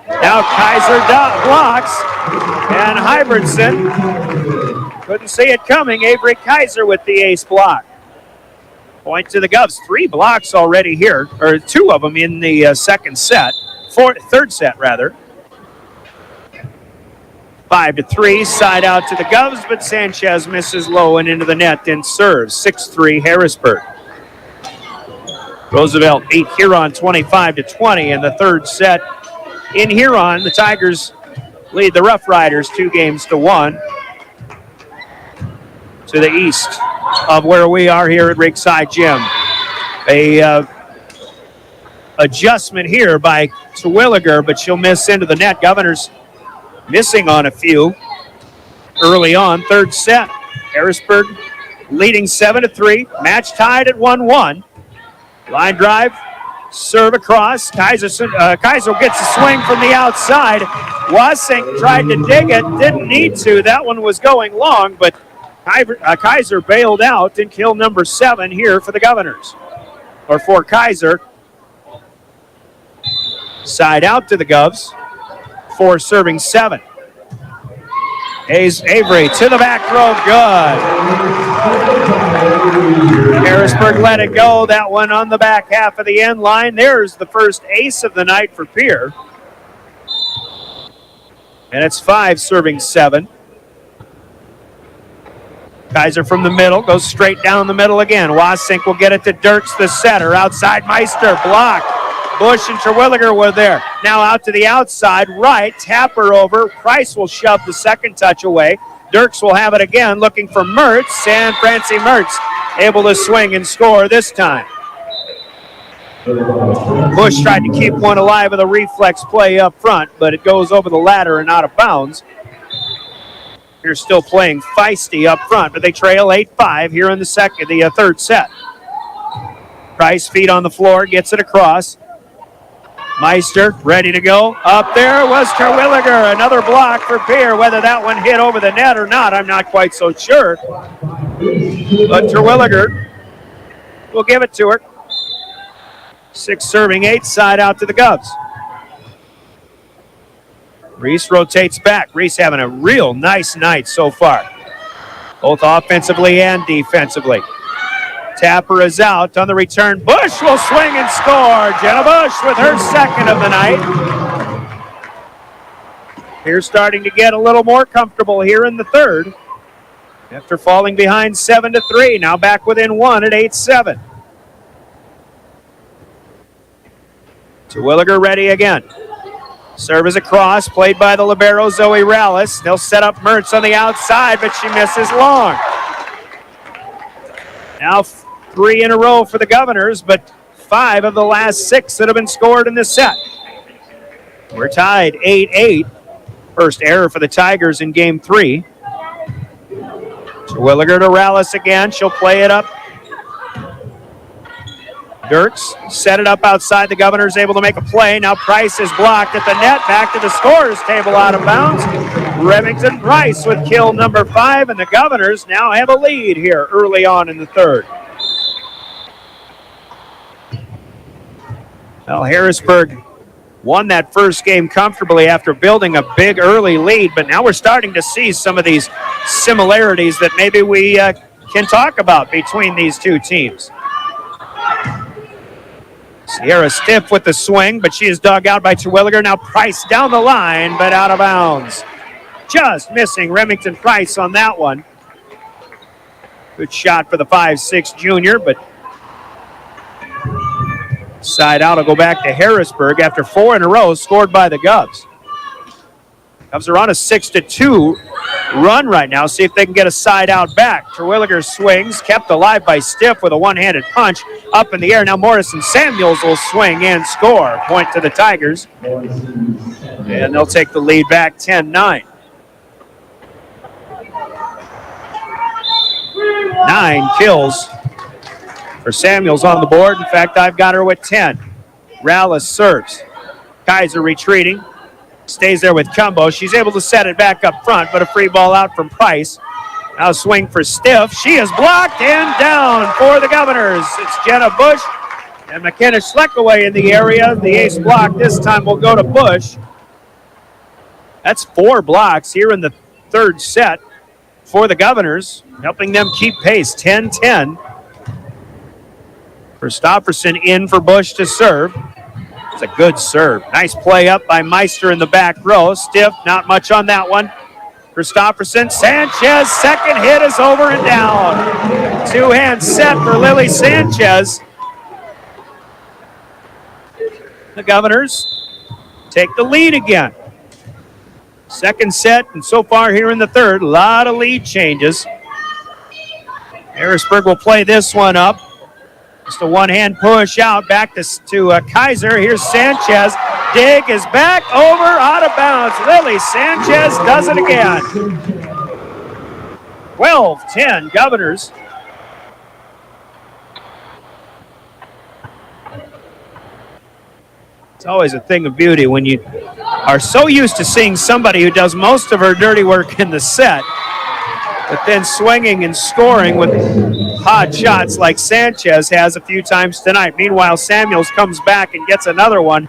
Now Kaiser blocks, and Hybertson couldn't see it coming. Avery Kaiser with the ace block. Point to the Govs. 3 blocks already here, or 2 of them in the third set rather. 5-3, side out to the Govs, but Sanchez misses low and into the net and serves. 6-3 Harrisburg. Roosevelt beat Huron 25-20 in the third set. In Huron, the Tigers lead the Rough Riders 2-1 to the east of where we are here at Rigside Gym. A adjustment here by Terwilliger, but she'll miss into the net. Governors missing on a few early on. Third set, Harrisburg leading 7-3. Match tied at 1-1. Line drive, serve across. Kaiser gets a swing from the outside. Wasink tried to dig it, didn't need to. That one was going long, but Kaiser bailed out in kill number 7 here for the Governors. Or for Kaiser. Side out to the Govs. 4 serving 7. Avery to the back row, good. Harrisburg let it go. That one on the back half of the end line. There's the first ace of the night for Pierre. And it's 5 serving 7. Kaiser from the middle, goes straight down the middle again. Wasink will get it to Dirks, the setter. Outside Meister, block. Bush and Terwilliger were there. Now out to the outside, right, Tapper over. Price will shove the second touch away. Dirks will have it again, looking for Mertz, and Francie Mertz able to swing and score this time. Bush tried to keep one alive with a reflex play up front, but it goes over the ladder and out of bounds. They're still playing feisty up front, but they trail 8-5 here in the third set. Price, feet on the floor, gets it across. Meister, ready to go. Up there was Terwilliger. Another block for Pierre. Whether that one hit over the net or not, I'm not quite so sure. But Terwilliger will give it to her. 6 serving 8, side out to the Govs. Reese rotates back. Reese having a real nice night so far, both offensively and defensively. Tapper is out on the return. Bush will swing and score. Jenna Bush with her second of the night. Here's starting to get a little more comfortable here in the third after falling behind 7-3. Now back within 1 at 8-7. Terwilliger ready again. Serve is across, played by the libero Zoe Rallis. They'll set up Mertz on the outside, but she misses long. Now 3 in a row for the Governors, but 5 of the last 6 that have been scored in this set. We're tied 8-8. First error for the Tigers in game 3. Terwilliger to Rallis again. She'll play it up. Dirks set it up outside. The Governors able to make a play. Now Price is blocked at the net. Back to the scorer's table out of bounds. Remington Price with kill number 5, and the Governors now have a lead here early on in the third. Well, Harrisburg won that first game comfortably after building a big early lead, but now we're starting to see some of these similarities that maybe we can talk about between these two teams. Sierra Stiff with the swing, but she is dug out by Terwilliger. Now Price down the line, but out of bounds. Just missing Remington Price on that one. Good shot for the 5'6" junior, but side out will go back to Harrisburg after 4 in a row scored by the Govs. Govs are on a 6-2 run right now. See if they can get a side out back. Terwilliger swings, kept alive by Stiff with a one-handed punch up in the air. Now Morrison Samuels will swing and score. Point to the Tigers. And they'll take the lead back 10-9. 9 kills for Samuels on the board. In fact, I've got her with 10. Rallis serves. Kaiser retreating. Stays there with Cumbo. She's able to set it back up front, but a free ball out from Price. Now swing for Stiff. She is blocked and down for the Governors. It's Jenna Bush and McKenna Schleckaway in the area. The ace block this time will go to Bush. That's 4 blocks here in the third set for the Governors, helping them keep pace. 10-10. Christofferson in for Bush to serve. It's a good serve. Nice play up by Meister in the back row. Stiff, not much on that one. Christofferson, Sanchez, second hit is over and down. 2-hand set for Lily Sanchez. The Governors take the lead again. Second set, and so far here in the third, a lot of lead changes. Harrisburg will play this one up. Just a one-hand push out back to Kaiser. Here's Sanchez. Dig is back over out of bounds. Lily Sanchez does it again. 12-10 Governors. It's always a thing of beauty when you are so used to seeing somebody who does most of her dirty work in the set, but then swinging and scoring with hot shots like Sanchez has a few times tonight. Meanwhile, Samuels comes back and gets another one.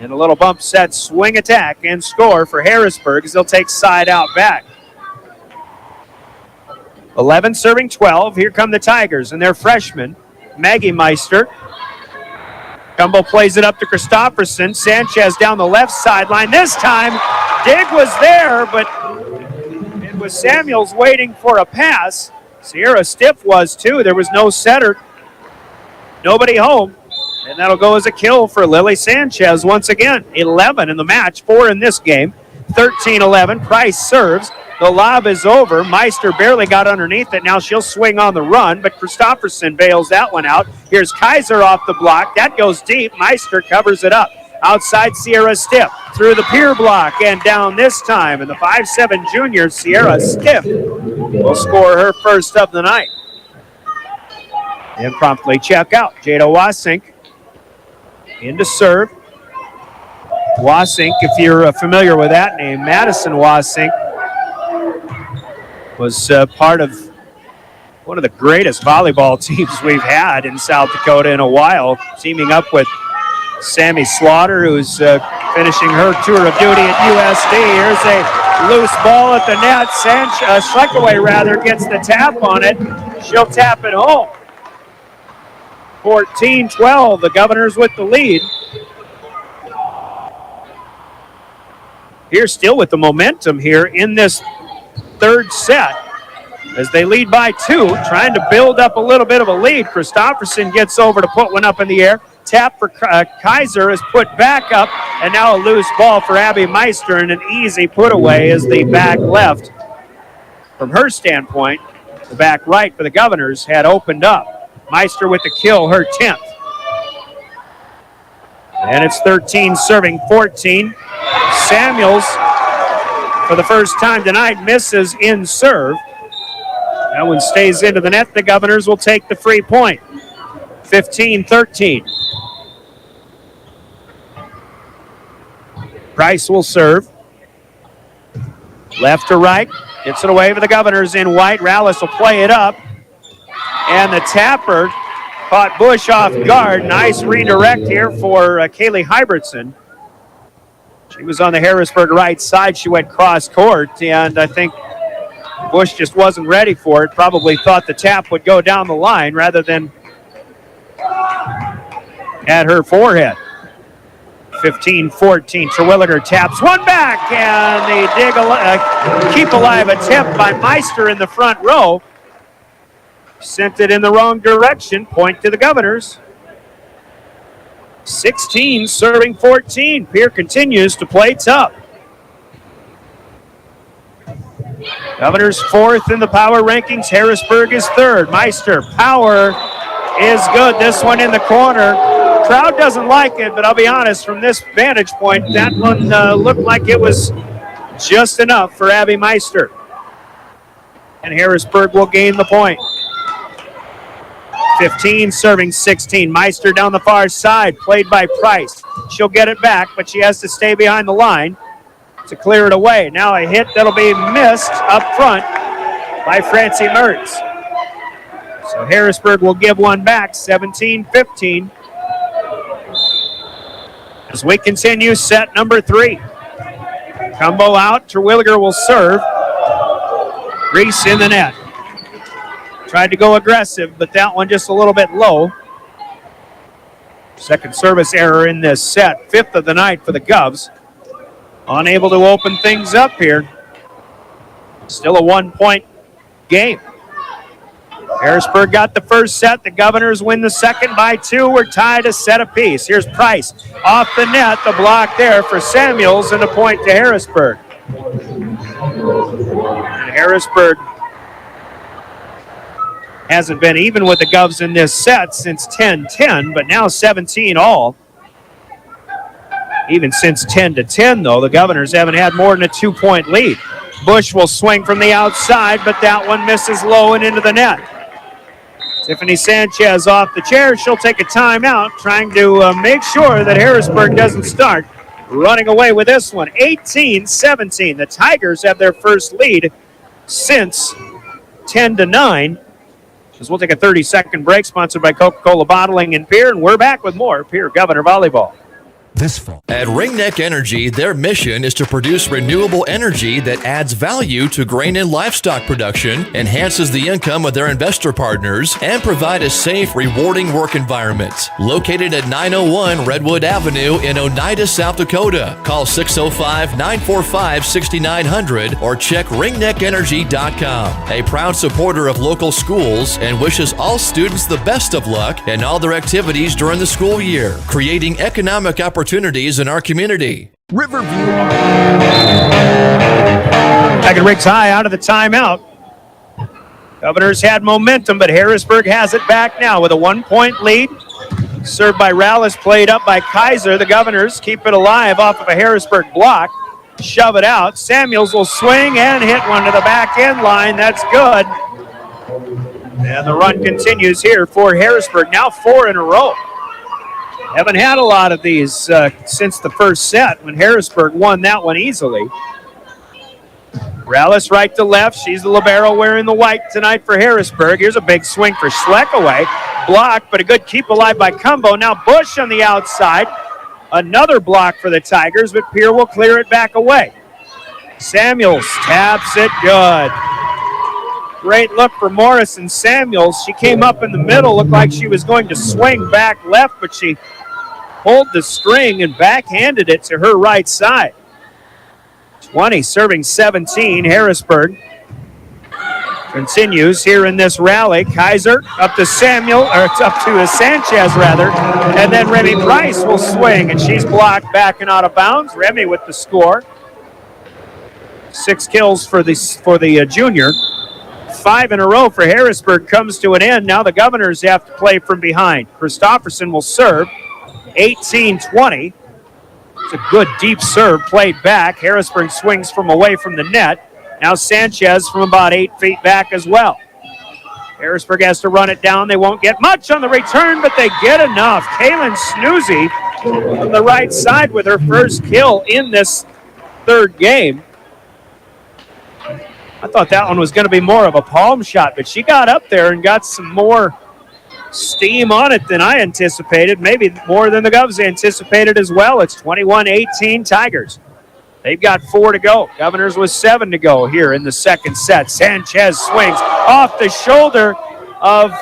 And a little bump set, swing attack, and score for Harrisburg as they'll take side out back. 11 serving 12. Here come the Tigers and their freshman, Maggie Meister. Cumbo plays it up to Christofferson. Sanchez down the left sideline. This time, Dig was there, but it was Samuels waiting for a pass. Sierra Stiff was too. There was no setter. Nobody home. And that'll go as a kill for Lily Sanchez once again. 11 in the match, 4 in this game. 13-11. Price serves. The lob is over. Meister barely got underneath it. Now she'll swing on the run, but Christofferson bails that one out. Here's Kaiser off the block. That goes deep. Meister covers it up. Outside Sierra Stiff. Through the pier block and down this time. And the 5'7" junior, Sierra Stiff, will score her first of the night. And promptly check out. Jada Wasink in to serve. Wasink, if you're familiar with that name, Madison Wasink, was part of one of the greatest volleyball teams we've had in South Dakota in a while, teaming up with Sammy Slaughter, who's finishing her tour of duty at USD. Here's a loose ball at the net. Schleckaway gets the tap on it. She'll tap it home. 14-12, the Governors with the lead. Here still with the momentum here in this third set as they lead by 2, trying to build up a little bit of a lead. Christofferson gets over to put one up in the air. Tap for Kaiser is put back up, and now a loose ball for Abby Meister, and an easy put away as the back left. From her standpoint, the back right for the Governors had opened up. Meister with the kill, her 10th. And it's 13 serving 14. Samuels, for the first time tonight, misses in serve. That one stays into the net. The Governors will take the free point. 15-13. Price will serve. Left to right. Gets it away for the Governors in white. Rallis will play it up. And the tapper caught Bush off guard. Nice redirect here for Kaylee Hybertson. She was on the Harrisburg right side. She went cross court, and I think Bush just wasn't ready for it. Probably thought the tap would go down the line rather than at her forehead. 15-14. Terwilliger taps one back, and they keep alive attempt by Meister in the front row. Sent it in the wrong direction. Point to the Governors. 16 serving 14. Pierre continues to play tough. Governors 4th in the power rankings. Harrisburg is 3rd. Meister, power is good. This one in the corner. Crowd doesn't like it, but I'll be honest, from this vantage point, that one looked like it was just enough for Abby Meister. And Harrisburg will gain the point. 15 serving 16. Meister down the far side, played by Price. She'll get it back, but she has to stay behind the line to clear it away. Now a hit that'll be missed up front by Francie Mertz. So Harrisburg will give one back, 17-15. As we continue set number 3. Cumbo out, Terwilliger will serve. Reese in the net. Tried to go aggressive, but that one just a little bit low. Second service error in this set. 5th of the night for the Govs. Unable to open things up here. Still a 1-point game. Harrisburg got the first set. The Governors win the second by 2. We're tied a set apiece. Here's Price off the net. The block there for Samuels and a point to Harrisburg. And Harrisburg hasn't been even with the Govs in this set since 10-10, but now 17 all. Even since 10-10, though, the Governors haven't had more than a 2-point lead. Bush will swing from the outside, but that one misses low and into the net. Tiffany Sanchez off the chair. She'll take a timeout, trying to make sure that Harrisburg doesn't start running away with this one. 18-17. The Tigers have their first lead since 10-9. As we'll take a 30-second break, sponsored by Coca-Cola Bottling in Pierre, and we're back with more Pierre Governor Volleyball. this fall. At Ringneck Energy, their mission is to produce renewable energy that adds value to grain and livestock production, enhances the income of their investor partners, and provide a safe, rewarding work environment. Located at 901 Redwood Avenue in Oneida, South Dakota. Call 605-945-6900 or check ringneckenergy.com. A proud supporter of local schools and wishes all students the best of luck in all their activities during the school year, creating economic opportunities in our community. Riverview. Back at Riggs High out of the timeout. Governors had momentum, but Harrisburg has it back now with a 1-point lead. Served by Rallis, played up by Kaiser. The Governors keep it alive off of a Harrisburg block. Shove it out. Samuels will swing and hit one to the back end line. That's good. And the run continues here for Harrisburg. Now 4 in a row. Haven't had a lot of these since the first set when Harrisburg won that one easily. Rallis right to left. She's the libero wearing the white tonight for Harrisburg. Here's a big swing for Schleck away. Blocked, but a good keep alive by Cumbo. Now Bush on the outside. Another block for the Tigers, but Pierre will clear it back away. Samuels taps it good. Great look for Morrison Samuels. She came up in the middle, looked like she was going to swing back left, but she pulled the string and backhanded it to her right side. 20 serving 17. Harrisburg continues here in this rally. Kaiser up to Samuel, or it's up to Sanchez rather, and then Remy Price will swing, and she's blocked back and out of bounds. Remy with the score. 6 kills for the junior. 5 in a row for Harrisburg comes to an end. Now the Governors have to play from behind. Christofferson will serve. 18-20. It's a good deep serve played back. Harrisburg swings from away from the net. Now Sanchez from about 8 feet back as well. Harrisburg has to run it down. They won't get much on the return, but they get enough. Kaylin Snoozy from the right side with her first kill in this third game. I thought that one was going to be more of a palm shot, but she got up there and got some more steam on it than I anticipated, maybe more than the Govs anticipated as well. It's 21-18 Tigers. They've got 4 to go. Governors with 7 to go here in the second set. Sanchez swings off the shoulder of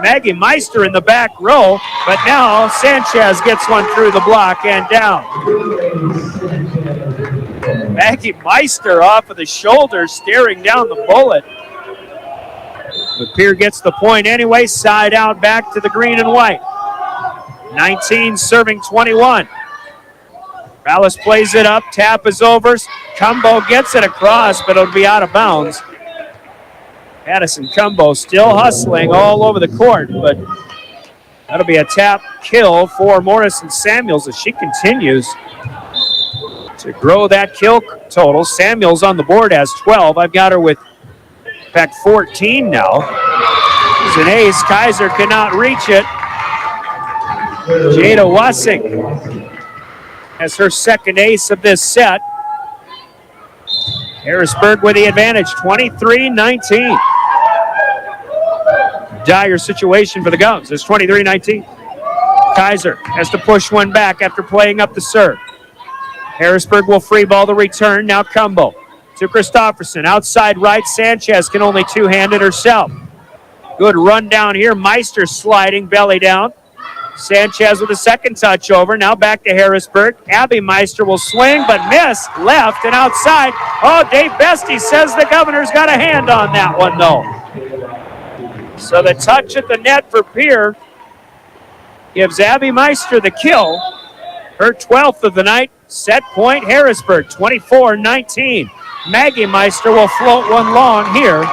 Maggie Meister in the back row, but now Sanchez gets one through the block and down. Maggie Meister off of the shoulder, staring down the bullet. But Pierre gets the point anyway. Side out back to the green and white. 19 serving 21. Rallis plays it up. Tap is over. Cumbo gets it across, but it'll be out of bounds. Addison Cumbo still hustling all over the court, but that'll be a tap kill for Morrison Samuels as she continues to grow that kill total. Samuels on the board has 12. I've got her with, in fact, 14 now. It's an ace. Kaiser cannot reach it. Jada Wasik has her second ace of this set. Harrisburg with the advantage, 23-19. Dire situation for the Govs. It's 23-19. Kaiser has to push one back after playing up the serve. Harrisburg will free ball the return. Now Cumbo to Christofferson. Outside right, Sanchez can only two-hand it herself. Good run down here. Meister sliding, belly down. Sanchez with a second touch over. Now back to Harrisburg. Abby Meister will swing, but miss. Left and outside. Oh, Dave Bestie says the Governors got a hand on that one, though. So the touch at the net for Pierre gives Abby Meister the kill. Her 12th of the night. Set point, Harrisburg, 24-19. Maggie Meister will float one long here.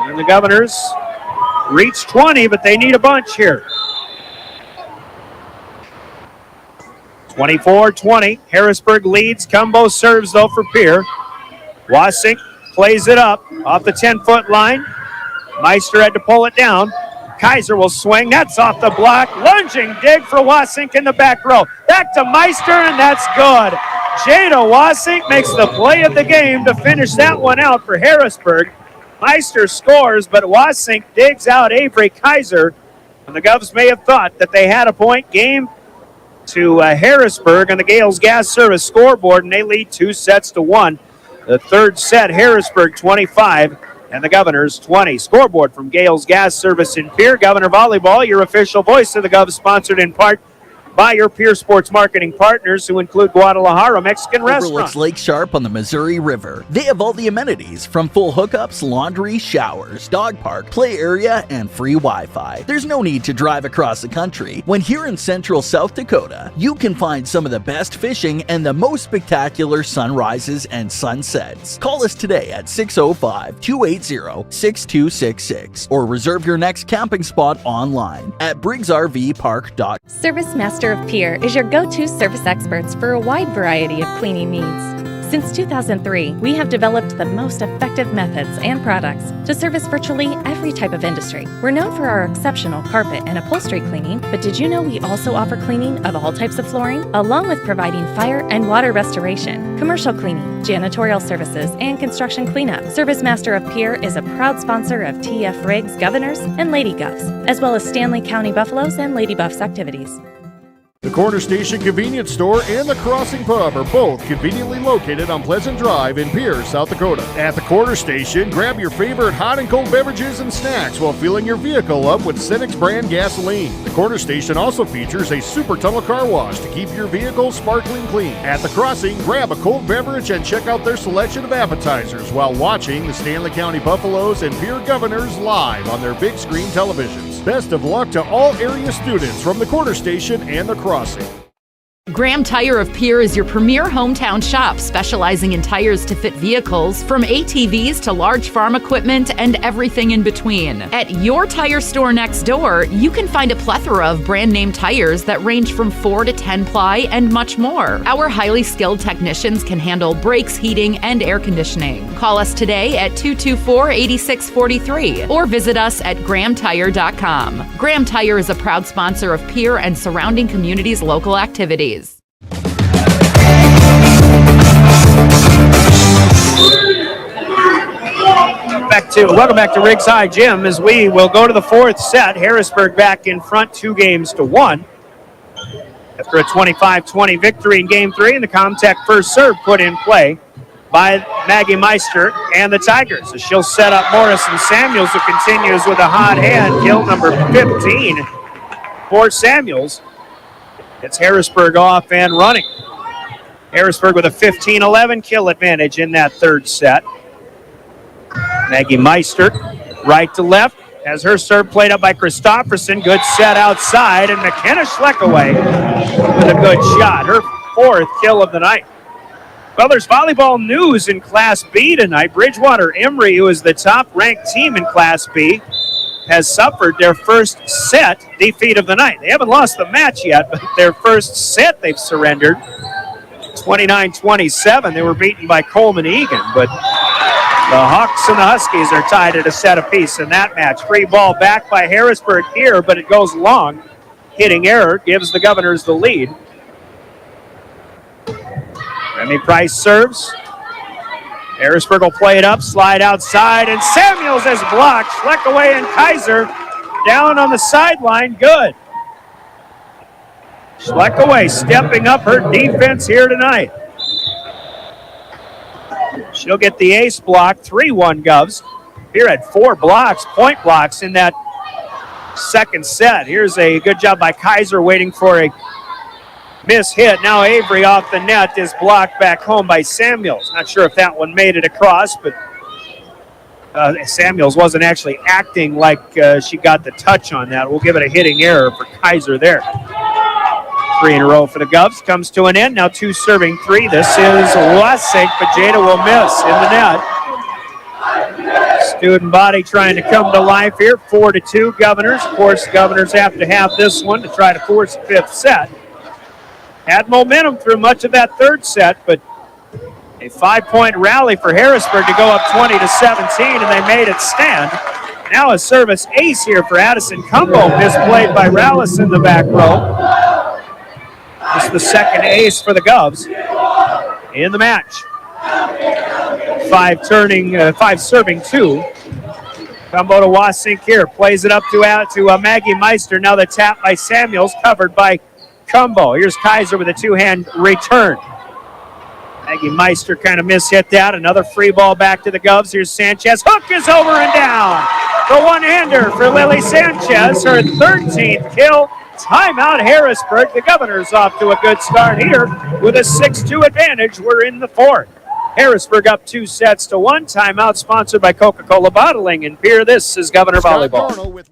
And the Governors reach 20, but they need a bunch here. 24-20. Harrisburg leads. Cumbo serves, though, for Pierre. Wasink plays it up off the 10-foot line. Meister had to pull it down. Kaiser will swing. That's off the block. Lunging dig for Wasink in the back row. Back to Meister, and that's good. Jada Wasink makes the play of the game to finish that one out for Harrisburg. Meister scores, but Wasink digs out Avery Kaiser And the Govs may have thought that they had a point game to Harrisburg on the Gales Gas Service scoreboard, and they lead 2-1. The third set, Harrisburg 25 and the Governors 20. Scoreboard from Gales Gas Service in Pierre. Governor Volleyball, your official voice of the Govs, sponsored in part by your Pierre Sports marketing partners, who include Guadalajara Mexican Restaurant. Overlooks Lake Sharp on the Missouri River. They have all the amenities, from full hookups, laundry, showers, dog park, play area, and free Wi-Fi. There's no need to drive across the country. When here in central South Dakota, you can find some of the best fishing and the most spectacular sunrises and sunsets. Call us today at 605-280-6266 or reserve your next camping spot online at briggsrvpark.com. Service Master of Pierre is your go-to service experts for a wide variety of cleaning needs. Since 2003, we have developed the most effective methods and products to service virtually every type of industry. We're known for our exceptional carpet and upholstery cleaning, but did you know we also offer cleaning of all types of flooring, along with providing fire and water restoration, commercial cleaning, janitorial services, and construction cleanup? Service Master of Pierre is a proud sponsor of TF Riggs Governors and Lady Govs, as well as Stanley County Buffaloes and Lady Buffs activities. The Corner Station Convenience Store and the Crossing Pub are both conveniently located on Pleasant Drive in Pierre, South Dakota. At the Corner Station, grab your favorite hot and cold beverages and snacks while filling your vehicle up with Cenex brand gasoline. The Corner Station also features a super tunnel car wash to keep your vehicle sparkling clean. At the Crossing, grab a cold beverage and check out their selection of appetizers while watching the Stanley County Buffaloes and Pierre Governors live on their big screen televisions. Best of luck to all area students from the Corner Station and the Crossing. Graham Tire of Pierre is your premier hometown shop, specializing in tires to fit vehicles, from ATVs to large farm equipment and everything in between. At your tire store next door, you can find a plethora of brand name tires that range from 4 to 10 ply and much more. Our highly skilled technicians can handle brakes, heating, and air conditioning. Call us today at 224-8643 or visit us at grahamtire.com. Graham Tire is a proud sponsor of Pierre and surrounding communities' local activities. Welcome back to Riggs High Gym, as we will go to the fourth set. Harrisburg back in front 2-1 after a 25-20 victory in Game 3, and the Comtech first serve put in play by Maggie Meister and the Tigers, as she'll set up Morrison Samuels, who continues with a hot hand. Kill number 15 for Samuels. It's Harrisburg off and running. Harrisburg with a 15-11 kill advantage in that third set. Maggie Meister, right to left, has her serve played up by Christofferson. Good set outside, and McKenna Schleckaway with a good shot. Her fourth kill of the night. Well, there's volleyball news in Class B tonight. Bridgewater Emory, who is the top-ranked team in Class B, has suffered their first set defeat of the night. They haven't lost the match yet, but their first set they've surrendered. 29-27. They were beaten by Coleman Egan, but the Hawks and the Huskies are tied at a set apiece in that match. Free ball back by Harrisburg here, but it goes long. Hitting error gives the Governors the lead. Remy Price serves. Harrisburg will play it up, slide outside, and Samuels is blocked. Schleckaway and Kaiser down on the sideline. Good. Schleckaway stepping up her defense here tonight. She'll get the ace block, 3-1 Govs. Here at 4 blocks, point blocks in that second set. Here's a good job by Kaiser, waiting for a miss hit. Now Avery off the net is blocked back home by Samuels. Not sure if that one made it across, but Samuels wasn't actually acting like she got the touch on that. We'll give it a hitting error for Kaiser there. 3 in a row for the Govs. Comes to an end. Now 2 serving 3. This is Wasik, but Jada will miss in the net. Student body trying to come to life here. 4-2 Governors. Of course, Governors have to have this one to try to force the fifth set. Had momentum through much of that third set, but a 5-point rally for Harrisburg to go up 20-17, and they made it stand. Now a service ace here for Addison Cumbo, misplayed by Rallis in the back row. This is the second ace for the Govs in the match. 5 serving 2 Combo to Wasink here. Plays it up to Maggie Meister. Now the tap by Samuels, covered by Combo. Here's Kaiser with a two-hand return. Maggie Meister kind of mishit that. Another free ball back to the Govs. Here's Sanchez. Hook is over and down. The one-hander for Lily Sanchez. Her 13th kill. Timeout Harrisburg. The Governors off to a good start here with a 6-2 advantage. We're in the fourth. Harrisburg up 2-1. Timeout sponsored by Coca-Cola Bottling in Pierre. This is Governor Volleyball.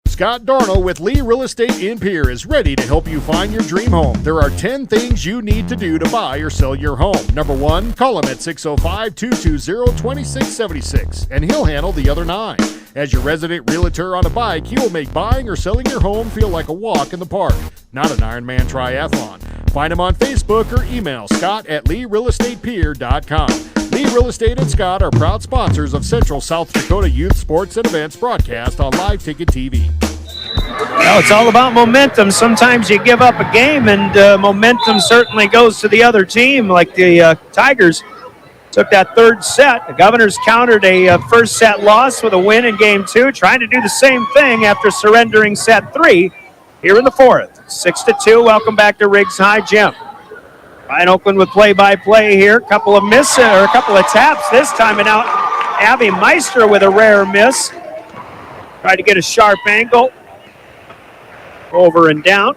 Scott Darnell with Lee Real Estate in Pierre is ready to help you find your dream home. There are 10 things you need to do to buy or sell your home. Number 1, call him at 605-220-2676, and he'll handle the other 9. As your resident realtor on a bike, he will make buying or selling your home feel like a walk in the park, not an Ironman triathlon. Find him on Facebook or email scott@LeeRealEstatePierre.com. Lee Real Estate and Scott are proud sponsors of Central South Dakota Youth Sports and Events broadcast on Live Ticket TV. Well, it's all about momentum. Sometimes you give up a game, and momentum certainly goes to the other team, like the Tigers took that third set. The Governors countered a first set loss with a win in game 2, trying to do the same thing after surrendering set 3 here in the fourth. 6-2. Welcome back to Riggs High Gym. Ryan Oakland with play-by-play here. A couple of taps this time, and now Abby Meister with a rare miss. Tried to get a sharp angle. Over and down.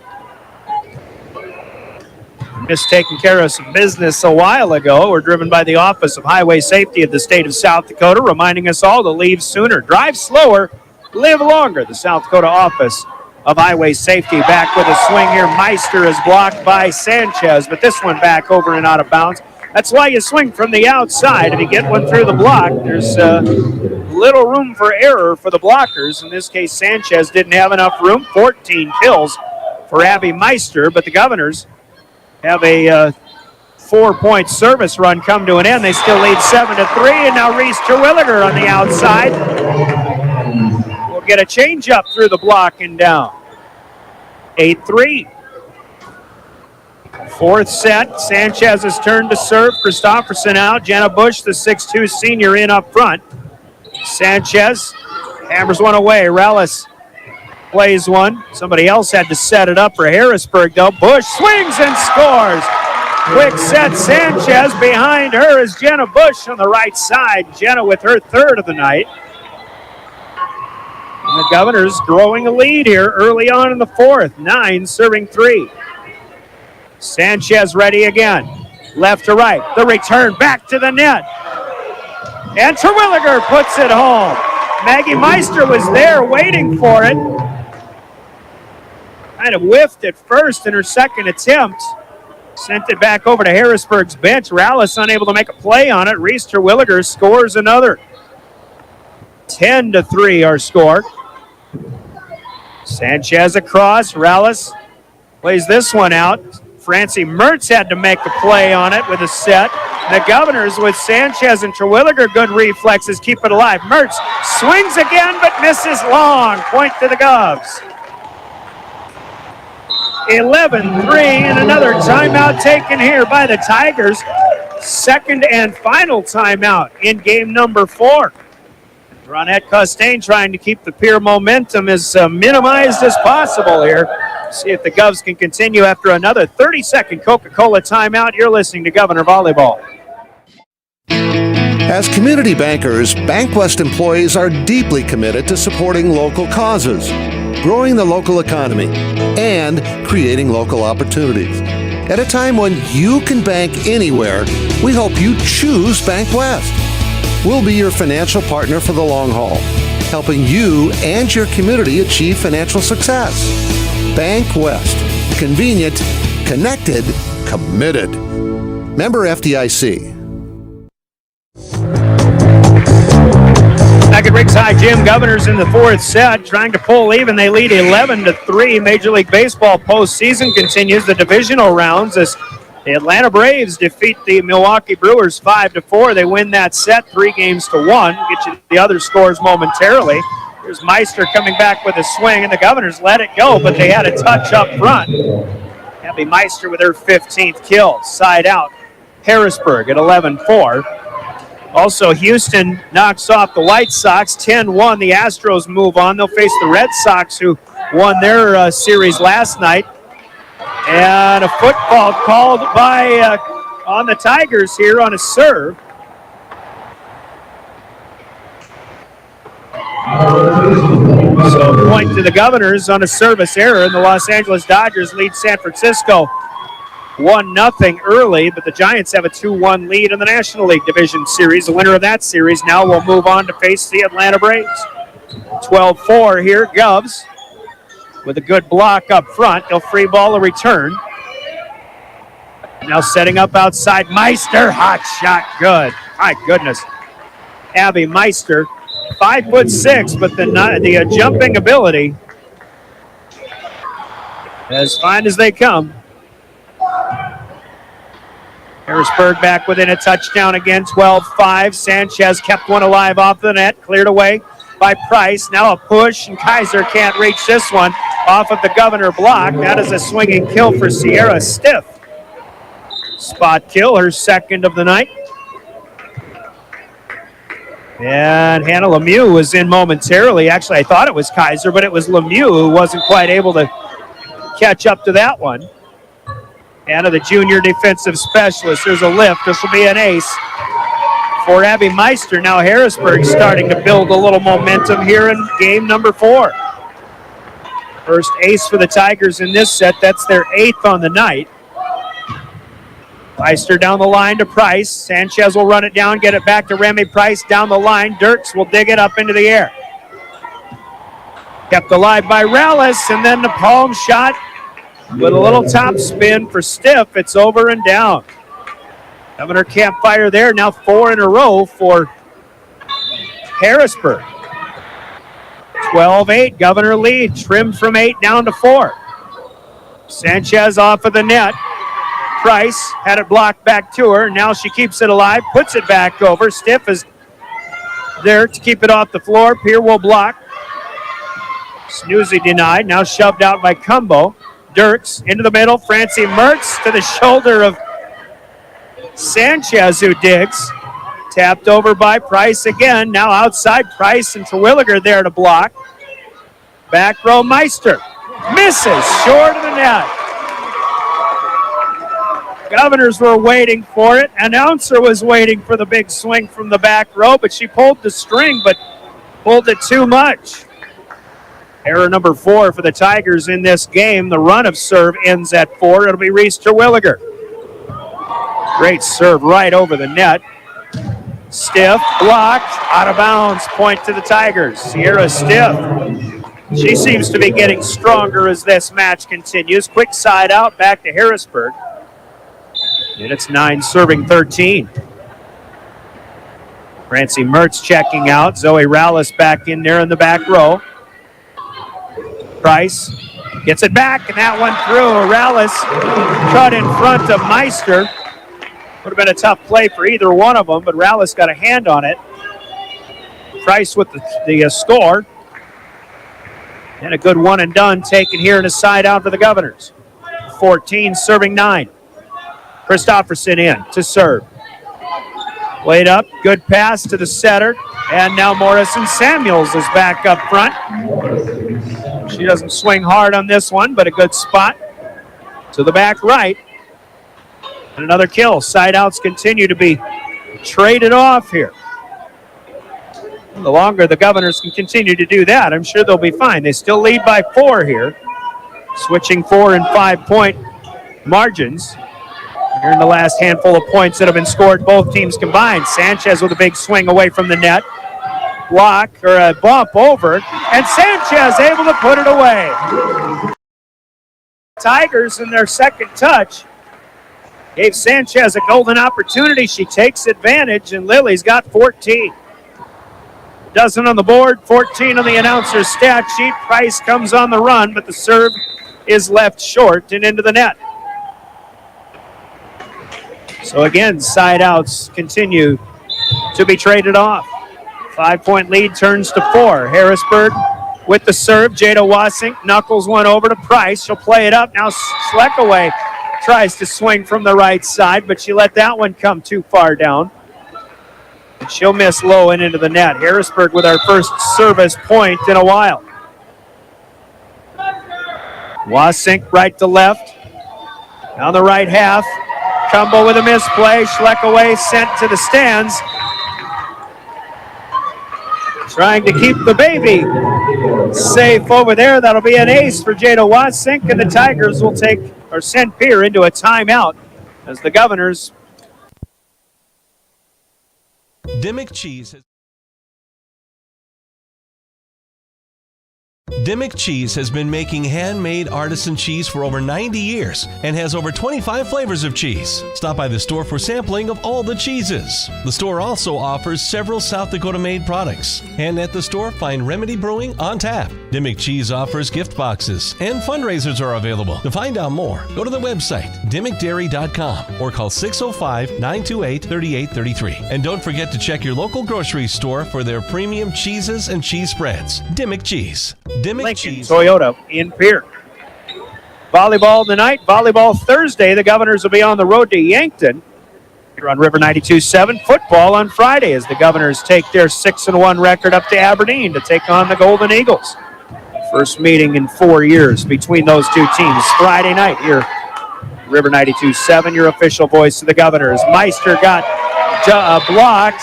Missed taking care of some business a while ago. We're driven by the Office of Highway Safety of the state of South Dakota, reminding us all to leave sooner, drive slower, live longer. The South Dakota Office of Highway Safety back with a swing here. Meister is blocked by Sanchez, but this one back over and out of bounds. That's why you swing from the outside. If you get one through the block, there's little room for error for the blockers. In this case, Sanchez didn't have enough room. 14 kills for Abby Meister, but the Governors have a 4-point service run come to an end. They still lead 7-3, and now Reese Terwilliger on the outside will get a change-up through the block and down. 8-3. Fourth set, Sanchez's turn to serve. Christofferson out. Jenna Bush, the 6'2 senior, in up front. Sanchez hammers one away. Rallis plays one. Somebody else had to set it up for Harrisburg, though. Bush swings and scores. Quick set, Sanchez. Behind her is Jenna Bush on the right side. Jenna with her third of the night. And the Governors growing a lead here early on in the fourth. 9 serving 3. Sanchez ready again. Left to right. The return back to the net. And Terwilliger puts it home. Maggie Meister was there waiting for it. Kind of whiffed at first in her second attempt. Sent it back over to Harrisburg's bench. Rallis unable to make a play on it. Reese Terwilliger scores another. 10-3 our score. Sanchez across. Rallis plays this one out. Francie Mertz had to make a play on it with a set. The Governors with Sanchez and Terwilliger, good reflexes, keep it alive. Mertz swings again but misses long. Point to the Govs. 11-3, and another timeout taken here by the Tigers. Second and final timeout in game number 4. Ronette Costain trying to keep the Pierre momentum as minimized as possible here. See if the Govs can continue after another 30-second Coca-Cola timeout. You're listening to Governor Volleyball. As community bankers, BankWest employees are deeply committed to supporting local causes, growing the local economy, and creating local opportunities. At a time when you can bank anywhere, we hope you choose BankWest. We'll be your financial partner for the long haul, helping you and your community achieve financial success. BankWest. Convenient, connected, committed. Member FDIC. Back at Riggs High Gym, Governors in the fourth set, trying to pull even. They lead 11-3. Major League Baseball postseason continues. The divisional rounds as the Atlanta Braves defeat the Milwaukee Brewers 5-4. They win that set 3-1. Get you the other scores momentarily. Here's Meister coming back with a swing, and the Governors let it go, but they had a touch up front. Abby Meister with her 15th kill. Side out. Harrisburg at 11-4. Also, Houston knocks off the White Sox 10-1. The Astros move on. They'll face the Red Sox, who won their series last night. And a football called by on the Tigers here on a serve. So point to the Governors on a service error, and the Los Angeles Dodgers lead San Francisco 1-0 early, but the Giants have a 2-1 lead in the National League Division Series. The winner of that series now will move on to face the Atlanta Braves. 12-4 here, Govs with a good block up front. They'll free ball a return. Now setting up outside, Meister, hot shot, good. My goodness. Abby Meister, 5'6", but the jumping ability as fine as they come. Harrisburg back within a touchdown again, 12-5. Sanchez kept one alive off the net, cleared away by Price. Now a push, and Kaiser can't reach this one off of the Governor block. That is a swinging kill for Sierra Stiff. Spot kill, her second of the night. And Hannah Lemieux was in momentarily. Actually, I thought it was Kaiser, but it was Lemieux who wasn't quite able to catch up to that one. Hannah, the junior defensive specialist. There's a lift. This will be an ace for Abby Meister. Now Harrisburg starting to build a little momentum here in game number 4. First ace for the Tigers in this set. That's their 8th on the night. Meister down the line to Price. Sanchez will run it down, get it back to Remy Price down the line. Dirks will dig it up into the air. Kept alive by Rallis, and then the palm shot with a little top spin for Stiff. It's over and down. Governor Campfire there, now 4 in a row for Harrisburg. 12-8, Governor lead, trimmed from 8 down to 4. Sanchez off of the net. Price had it blocked back to her. Now she keeps it alive, puts it back over. Stiff is there to keep it off the floor. Pierre will block. Snoozy denied. Now shoved out by Cumbo. Dirks into the middle. Francie Mertz to the shoulder of Sanchez, who digs. Tapped over by Price again. Now outside Price and Terwilliger there to block. Back row Meister. Misses short of the net. Governors were waiting for it. Announcer was waiting for the big swing from the back row, but she pulled the string, but pulled it too much. Error number 4 for the Tigers in this game. The run of serve ends at 4. It'll be Reese Terwilliger. Great serve right over the net. Stiff, blocked, out of bounds, point to the Tigers. Sierra Stiff. She seems to be getting stronger as this match continues. Quick side out, back to Harrisburg. And it's 9 serving 13. Francie Mertz checking out. Zoe Rallis back in there in the back row. Price gets it back, and that one through. Rallis cut in front of Meister. Would have been a tough play for either one of them, but Rallis got a hand on it. Price with the score. And a good one and done taken here in a side out for the Governors. 14 serving 9. Christofferson in to serve. Laid up, good pass to the setter. And now Morrison Samuels is back up front. She doesn't swing hard on this one, but a good spot to the back right. And another kill. Side outs continue to be traded off here. The longer the Governors can continue to do that, I'm sure they'll be fine. They still lead by 4 here. Switching 4 and 5 point margins. Here in the last handful of points that have been scored, both teams combined. Sanchez with a big swing away from the net. Block, or a bump over, and Sanchez able to put it away. Tigers in their second touch gave Sanchez a golden opportunity. She takes advantage, and Lily's got 14. Dozen on the board, 14 on the announcer's stat sheet. Price comes on the run, but the serve is left short and into the net. So again, side outs continue to be traded off. 5-point lead turns to 4. Harrisburg with the serve. Jada Wassink knuckles one over to Price. She'll play it up. Now Sleckaway tries to swing from the right side, but she let that one come too far down. and she'll miss low and into the net. Harrisburg with our first service point in a while. Wasink right to left. On the right half. Cumbo with a misplay. Schleck away, sent to the stands. Trying to keep the baby safe over there. That'll be an ace for Jada Wasink, and the Tigers will send Pierre into a timeout as the Governors. Dimmick Cheese has been making handmade artisan cheese for over 90 years and has over 25 flavors of cheese. Stop by the store for sampling of all the cheeses. The store also offers several South Dakota made products. And at the store, find Remedy Brewing on tap. Dimmick Cheese offers gift boxes and fundraisers are available. To find out more, go to the website dimmickdairy.com or call 605-928-3833. And don't forget to check your local grocery store for their premium cheeses and cheese spreads. Dimmick Cheese. Lincoln Toyota in Pierre. Volleyball tonight, volleyball Thursday. The Governors will be on the road to Yankton. Here on River 92.7. Football on Friday as the Governors take their 6-1 record up to Aberdeen to take on the Golden Eagles. First meeting in 4 years between those two teams. Friday night here, River 92.7, your official voice of the Governors. Meister got blocked.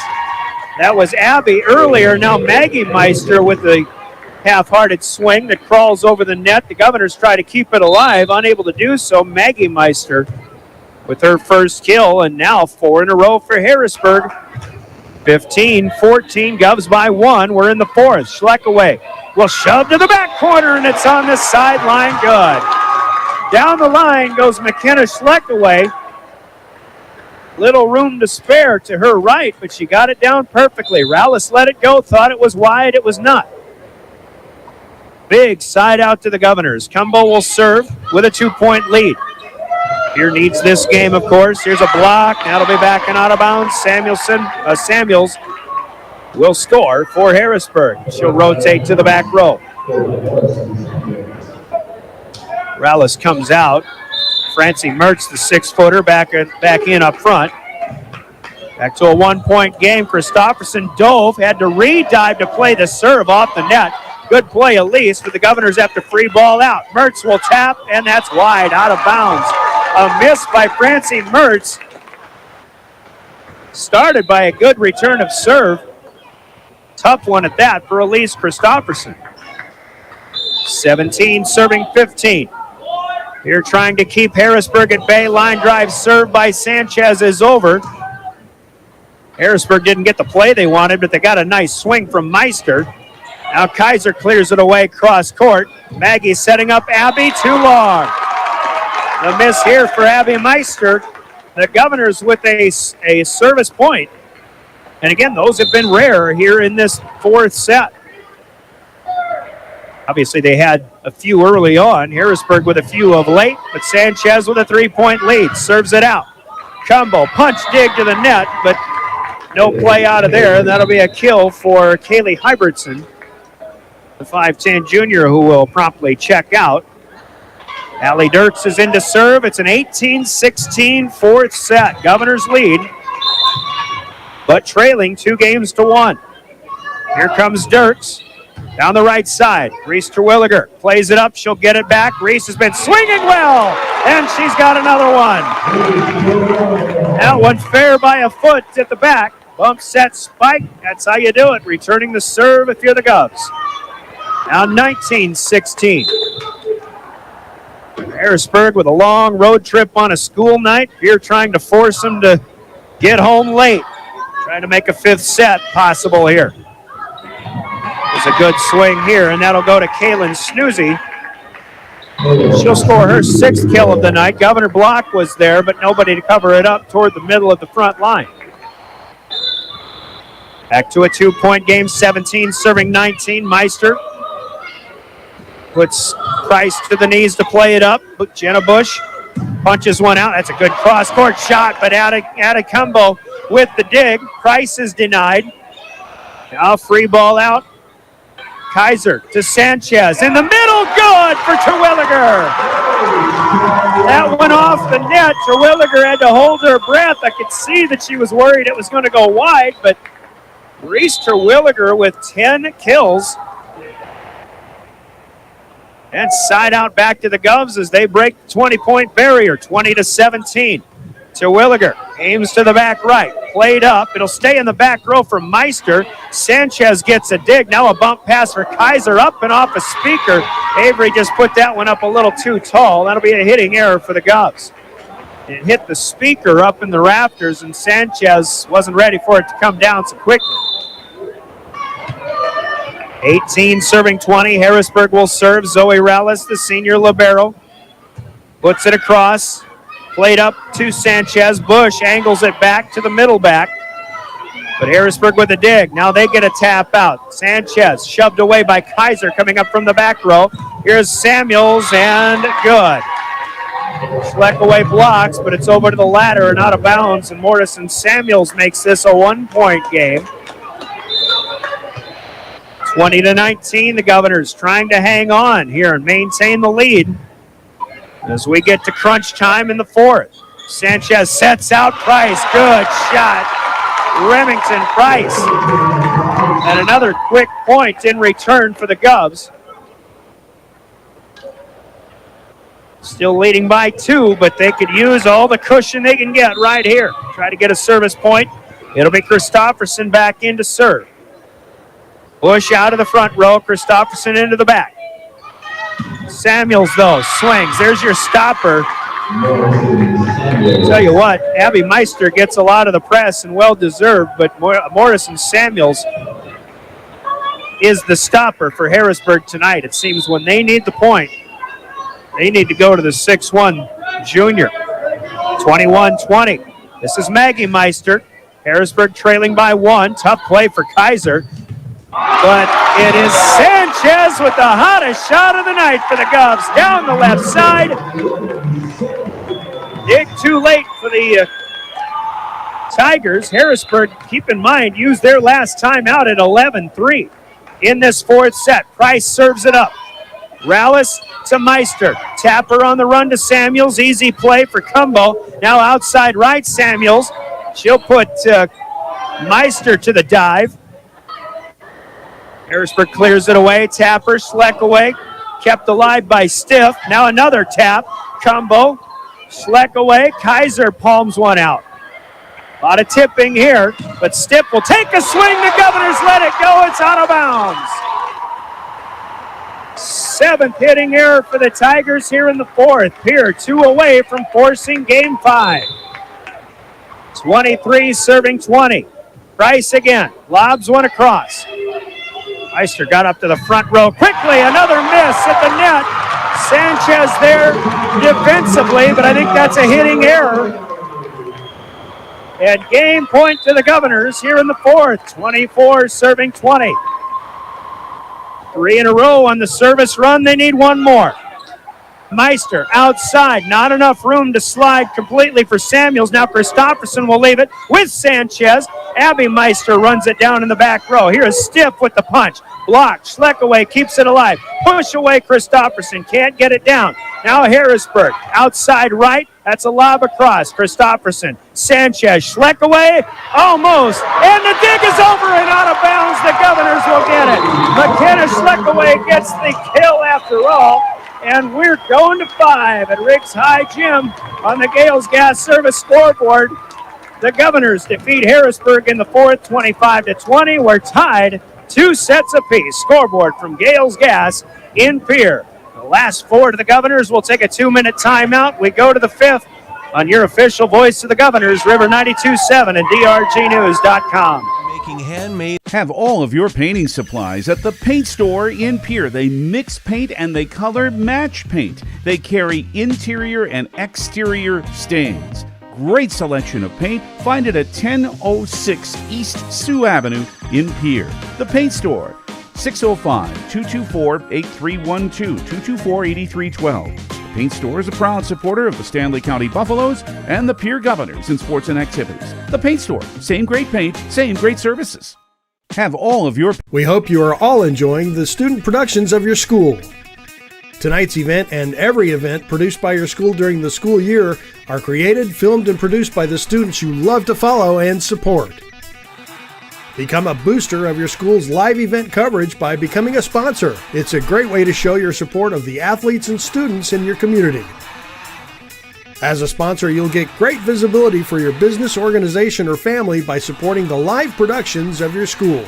That was Abby earlier. Now Maggie Meister with the half-hearted swing that crawls over the net. The Governors try to keep it alive, unable to do so. Maggie Meister with her first kill, and now 4 in a row for Harrisburg. 15-14, Govs by 1. We're in the fourth. Schleck away. Will shove to the back corner, and it's on the sideline. Good. Down the line goes McKenna Schleck away. Little room to spare to her right, but she got it down perfectly. Rallis let it go, thought it was wide. It was not. Big side out to the Governors. Cumbo will serve with a 2-point lead. Here needs this game, of course. Here's a block. That'll be back and out of bounds. Samuels will score for Harrisburg. She'll rotate to the back row. Rallis comes out. Francie Mertz, the 6-footer, back in up front. Back to a 1-point game. Christofferson dove, had to re-dive to play the serve off the net. Good play, at least, but the Governors have to free ball out. Mertz will tap, and that's wide, out of bounds. A miss by Francie Mertz. Started by a good return of serve. Tough one at that for Elise Christofferson. 17 serving 15. Here trying to keep Harrisburg at bay. Line drive serve by Sanchez is over. Harrisburg didn't get the play they wanted, but they got a nice swing from Meister. Now Kaiser clears it away cross court. Maggie setting up Abby, too long. The miss here for Abby Meister. The Governors with a service point. And again, those have been rare here in this fourth set. Obviously, they had a few early on. Harrisburg with a few of late, but Sanchez with a 3-point lead. Serves it out. Cumbo, punch dig to the net, but no play out of there. That'll be a kill for Kaylee Hybertson, the 5'10 junior, who will promptly check out. Allie Dirks is in to serve. It's an 18-16 fourth set. Governors lead, but trailing 2-1. Here comes Dirks down the right side. Reese Terwilliger plays it up. She'll get it back. Reese has been swinging well, and she's got another one. That one fair by a foot at the back. Bump set spike. That's how you do it. Returning the serve if you're the Govs. Now 19-16. Harrisburg with a long road trip on a school night. Here trying to force them to get home late. Trying to make a fifth set possible here. There's a good swing here, and that'll go to Kaylin Snoozy. She'll score her 6th kill of the night. Governor Block was there, but nobody to cover it up toward the middle of the front line. Back to a 2-point game, 17 serving 19. Meister puts Price to the knees to play it up. Jenna Bush punches one out. That's a good cross-court shot, but Cumbo with the dig. Price is denied. Now free ball out. Kaiser to Sanchez. In the middle, good for Terwilliger. That went off the net. Terwilliger had to hold her breath. I could see that she was worried it was going to go wide, but Reese Terwilliger with 10 kills. And side out back to the Govs as they break the 20-point barrier, 20-17. Terwilliger aims to the back right, played up. It'll stay in the back row for Meister. Sanchez gets a dig. Now a bump pass for Kaiser up and off a speaker. Avery just put that one up a little too tall. That'll be a hitting error for the Govs. It hit the speaker up in the rafters, and Sanchez wasn't ready for it to come down so quickly. 18 serving 20. Harrisburg will serve. Zoe Rallis, the senior libero, puts it across. Played up to Sanchez. Bush angles it back to the middle back. But Harrisburg with a dig. Now they get a tap out. Sanchez shoved away by Kaiser coming up from the back row. Here's Samuels and good. Schleckaway blocks, but it's over to the ladder and out of bounds. And Morrison Samuels makes this a 1-point game. 20-19, the Governors trying to hang on here and maintain the lead as we get to crunch time in the fourth. Sanchez sets out Price. Good shot. Remington Price. And another quick point in return for the Govs. Still leading by 2, but they could use all the cushion they can get right here. Try to get a service point. It'll be Christofferson back in to serve. Bush out of the front row. Christofferson into the back. Samuels, though, swings. There's your stopper. Tell you what, Abby Meister gets a lot of the press and well-deserved, but Morrison Samuels is the stopper for Harrisburg tonight. It seems when they need the point, they need to go to the 6'1 junior. 21-20. This is Maggie Meister. Harrisburg trailing by 1. Tough play for Kaiser. But it is Sanchez with the hottest shot of the night for the Govs. Down the left side. Dig too late for the Tigers. Harrisburg, keep in mind, used their last time out at 11-3 in this fourth set. Price serves it up. Rallis to Meister. Tapper on the run to Samuels. Easy play for Cumbo. Now outside right, Samuels. She'll put Meister to the dive. Harrisburg clears it away. Tapper, Schleckaway, kept alive by Stiff. Now another tap. Cumbo, Schleckaway. Kaiser palms one out. A lot of tipping here, but Stiff will take a swing. The Governors let it go. It's out of bounds. 7th hitting error for the Tigers here in the fourth. Pierre 2 away from forcing game 5. 23 serving 20. Price again. Lobs one across. Meister got up to the front row quickly. Another miss at the net. Sanchez there defensively, but I think that's a hitting error. And game point to the Governors here in the fourth. 24 serving 20. 3 in a row on the service run. They need one more. Meister outside. Not enough room to slide completely for Samuels. Now Christofferson will leave it with Sanchez. Abby Meister runs it down in the back row. Here is Stiff with the punch. Block. Schleckaway keeps it alive. Push away Christofferson. Can't get it down. Now Harrisburg outside right. That's a lob across. Christofferson. Sanchez. Schleckaway. Almost. And the dig is over and out of bounds. The Governors will get it. McKenna Schleckaway gets the kill after all. And we're going to 5 at Riggs High Gym on the Gales Gas Service scoreboard. The Governors defeat Harrisburg in the fourth, 25-20. We're tied 2 sets apiece. Scoreboard from Gales Gas in Pierre. The last 4 to the Governors. We'll take a 2-minute timeout. We go to the 5th on your official voice of the Governors, River 92.7 and drgnews.com. Making handmade. Have all of your painting supplies at the paint store in Pierre. They mix paint and they color match paint. They carry interior and exterior stains. Great selection of paint. Find it at 1006 East Sioux Avenue in Pierre. The Paint Store, 605-224-8312, 224-8312. The Paint Store is a proud supporter of the Stanley County Buffaloes and the Pierre Governors in sports and activities. The Paint Store, same great paint, same great services. Have all of your... We hope you are all enjoying the student productions of your school. Tonight's event and every event produced by your school during the school year are created, filmed, and produced by the students you love to follow and support. Become a booster of your school's live event coverage by becoming a sponsor. It's a great way to show your support of the athletes and students in your community. As a sponsor, you'll get great visibility for your business, organization, or family by supporting the live productions of your school.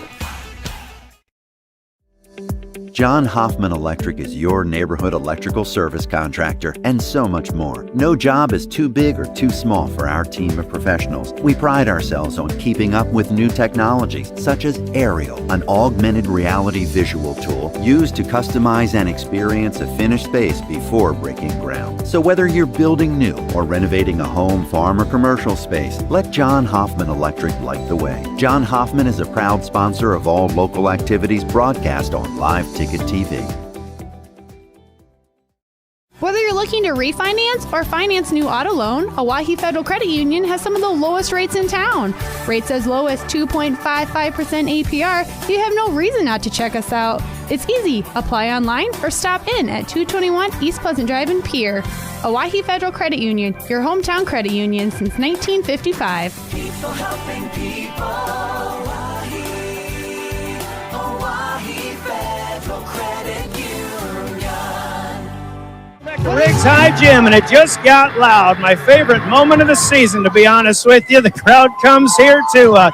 John Hoffman Electric is your neighborhood electrical service contractor, and so much more. No job is too big or too small for our team of professionals. We pride ourselves on keeping up with new technologies, such as Aerial, an augmented reality visual tool used to customize and experience a finished space before breaking ground. So whether you're building new or renovating a home, farm, or commercial space, let John Hoffman Electric light the way. John Hoffman is a proud sponsor of all local activities broadcast on Live Ticket TV. Whether you're looking to refinance or finance new auto loan, Owyhee Federal Credit Union has some of the lowest rates in town. Rates as low as 2.55% APR. You have no reason not to check us out. It's easy. Apply online or stop in at 221 East Pleasant Drive in Pierre. Owyhee Federal Credit Union, your hometown credit union since 1955. People helping people. Owyhee Federal Credit Union. Back to Riggs High Gym, and it just got loud. My favorite moment of the season, to be honest with you. The crowd comes here to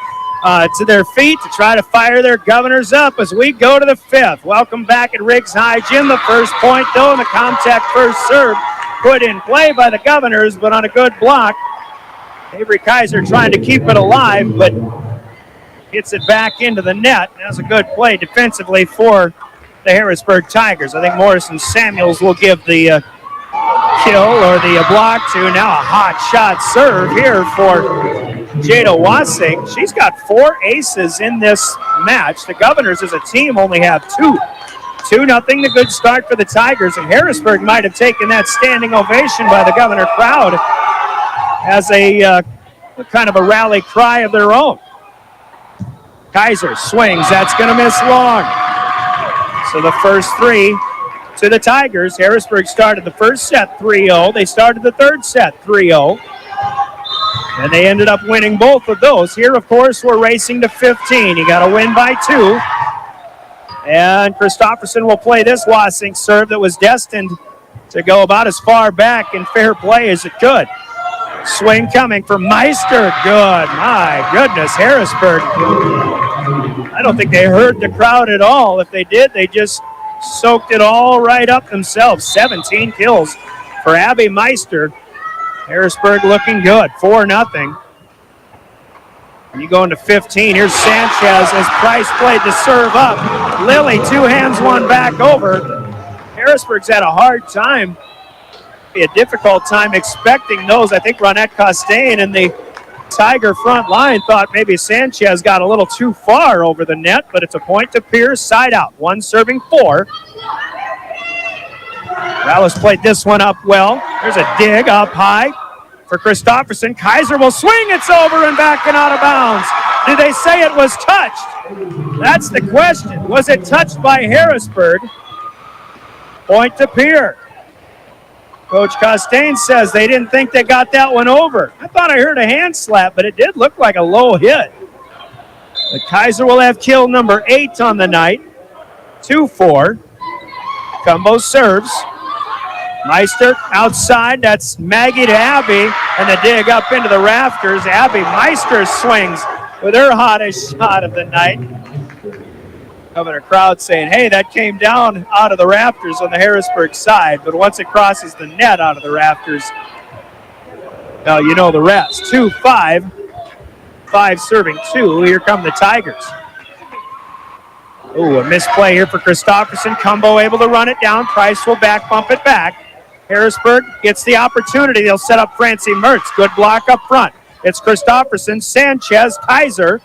their feet to try to fire their Governors up as we go to the fifth. Welcome back at Riggs High Gym. The first point, though, and the contact first serve put in play by the Governors, but on a good block. Avery Kaiser trying to keep it alive, but gets it back into the net. That was a good play defensively for the Harrisburg Tigers. I think Morrison Samuels will give the kill or the block to. Now a hot shot serve here for Jada Wassing. She's got 4 aces in this match. The Governors as a team only have 2. 2-0, the good start for the Tigers, and Harrisburg might have taken that standing ovation by the Governor crowd as a kind of a rally cry of their own. Kaiser swings, that's going to miss long. So the first 3 to the Tigers. Harrisburg started the first set 3-0. They started the third set 3-0. And they ended up winning both of those. Here, of course, we're racing to 15. You got to win by 2. And Christofferson will play this Wassing serve that was destined to go about as far back in fair play as it could. Swing coming from Meister. Good. My goodness, Harrisburg. I don't think they heard the crowd at all. If they did, they just soaked it all right up themselves. 17 kills for Abby Meister. Harrisburg looking good. 4-0. You go into 15. Here's Sanchez as Price played the serve up. Lilly, 2 hands, 1 back over. Harrisburg's had a hard time, a difficult time expecting those. I think Ronette Costain and the Tiger front line thought maybe Sanchez got a little too far over the net, but it's a point to Pierce, side out. 1 serving 4. Rallis played this one up well. There's a dig up high for Christofferson. Kaiser will swing. It's over and back and out of bounds. Did they say it was touched? That's the question. Was it touched by Harrisburg? Point to Pierre. Coach Costain says they didn't think they got that one over. I thought I heard a hand slap, but it did look like a low hit. The Kaiser will have kill number 8 on the night. 2-4. Cumbo serves. Meister outside. That's Maggie to Abby. And the dig up into the rafters. Abby Meister swings with her hottest shot of the night. Governor crowd saying, hey, that came down out of the rafters on the Harrisburg side, but once it crosses the net out of the rafters, well, you know the rest. 2-5. 5 serving 2. Here come the Tigers. Ooh, a misplay here for Christofferson. Cumbo able to run it down. Price will back bump it back. Harrisburg gets the opportunity. They'll set up Francie Mertz. Good block up front. It's Christofferson, Sanchez, Kaiser.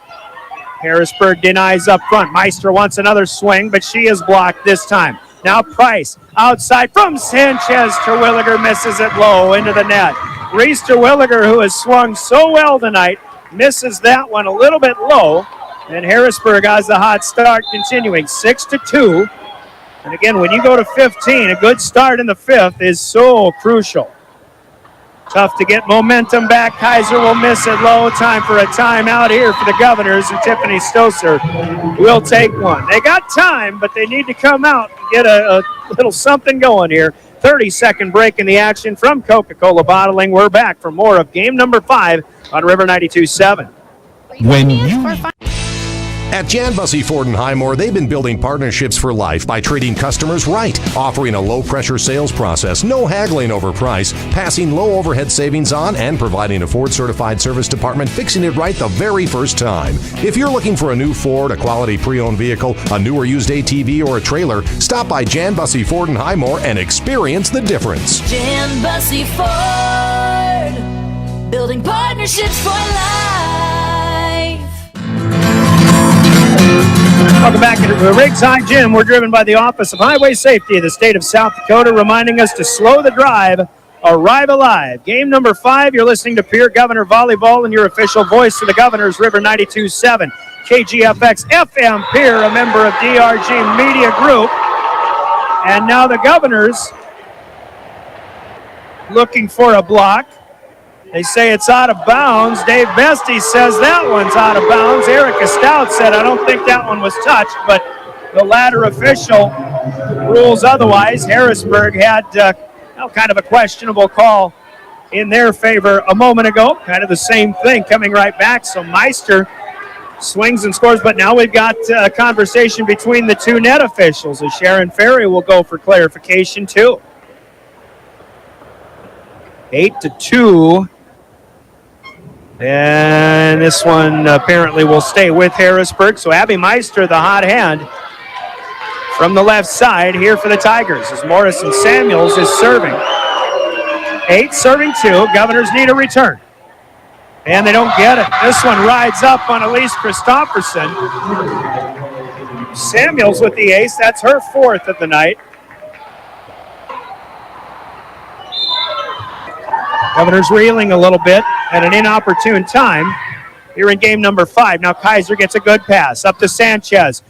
Harrisburg denies up front. Meister wants another swing, but she is blocked this time. Now Price outside from Sanchez. Terwilliger misses it low into the net. Reese Terwilliger, who has swung so well tonight, misses that one a little bit low. And Harrisburg has the hot start continuing 6-2. And again, when you go to 15, a good start in the 5th is so crucial. Tough to get momentum back. Kaiser will miss it low. Time for a timeout here for the Governors, and Tiffany Stoser will take one. They got time, but they need to come out and get a little something going here. 30-second break in the action from Coca-Cola Bottling. We're back for more of game number 5 on River 92.7. At Jan Bussey Ford & Highmore, they've been building partnerships for life by treating customers right, offering a low-pressure sales process, no haggling over price, passing low overhead savings on, and providing a Ford-certified service department fixing it right the very first time. If you're looking for a new Ford, a quality pre-owned vehicle, a new or used ATV, or a trailer, stop by Jan Bussey Ford & Highmore and experience the difference. Jan Bussey Ford, building partnerships for life. Welcome back to the Riggs High Gym. We're driven by the Office of Highway Safety of the state of South Dakota, reminding us to slow the drive, arrive alive. Game number 5, you're listening to Pierre Governor Volleyball and your official voice of the Governors, River 92.7. KGFX FM Pierre, a member of DRG Media Group. And now the Governors looking for a block. They say it's out of bounds. Dave Bestie says that one's out of bounds. Erica Stout said, I don't think that one was touched, but the ladder official rules otherwise. Harrisburg had kind of a questionable call in their favor a moment ago. Kind of the same thing coming right back. So Meister swings and scores, but now we've got a conversation between the two net officials as Sharon Ferry will go for clarification too. 8-2. And this one apparently will stay with Harrisburg. So Abby Meister, the hot hand from the left side here for the Tigers as Morrison Samuels is serving. 8 serving 2. Governors need a return. And they don't get it. This one rides up on Elise Christopherson. Samuels with the ace. That's her 4th of the night. Governors reeling a little bit at an inopportune time here in game number 5. Now Kaiser gets a good pass up to Sanchez.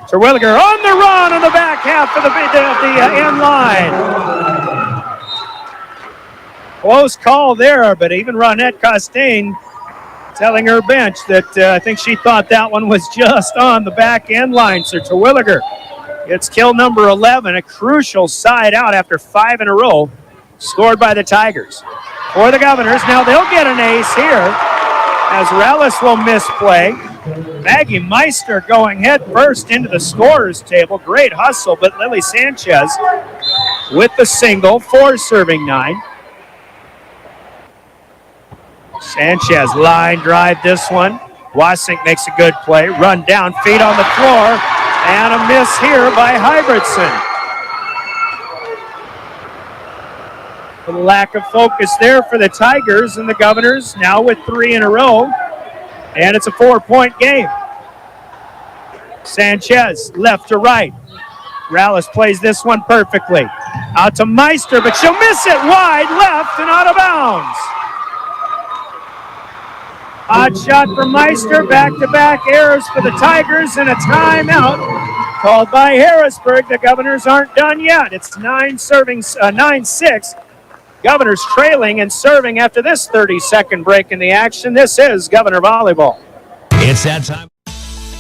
Terwilliger on the run on the back half of the end line. Close call there, but even Ronette Costain telling her bench that I think she thought that one was just on the back end line. So Terwilliger gets kill number 11, a crucial side out after 5 in a row scored by the Tigers. For the Governors, now they'll get an ace here as Rellis will misplay. Maggie Meister going head first into the scorer's table. Great hustle, but Lily Sanchez with the single, 4 serving 9. Sanchez line drive this one. Wasink makes a good play. Run down, feet on the floor, and a miss here by Hybridson. A lack of focus there for the Tigers, and the Governors now with 3 in a row, and it's a 4-point game. Sanchez left to right. Rallis plays this one perfectly. Out to Meister, but she'll miss it wide left and out of bounds. Odd shot for Meister, back-to-back errors for the Tigers, and a timeout called by Harrisburg. The Governors aren't done yet. It's 9-6. Governors trailing and serving after this 30-second break in the action. This is Governor Volleyball. It's that time.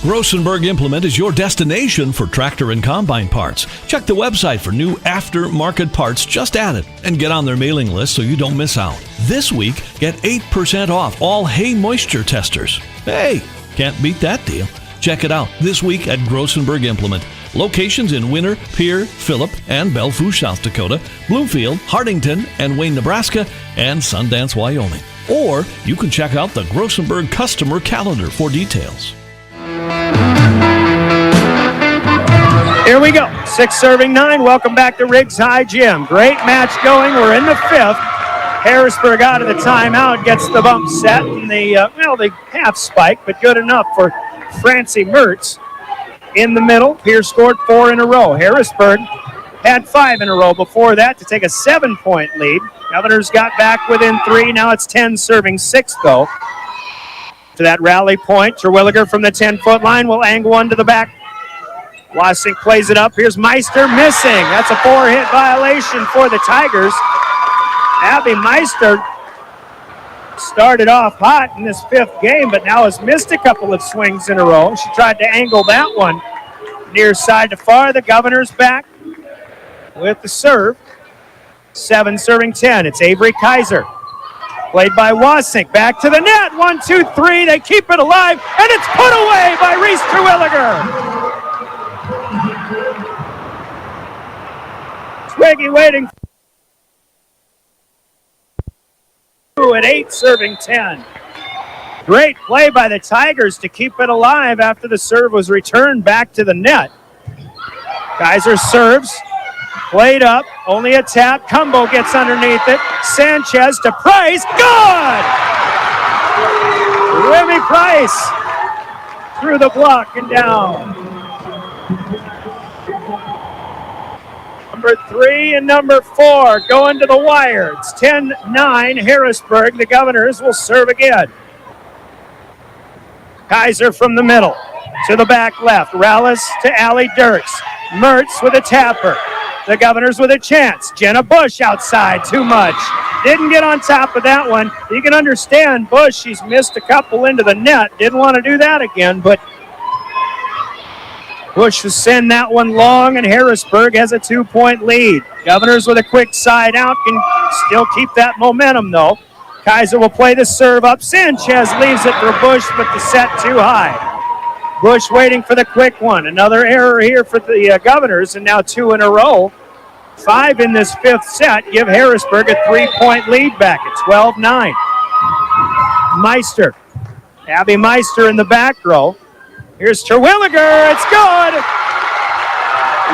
Grossenberg Implement is your destination for tractor and combine parts. Check the website for new aftermarket parts just added and get on their mailing list so you don't miss out. This week, get 8% off all hay moisture testers. Hey, can't beat that deal. Check it out this week at Grossenberg Implement. Locations in Winter, Pierre, Phillip, and Belfouche, South Dakota, Bloomfield, Hardington, and Wayne, Nebraska, and Sundance, Wyoming. Or you can check out the Grossenberg customer calendar for details. Here we go. 6 serving 9. Welcome back to Riggs High Gym. Great match going. We're in the 5th. Harrisburg out of the timeout gets the bump set and the half spike, but good enough for Francie Mertz. In the middle, Pierce scored 4 in a row. Harrisburg had 5 in a row before that to take a 7-point lead. Governors got back within 3. Now it's 10 serving 6, though. To that rally point, Terwilliger from the 10-foot line will angle one to the back. Wasink plays it up. Here's Meister missing. That's a 4-hit violation for the Tigers. Abby Meister started off hot in this fifth game, but now has missed a couple of swings in a row. She tried to angle that one near side to far. The Governors back with the serve. 7 serving 10. It's Avery Kaiser. Played by Wasink. Back to the net. 1, 2, 3. They keep it alive, and it's put away by Reese Terwilliger. Twiggy waiting at 8 serving 10. Great play by the Tigers to keep it alive after the serve was returned back to the net. Kaiser serves. Played up, only a tap. Cumbo gets underneath it. Sanchez to Price. Good! Remy Price through the block and down. Number 3 and number 4 going to the wire. It's 10-9 Harrisburg. The Governors will serve again. Kaiser from the middle to the back left. Rallis to Allie Dirks. Mertz with a tapper. The Governors with a chance. Jenna Bush outside, too much. Didn't get on top of that one. You can understand Bush, she's missed a couple into the net. Didn't want to do that again, but Bush to send that one long, and Harrisburg has a 2-point lead. Governors with a quick side out can still keep that momentum, though. Kaiser will play the serve up. Sanchez leaves it for Bush, but the set too high. Bush waiting for the quick one. Another error here for the Governors, and now 2 in a row. 5 in this fifth set give Harrisburg a 3-point lead back at 12-9. Meister. Abby Meister in the back row. Here's Terwilliger. It's good.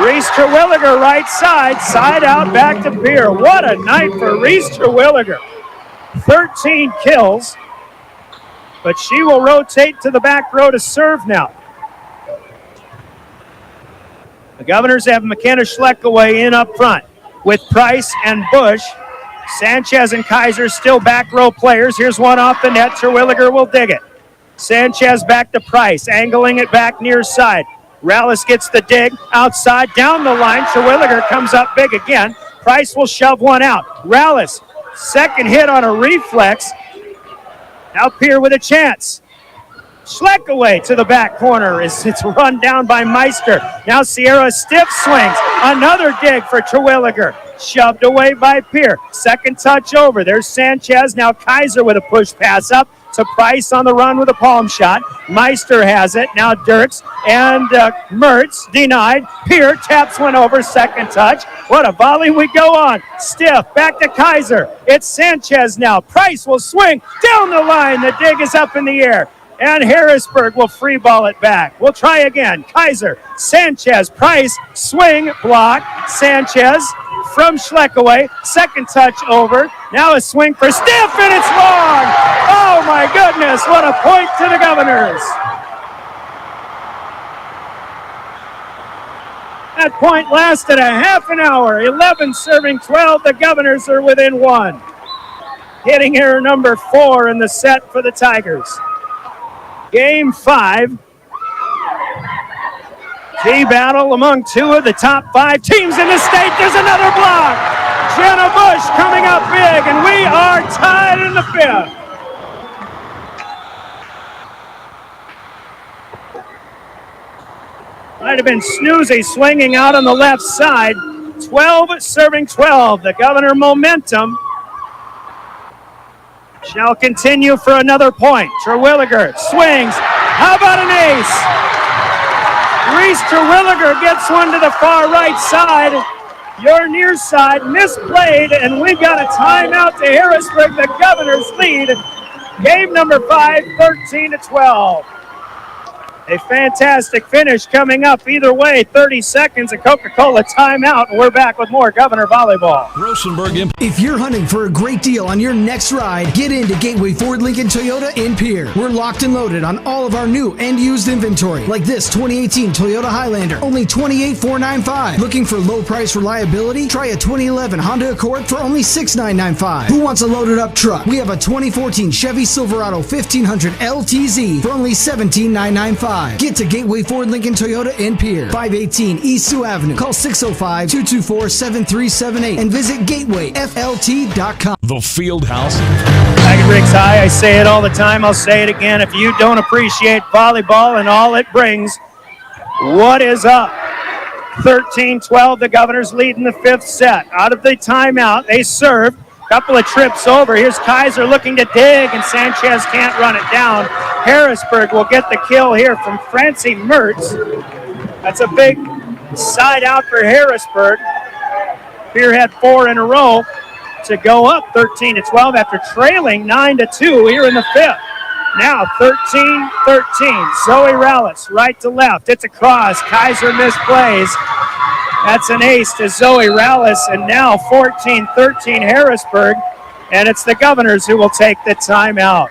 Reese Terwilliger right side. Side out back to Pierre. What a night for Reese Terwilliger. 13 kills. But she will rotate to the back row to serve now. The Governors have McKenna Schleckaway in up front with Price and Bush. Sanchez and Kaiser still back row players. Here's one off the net. Terwilliger will dig it. Sanchez back to Price, angling it back near side. Rallis gets the dig outside, down the line. Terwilliger comes up big again. Price will shove one out. Rallis, second hit on a reflex. Now Pierre with a chance. Schleckaway to the back corner. It's run down by Meister. Now Sierra stiff swings. Another dig for Terwilliger. Shoved away by Pierre. Second touch over. There's Sanchez. Now Kaiser with a push pass up to Price on the run with a palm shot. Meister has it. Now Dirks and Mertz denied. Pierre taps one over. Second touch. What a volley we go on. Stiff. Back to Kaiser. It's Sanchez now. Price will swing down the line. The dig is up in the air. And Harrisburg will free ball it back. We'll try again. Kaiser, Sanchez, Price, swing, block. Sanchez from Schleckaway. Second touch over. Now a swing for Stiff, and it's long. Oh, my goodness. What a point to the Governors. That point lasted a half an hour. 11 serving 12. The Governors are within 1. Hitting error number 4 in the set for the Tigers. Game 5. Key battle among 2 of the top 5 teams in the state. There's another block. Jenna Bush coming up big, and we are tied in the 5th. Might have been Snoozy swinging out on the left side. 12 serving 12. The Governor momentum shall continue for another point. Terwilliger swings. How about an ace? Reese Terwilliger gets one to the far right side. Your near side misplayed, and we've got a timeout to Harrisburg. The Governors lead. Game number 5, 13-12. A fantastic finish coming up. Either way, 30 seconds, a Coca-Cola timeout, and we're back with more Governor Volleyball. Rosenberg. If you're hunting for a great deal on your next ride, get into Gateway Ford Lincoln Toyota in Pierre. We're locked and loaded on all of our new and used inventory, like this 2018 Toyota Highlander, only $28,495. Looking for low price reliability? Try a 2011 Honda Accord for only $6,995. Who wants a loaded up truck? We have a 2014 Chevy Silverado 1500 LTZ for only $17,995. drive. Get to Gateway Ford Lincoln Toyota in Pierre, 518 East Sioux Avenue. Call 605-224-7378 and visit gatewayflt.com. The Field House. Back at Riggs High, I say it all the time, I'll say it again. If you don't appreciate volleyball and all it brings, what is up? 13-12, the Governors lead in the fifth set. Out of the timeout, they serve. Couple of trips over. Here's Kaiser looking to dig, and Sanchez can't run it down. Harrisburg will get the kill here from Francie Mertz. That's a big side out for Harrisburg. Pierre had 4 in a row to go up 13-12 after trailing 9-2 here in the fifth. Now 13-13. Zoe Rallis, right to left. It's a cross. Kaiser misplays. That's an ace to Zoe Rallis, and now 14-13 Harrisburg, and it's the Governors who will take the timeout.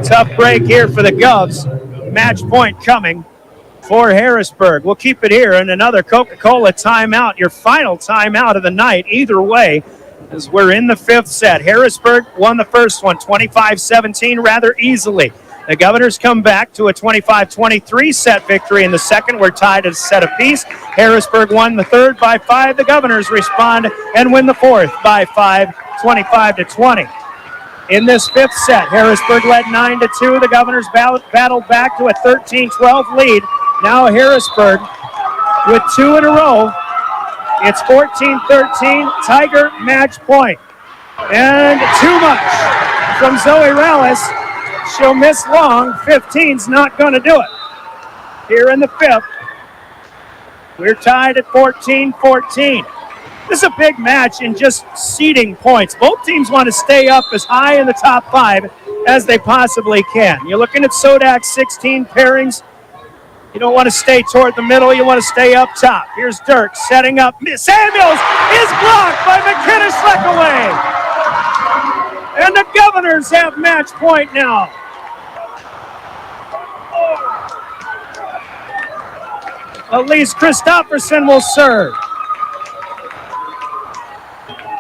Tough break here for the Govs. Match point coming for Harrisburg. We'll keep it here, and another Coca-Cola timeout, your final timeout of the night, either way, as we're in the fifth set. Harrisburg won the first one, 25-17, rather easily. The Governors come back to a 25-23 set victory in the second. We're tied at a set apiece. Harrisburg won the third by 5. The Governors respond and win the fourth by 5, 25-20. In this fifth set, Harrisburg led 9-2. The Governors battled back to a 13-12 lead. Now Harrisburg with 2 in a row. It's 14-13, Tiger match point. And too much from Zoe Rallis. She'll miss long. 15's not going to do it. Here in the fifth, we're tied at 14-14. This is a big match in just seeding points. Both teams want to stay up as high in the top 5 as they possibly can. You're looking at Sodak's 16 pairings. You don't want to stay toward the middle. You want to stay up top. Here's Dirk setting up. Samuels is blocked by McKenna Schleckaway. And the Governors have match point now. Elise Christopherson will serve.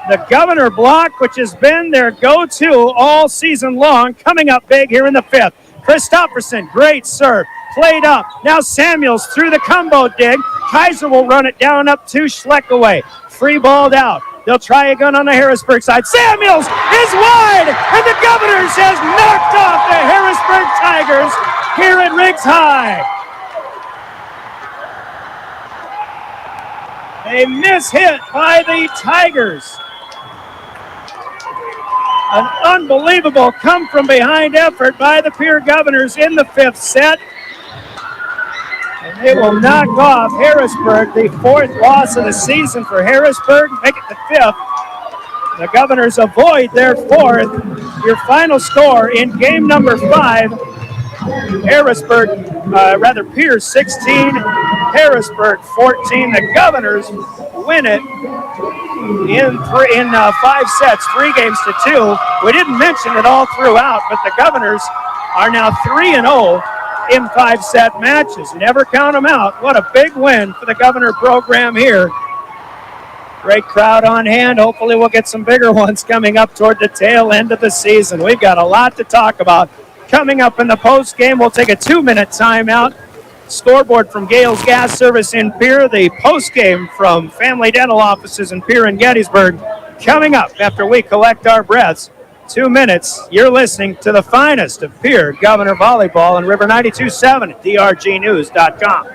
The Governor block, which has been their go-to all season long, coming up big here in the fifth. Christopherson, great serve. Played up. Now Samuels through the combo dig. Kaiser will run it down up to Schleckaway. Free balled out. They'll try again on the Harrisburg side. Samuels is wide, and the Governors has knocked off the Harrisburg Tigers here at Riggs High. A mishit by the Tigers. An unbelievable come-from-behind effort by the Pierre Governors in the fifth set. And they will knock off Harrisburg, the 4th loss of the season for Harrisburg, make it the 5th. The Governors avoid their 4th. Your final score in game number 5, Pierre 16, Harrisburg 14. The Governors win it in 5 sets, 3 games to 2. We didn't mention it all throughout, but the Governors are now 3-0 in 5-set matches. Never count them out. What a big win for the Governor program here. Great crowd on hand. Hopefully we'll get some bigger ones coming up toward the tail end of the season. We've got a lot to talk about. Coming up in the post game, we'll take a 2-minute timeout. Scoreboard from Gales Gas Service in Pierre. The post game from Family Dental Offices in Pierre and Gettysburg. Coming up after we collect our breaths. 2 minutes. You're listening to the finest of Pierre Governor Volleyball on River 92.7 at drgnews.com.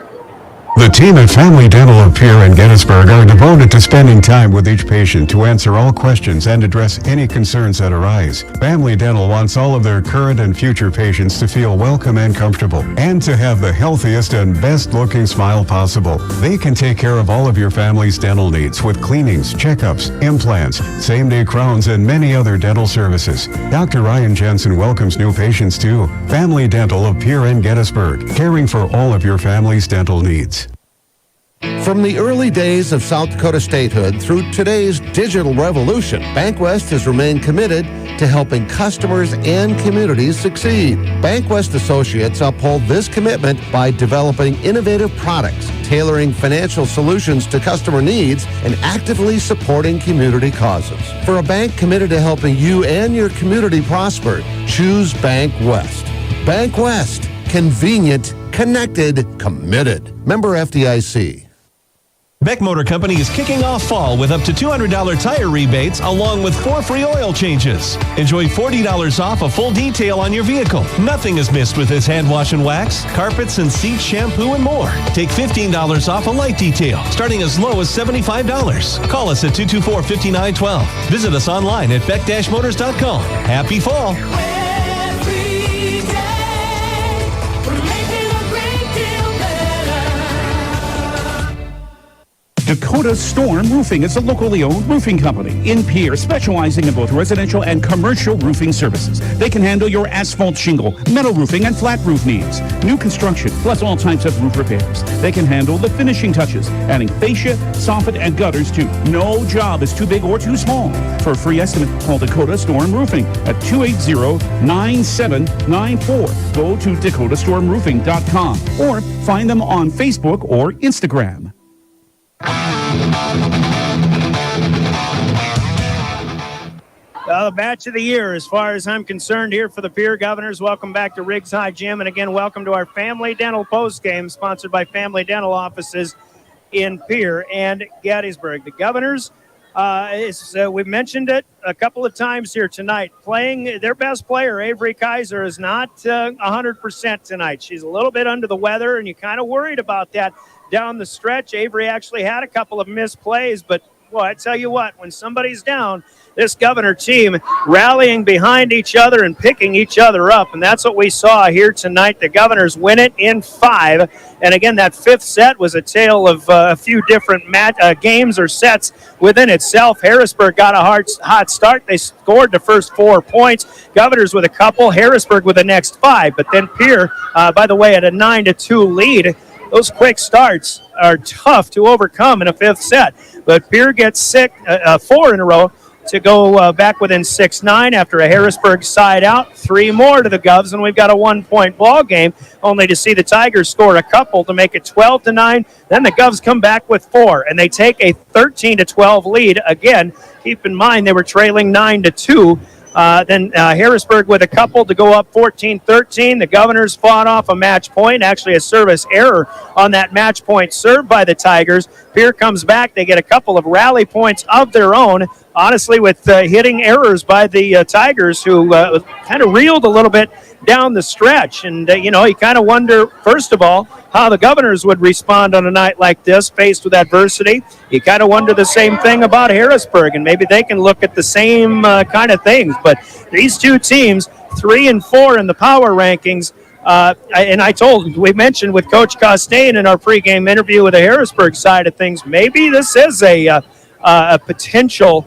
The team at Family Dental of Pierre and Gettysburg are devoted to spending time with each patient to answer all questions and address any concerns that arise. Family Dental wants all of their current and future patients to feel welcome and comfortable, and to have the healthiest and best-looking smile possible. They can take care of all of your family's dental needs with cleanings, checkups, implants, same-day crowns, and many other dental services. Dr. Ryan Jensen welcomes new patients too. Family Dental of Pierre and Gettysburg, caring for all of your family's dental needs. From the early days of South Dakota statehood through today's digital revolution, BankWest has remained committed to helping customers and communities succeed. BankWest Associates uphold this commitment by developing innovative products, tailoring financial solutions to customer needs, and actively supporting community causes. For a bank committed to helping you and your community prosper, choose BankWest. BankWest. Convenient Connected, committed. Member FDIC. Beck Motor Company is kicking off fall with up to $200 tire rebates along with 4 free oil changes. Enjoy $40 off a full detail on your vehicle. Nothing is missed with this hand wash and wax, carpets and seat shampoo and more. Take $15 off a light detail starting as low as $75. Call us at 224-5912. Visit us online at beck-motors.com. Happy fall. Dakota Storm Roofing is a locally owned roofing company in Pierre, specializing in both residential and commercial roofing services. They can handle your asphalt shingle, metal roofing, and flat roof needs. New construction, plus all types of roof repairs. They can handle the finishing touches, adding fascia, soffit, and gutters too. No job is too big or too small. For a free estimate, call Dakota Storm Roofing at 280-9794. Go to dakotastormroofing.com or find them on Facebook or Instagram. The match of the year, as far as I'm concerned, here for the Pierre Governors. Welcome back to Riggs High Gym. And again, welcome to our Family Dental postgame, sponsored by Family Dental offices in Pierre and Gettysburg. The Governors, we've mentioned it a couple of times here tonight, playing their best player, Avery Kaiser, is not 100% tonight. She's a little bit under the weather, and you're kind of worried about that down the stretch. Avery actually had a couple of missed plays, but boy, I tell you what, when somebody's down, this Governor team rallying behind each other and picking each other up, and that's what we saw here tonight. The Governors win it in 5, and again, that 5th set was a tale of a few different games or sets within itself. Harrisburg got a hot start. They scored the first 4 points. Governors with a couple, Harrisburg with the next 5, but then Pierre, by the way, at a 9-2 lead. Those quick starts are tough to overcome in a 5th set. But Pierre gets 4 in a row to go back within 6-9 after a Harrisburg side out. 3 more to the Govs, and we've got a 1-point ball game, only to see the Tigers score a couple to make it 12-9. Then the Govs come back with 4, and they take a 13-12 lead. Again, keep in mind they were trailing 9-2. Then Harrisburg with a couple to go up 14-13. The Governors fought off a match point, actually a service error on that match point served by the Tigers. Pierre comes back. They get a couple of rally points of their own, honestly, with hitting errors by the Tigers, who kind of reeled a little bit down the stretch. And, you kind of wonder, first of all, how the Governors would respond on a night like this, faced with adversity. You kind of wonder the same thing about Harrisburg, and maybe they can look at the same kind of things. But these two teams, 3 and 4 in the power rankings, we mentioned with Coach Costain in our pregame interview with the Harrisburg side of things, maybe this is a potential.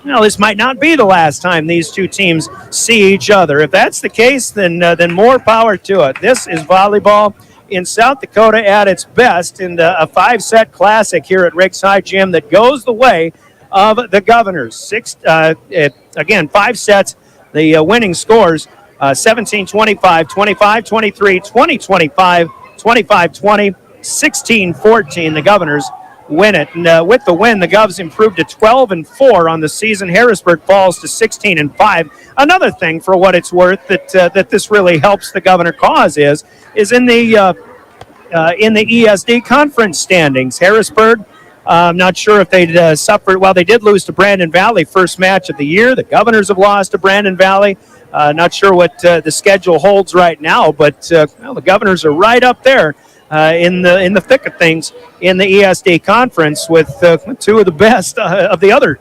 This might not be the last time these two teams see each other. If that's the case, then more power to it. This is volleyball in South Dakota at its best, in a 5-set classic here at Riggs High Gym that goes the way of the Governors. 5 sets, the winning scores 17-25, 25-23, 20-25, 25-20, 16-14. The Governors win it. And with the win, the Govs improved to 12-4 on the season. Harrisburg falls to 16-5. Another thing, for what it's worth, that this really helps the Governor cause is in the ESD conference standings. Harrisburg, I'm not sure if they'd suffered. Well, they did lose to Brandon Valley first match of the year. The Governors have lost to Brandon Valley. Not sure what the schedule holds right now, but the Governors are right up there in the thick of things in the ESD conference with 2 of the best of the other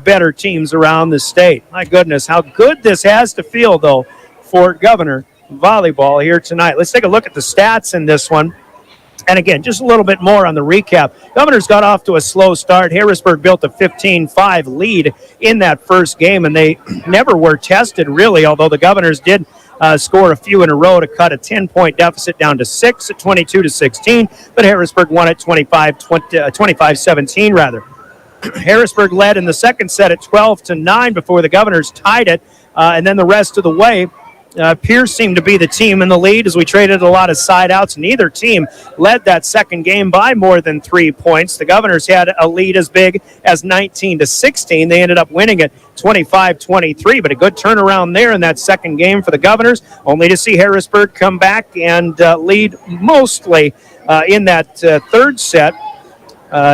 better teams around the state. My goodness, how good this has to feel, though, for Governor volleyball here tonight. Let's take a look at the stats in this one. And again, just a little bit more on the recap. Governors got off to a slow start. Harrisburg built a 15-5 lead in that first game, and they never were tested, really, although the Governors did score a few in a row to cut a 10-point deficit down to 6 at 22-16, but Harrisburg won at 25-17, rather. Harrisburg led in the second set at 12-9 before the Governors tied it, and then the rest of the way, Pierce seemed to be the team in the lead as we traded a lot of side outs. Neither team led that second game by more than 3 points. The Governors had a lead as big as 19-16. They ended up winning it 25-23, but a good turnaround there in that second game for the Governors, only to see Harrisburg come back and lead mostly in that third set.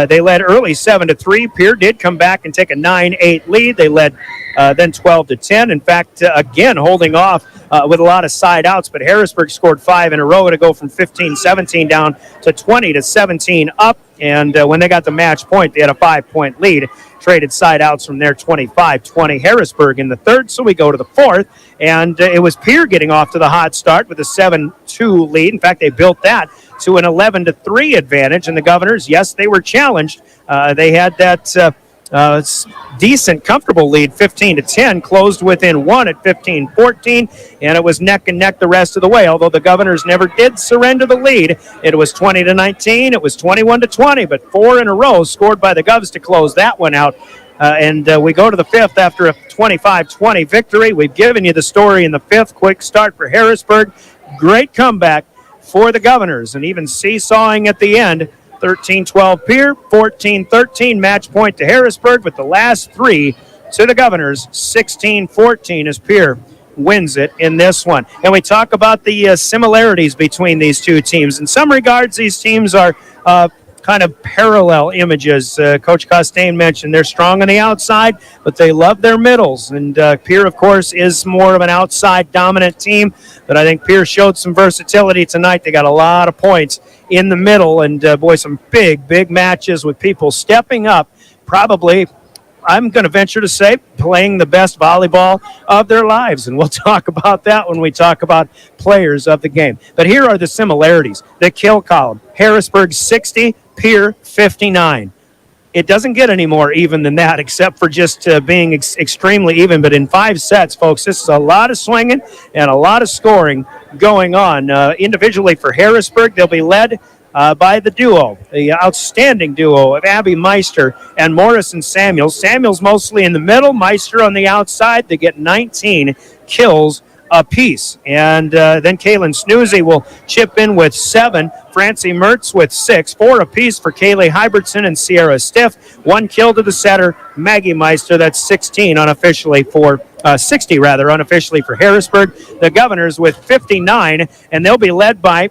They led early 7-3. Pierre did come back and take a 9-8 lead. They led then 12-10. In fact, again, holding off with a lot of side outs, but Harrisburg scored 5 in a row to go from 15-17 down to 20-17 up. And when they got the match point, they had a 5-point lead. Traded side outs from there, 25-20 Harrisburg in the third. So we go to the fourth, and it was Pierre getting off to the hot start with a 7-2 lead. In fact, they built that to an 11-3 advantage. And the Governors, yes, they were challenged. They had that decent, comfortable lead, 15-10, closed within one at 15-14, and it was neck and neck the rest of the way. Although the Governors never did surrender the lead, it was 20-19, it was 21-20, but 4 in a row scored by the Govs to close that one out. And we go to the fifth after a 25-20 victory. We've given you the story in the fifth. Quick start for Harrisburg. Great comeback for the Governors, and even seesawing at the end. 13-12 Pierre, 14-13 match point to Harrisburg, with the last 3 to the Governors, 16-14 as Pierre wins it in this one. And we talk about the similarities between these two teams. In some regards, these teams are kind of parallel images. Coach Costain mentioned they're strong on the outside, but they love their middles. And Pierre, of course, is more of an outside dominant team, but I think Pierre showed some versatility tonight. They got a lot of points in the middle, and boy, some big matches with people stepping up, probably, I'm going to venture to say, playing the best volleyball of their lives. And we'll talk about that when we talk about players of the game. But here are the similarities. The kill column, Harrisburg 60, Pierre 59. It doesn't get any more even than that, except for just being extremely even. But in 5 sets, folks, this is a lot of swinging and a lot of scoring going on. Individually for Harrisburg, they'll be led by the duo, the outstanding duo of Abby Meister and Morrison Samuels. Samuels mostly in the middle, Meister on the outside. They get 19 kills apiece. And then Kaylin Snoozy will chip in with 7. Francie Mertz with 6. 4 apiece for Kaylee Hybertson and Sierra Stiff. 1 kill to the setter, Maggie Meister. That's 16 unofficially for 60 unofficially for Harrisburg. The Governors with 59, and they'll be led by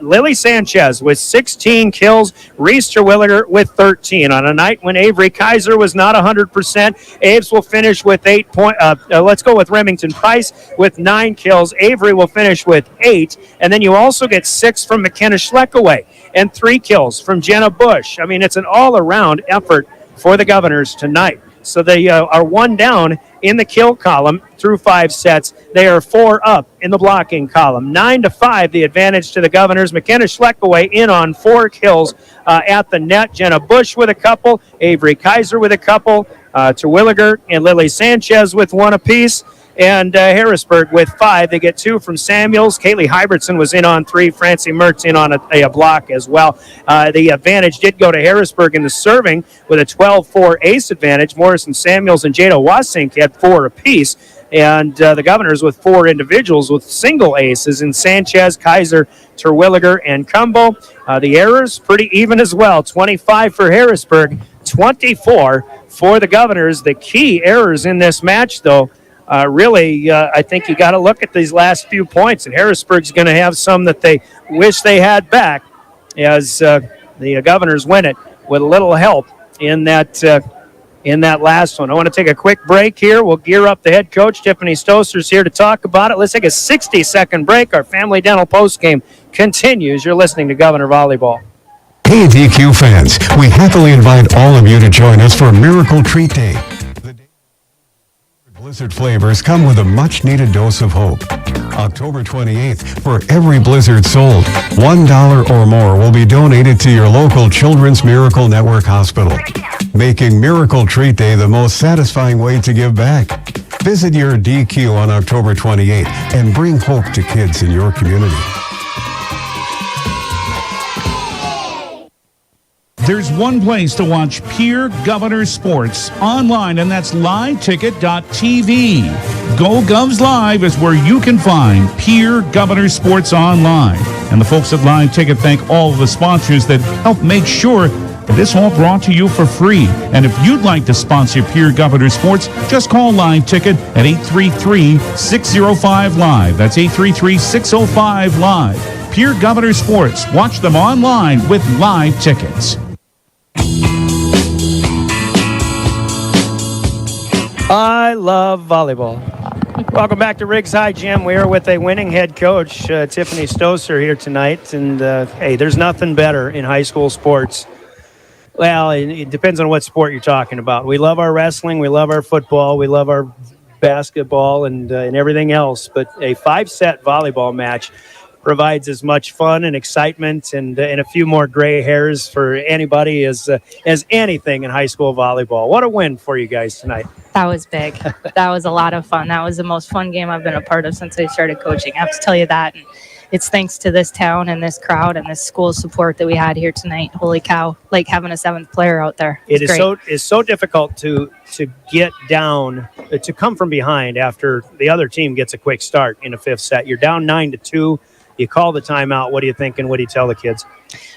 Lily Sanchez with 16 kills, Reese Terwilliger with 13. On a night when Avery Kaiser was not 100%, Aves will finish with 8 points. Let's go with Remington Price with 9 kills. Avery will finish with 8. And then you also get 6 from McKenna Schleckaway and 3 kills from Jenna Bush. I mean, it's an all-around effort for the Governors tonight. So they are 1 down in the kill column through 5 sets. They are 4 up in the blocking column. 9-5, the advantage to the Governors. McKenna Schleckaway in on 4 kills at the net. Jenna Bush with a couple. Avery Kaiser with a couple. Terwilliger and Lily Sanchez with 1 apiece. And Harrisburg with 5. They get 2 from Samuels. Kaylee Hybertson was in on 3. Francie Mertz in on a block as well. The advantage did go to Harrisburg in the serving with a 12-4 ace advantage. Morrison Samuels and Jada Wasink had 4 apiece. And the Governors with 4 individuals with single aces in Sanchez, Kaiser, Terwilliger, and Cumbo. The errors pretty even as well. 25 for Harrisburg, 24 for the Governors. The key errors in this match, though, really, I think you got to look at these last few points, and Harrisburg's going to have some that they wish they had back as the Governors win it with a little help in that last one. I want to take a quick break here. We'll gear up. The head coach, Tiffany Stoster's here to talk about it. Let's take a 60-second break. Our Family Dental postgame continues. You're listening to Governor Volleyball. Hey, DQ fans, we happily invite all of you to join us for Miracle Treat Day. Blizzard flavors come with a much-needed dose of hope. October 28th, for every Blizzard sold, $1 or more will be donated to your local Children's Miracle Network hospital, making Miracle Treat Day the most satisfying way to give back. Visit your DQ on October 28th and bring hope to kids in your community. There's one place to watch Pierre Governors sports online, and that's liveticket.tv. Go Govs Live is where you can find Pierre Governors sports online. And the folks at Live Ticket thank all of the sponsors that help make sure that this all brought to you for free. And if you'd like to sponsor Pierre Governors sports, just call Live Ticket at 833-605-LIVE. That's 833-605-LIVE. Pierre Governors sports. Watch them online with Live Tickets. I love volleyball. Welcome back to Riggs High Gym. We are with a winning head coach, Tiffany Stoser, here tonight. And, hey, there's nothing better in high school sports. Well, it depends on what sport you're talking about. We love our wrestling. We love our football. We love our basketball and everything else. But a 5-set volleyball match provides as much fun and excitement and a few more gray hairs for anybody as anything in high school volleyball. What a win for you guys tonight. That was big. That was a lot of fun. That was the most fun game I've been a part of since I started coaching. I have to tell you that. And it's thanks to this town and this crowd and this school support that we had here tonight. Holy cow, like having a 7th player out there. It's so difficult to get down, to come from behind after the other team gets a quick start in a 5th set. You're down 9-2. You call the timeout. What are you thinking? What do you tell the kids?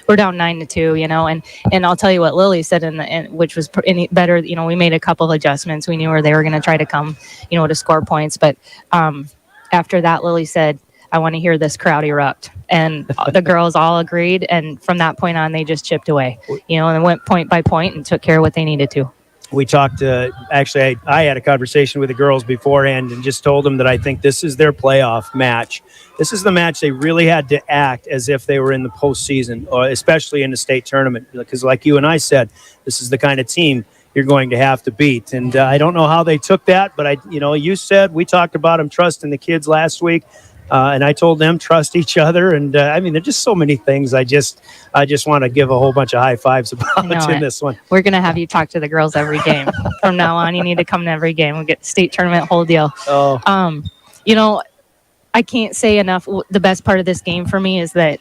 We're down 9-2, and I'll tell you what Lily said, which was better. We made a couple of adjustments. We knew where they were going to try to come, to score points. But after that, Lily said, I want to hear this crowd erupt. And the girls all agreed. And from that point on, they just chipped away, and went point by point and took care of what they needed to. We talked, actually, I had a conversation with the girls beforehand and just told them that I think this is their playoff match. This is the match they really had to act as if they were in the postseason, or especially in the state tournament. Because like you and I said, this is the kind of team you're going to have to beat. And I don't know how they took that, but you said, we talked about them trusting the kids last week. And I told them trust each other, and there's just so many things. I just want to give a whole bunch of high fives about in this one. We're gonna have you talk to the girls every game from now on. You need to come to every game. We'll get the state tournament, whole deal. Oh, I can't say enough. The best part of this game for me is that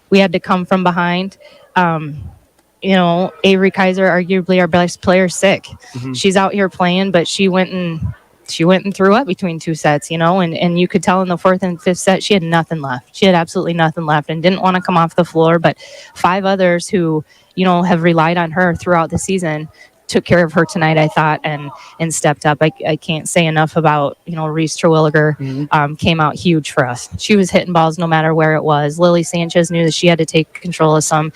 we had to come from behind. Avery Kaiser, arguably our best player, sick. Mm-hmm. She's out here playing, but she went and threw up between 2 sets, and you could tell in the 4th and 5th set, she had nothing left. She had absolutely nothing left and didn't want to come off the floor. But 5 others who, have relied on her throughout the season took care of her tonight, I thought, and stepped up. I can't say enough about, Reese Terwilliger came out huge for us. She was hitting balls no matter where it was. Lily Sanchez knew that she had to take control of some,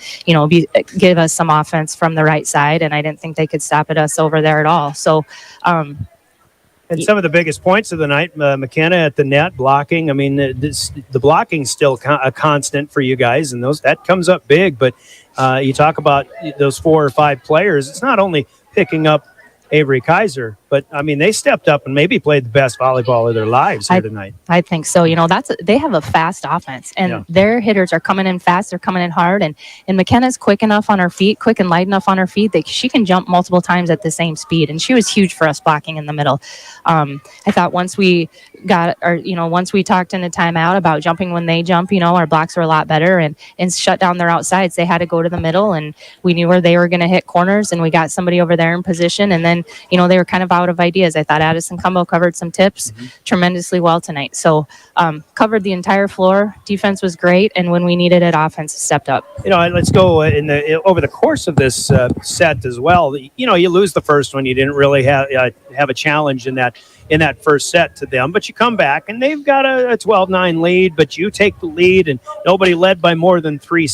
give us some offense from the right side, and I didn't think they could stop at us over there at all. So, and some of the biggest points of the night, McKenna at the net blocking. The blocking's still a constant for you guys, and that comes up big. But you talk about those 4 or 5 players. It's not only picking up Avery Kaiser, but they stepped up and maybe played the best volleyball of their lives here tonight. I think so. They have a fast offense, and their hitters are coming in fast. They're coming in hard, and McKenna's quick enough on her feet, quick and light enough on her feet that she can jump multiple times at the same speed. And she was huge for us blocking in the middle. I thought once we talked in a timeout about jumping when they jump, our blocks were a lot better and shut down their outsides. They had to go to the middle, and we knew where they were going to hit corners, and we got somebody over there in position, and then they were kind of out of ideas. I thought Addison Cumbo covered some tips tremendously well tonight. So covered the entire floor. Defense was great, and when we needed it, offense stepped up. Let's go over the course of this set as well. You lose the first one. You didn't really have a challenge in that first set to them, but you come back and they've got a 12-9 lead, but you take the lead, and nobody led by more than 3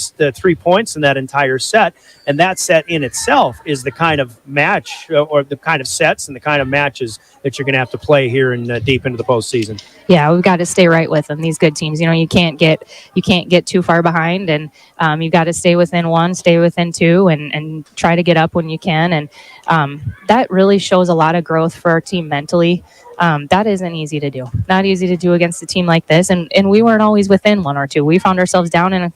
points in that entire set. And that set in itself is the kind of match or the kind of sets and the kind of matches that you're going to have to play here in deep into the postseason. Yeah, we've got to stay right with them. These good teams, you can't get too far behind, and you've got to stay within 1, stay within 2, and try to get up when you can. And that really shows a lot of growth for our team mentally. That isn't easy to do. Not easy to do against a team like this. And we weren't always within 1 or 2. We found ourselves down in a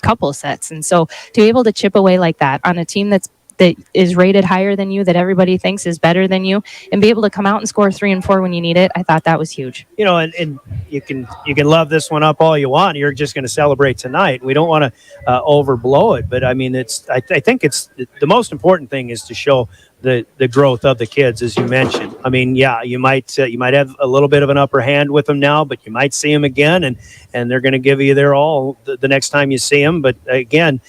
couple sets. And so to be able to chip away like that on a team that's that is rated higher than you, that everybody thinks is better than you, and be able to come out and score 3 and 4 when you need it. I thought that was huge. And you can love this one up all you want. You're just going to celebrate tonight. We don't want to overblow it, but I mean, I think it's the most important thing is to show the growth of the kids, as you mentioned. I mean, yeah, you might have a little bit of an upper hand with them now, but you might see them again, and they're going to give you their all the next time you see them. But again,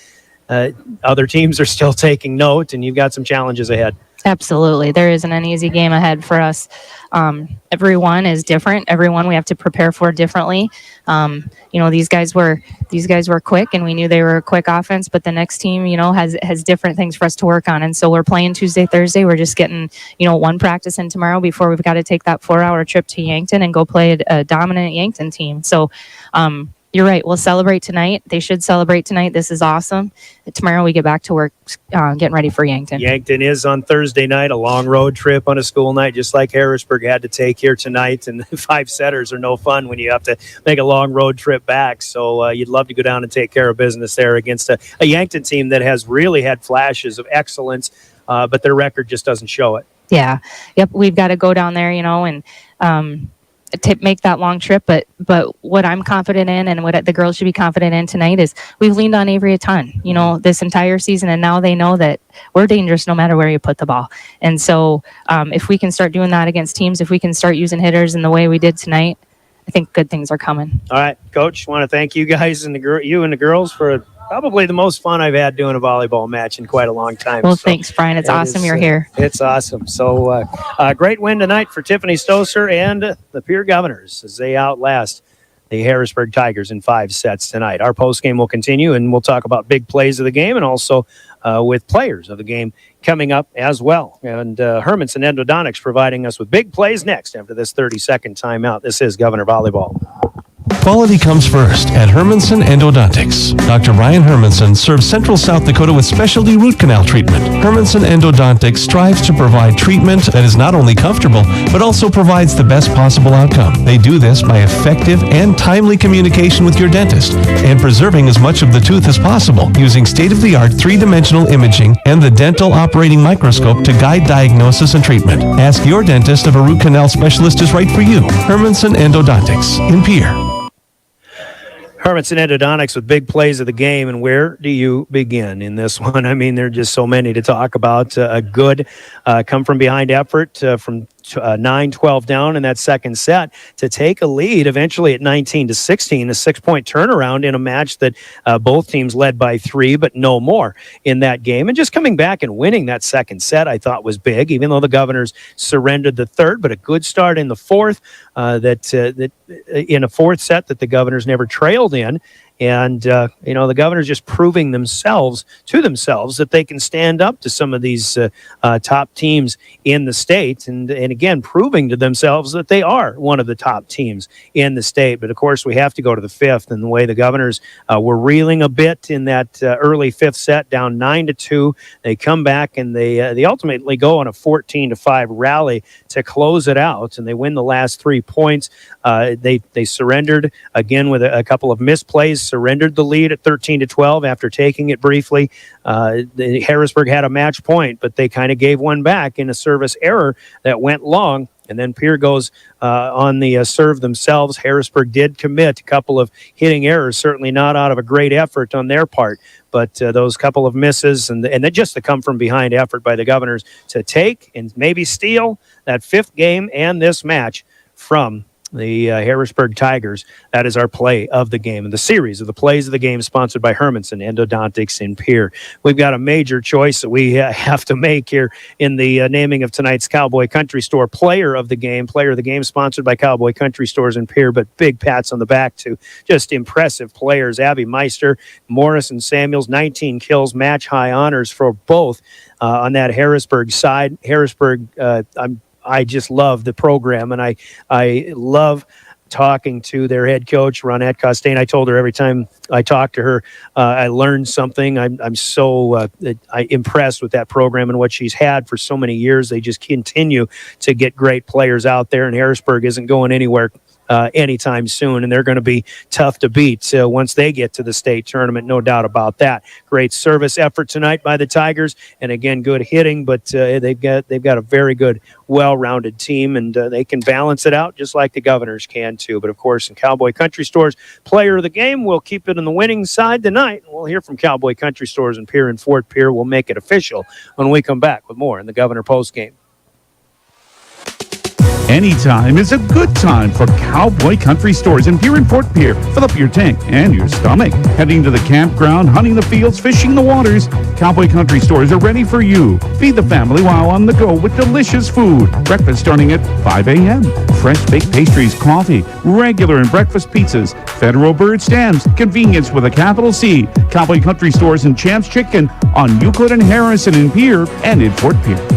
other teams are still taking note, and you've got some challenges ahead. Absolutely. There isn't an easy game ahead for us. Everyone is different. Everyone we have to prepare for differently. These guys were quick, and we knew they were a quick offense, but the next team, has different things for us to work on. And so we're playing Tuesday, Thursday. We're just getting, one practice in tomorrow before we've got to take that 4-hour trip to Yankton and go play a dominant Yankton team. So, you're right. We'll celebrate tonight. They should celebrate tonight. This is awesome. Tomorrow we get back to work getting ready for Yankton. Yankton is on Thursday night, a long road trip on a school night, just like Harrisburg had to take here tonight. And 5-setters are no fun when you have to make a long road trip back. So you'd love to go down and take care of business there against a Yankton team that has really had flashes of excellence, but their record just doesn't show it. Yeah. Yep. We've got to go down there, and to make that long trip, but what I'm confident in and what the girls should be confident in tonight is we've leaned on Avery a ton, this entire season, and now they know that we're dangerous no matter where you put the ball. And so if we can start doing that against teams, if we can start using hitters in the way we did tonight, I think good things are coming. All right, Coach, want to thank you guys and you and the girls for probably the most fun I've had doing a volleyball match in quite a long time. Well, thanks, Brian. It's awesome you're here. It's awesome. So great win tonight for Tiffany Stoser and the Pierre Governors as they outlast the Harrisburg Tigers in 5 sets tonight. Our postgame will continue, and we'll talk about big plays of the game and also with players of the game coming up as well. And Hermanson Endodontics providing us with big plays next after this 30-second timeout. This is Governor Volleyball. Quality comes first at Hermanson Endodontics. Dr. Ryan Hermanson serves Central South Dakota with specialty root canal treatment. Hermanson Endodontics strives to provide treatment that is not only comfortable, but also provides the best possible outcome. They do this by effective and timely communication with your dentist and preserving as much of the tooth as possible using state-of-the-art 3-dimensional imaging and the dental operating microscope to guide diagnosis and treatment. Ask your dentist if a root canal specialist is right for you. Hermanson Endodontics in Pierre. Hermanson Endodontics with big plays of the game, and where do you begin in this one? I mean, there are just so many to talk about. A good come-from-behind effort from 9-12 down in that second set to take a lead eventually at 19-16, a 6-point turnaround in a match that both teams led by 3, but no more in that game. And just coming back and winning that second set, I thought was big, even though the Governors surrendered the third, but a good start in the fourth, that in a fourth set that the Governors never trailed in. And, the Governors just proving to themselves that they can stand up to some of these top teams in the state. And again, proving to themselves that they are one of the top teams in the state. But, of course, we have to go to the fifth. And the way the Governors were reeling a bit in that early fifth set, down 9-2. They come back and they ultimately go on a 14-5 rally to close it out. And they win the last 3 points. They surrendered, again, with a couple of misplays, surrendered the lead at 13-12 after taking it briefly. The Harrisburg had a match point, but they kind of gave one back in a service error that went long. And then Pierre goes on the serve themselves. Harrisburg did commit a couple of hitting errors, certainly not out of a great effort on their part, but those couple of misses and then just the come-from-behind effort by the Governors to take and maybe steal that fifth game and this match from the Harrisburg Tigers. That is our play of the game and the series of the plays of the game sponsored by Hermanson Endodontics in Pierre. We've got a major choice that we have to make here in the naming of tonight's Cowboy Country Store player of the game sponsored by Cowboy Country Stores in Pierre, but big pats on the back to just impressive players. Abby Meister, Morris and Samuels, 19 kills, match high honors for both on that Harrisburg side. Harrisburg, I just love the program, and I love talking to their head coach, Ronette Costain. I told her every time I talk to her, I learned something. I'm so impressed with that program and what she's had for so many years. They just continue to get great players out there, and Harrisburg isn't going anywhere anytime soon, and they're going to be tough to beat once they get to the state tournament, no doubt about that. Great service effort tonight by the Tigers, and again, good hitting, but they've got a very good, well-rounded team, and they can balance it out just like the Governors can too. But of course, in Cowboy Country Store's player of the game, we'll keep it on the winning side tonight. We'll hear from Cowboy Country Stores in Pierre and Fort Pierre. We'll make it official when we come back with more in the Governor Post Game. Anytime is a good time for Cowboy Country Stores in Pierre and Fort Pierre. Fill up your tank and your stomach. Heading to the campground, hunting the fields, fishing the waters, Cowboy Country Stores are ready for you. Feed the family while on the go with delicious food. Breakfast starting at 5 a.m. Fresh baked pastries, coffee, regular and breakfast pizzas, Federal Bird stamps, convenience with a capital C. Cowboy Country Stores and Champs Chicken on Euclid and Harrison in Pierre and in Fort Pierre.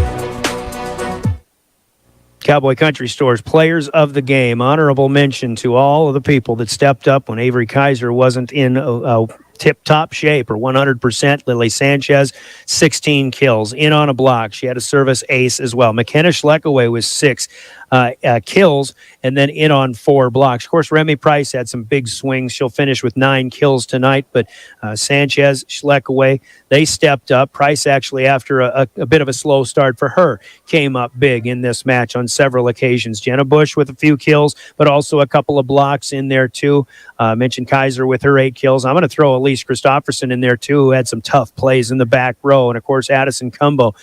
Cowboy Country Stores players of the game. Honorable mention to all of the people that stepped up when Avery Kaiser wasn't in tip-top shape or 100%. Lily Sanchez, 16 kills. In on a block. She had a service ace as well. McKenna Schleckaway was 6 kills and then in on 4 blocks. Of course, Remy Price had some big swings. She'll finish with 9 kills tonight, but Sanchez, Schleckaway, they stepped up. Price actually, after a bit of a slow start for her, came up big in this match on several occasions. Jenna Bush with a few kills, but also a couple of blocks in there too. Mentioned Kaiser with her 8 kills. I'm going to throw Elise Christopherson in there too, who had some tough plays in the back row. And of course, Addison Cumbo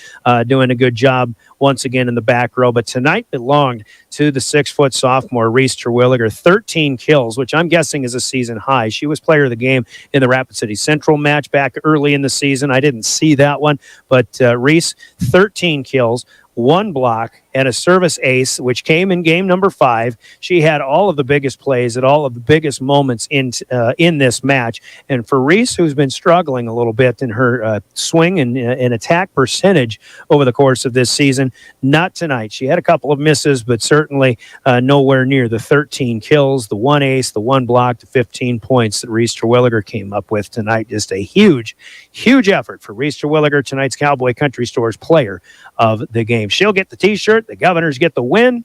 doing a good job once again in the back row. But tonight belonged to the 6-foot sophomore, Reese Terwilliger, 13 kills, which I'm guessing is a season high. She was player of the game in the Rapid City Central match back early in the season. I didn't see that one, but Reese, 13 kills, 1 block, and a service ace, which came in game number 5. She had all of the biggest plays at all of the biggest moments in this match. And for Reese, who's been struggling a little bit in her swing and attack percentage over the course of this season, not tonight. She had a couple of misses, but certainly nowhere near the 13 kills, the 1 ace, the 1 block, the 15 points that Reese Terwilliger came up with tonight. Just a huge, huge effort for Reese Terwilliger, tonight's Cowboy Country Stores player of the game. She'll get the T-shirt. The Governors get the win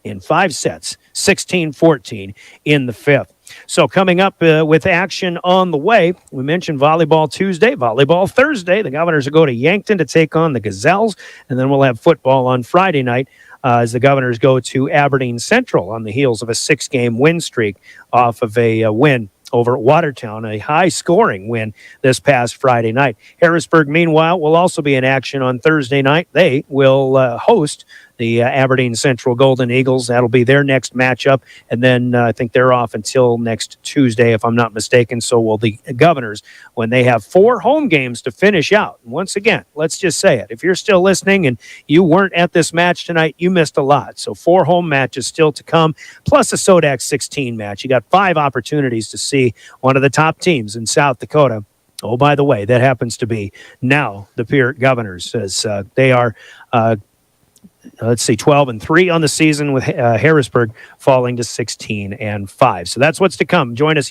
in 5 sets, 16-14 in the 5th. So coming up with action on the way, we mentioned volleyball Tuesday, volleyball Thursday. The Governors will go to Yankton to take on the Gazelles, and then we'll have football on Friday night as the Governors go to Aberdeen Central on the heels of a 6-game win streak off of a win over at Watertown, a high-scoring win this past Friday night. Harrisburg, meanwhile, will also be in action on Thursday night. They will host the Aberdeen Central Golden Eagles. That'll be their next matchup. And then I think they're off until next Tuesday, if I'm not mistaken. So will the Governors when they have 4 home games to finish out. And once again, let's just say it. If you're still listening and you weren't at this match tonight, you missed a lot. So 4 home matches still to come, plus a Sodac 16 match. You got 5 opportunities to see one of the top teams in South Dakota. Oh, by the way, that happens to be now the Pierre Governors, as they are 12-3 on the season, with Harrisburg falling to 16-5. So that's what's to come. Join us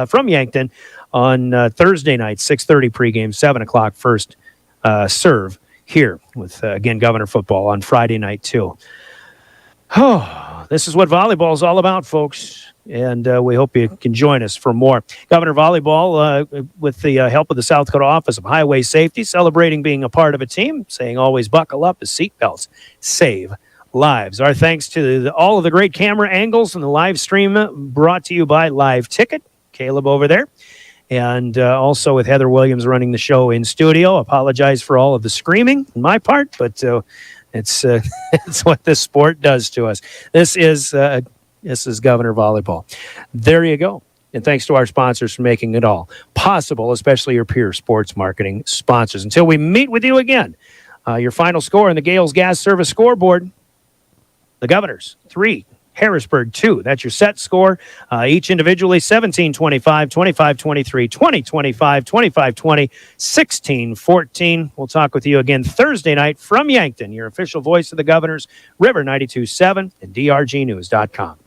from Yankton on Thursday night, 6:30 pregame, 7 o'clock first serve here with, again, Governor football on Friday night too. Oh, this is what volleyball is all about, folks. And we hope you can join us for more. Governor Volleyball, with the help of the South Dakota Office of Highway Safety, celebrating being a part of a team, saying always buckle up as seatbelts save lives. Our thanks to all of the great camera angles and the live stream brought to you by Live Ticket, Caleb over there. And also with Heather Williams running the show in studio. Apologize for all of the screaming on my part, but it's what this sport does to us. This is Governor Volleyball. There you go. And thanks to our sponsors for making it all possible, especially your Pierre Sports Marketing sponsors. Until we meet with you again, your final score in the Gales Gas Service scoreboard, the Governors 3, Harrisburg 2. That's your set score. Each individually 17-25, 25-23, 20-25, 25-20, 16-14. We'll talk with you again Thursday night from Yankton, your official voice of the Governors, River 92.7 and drgnews.com.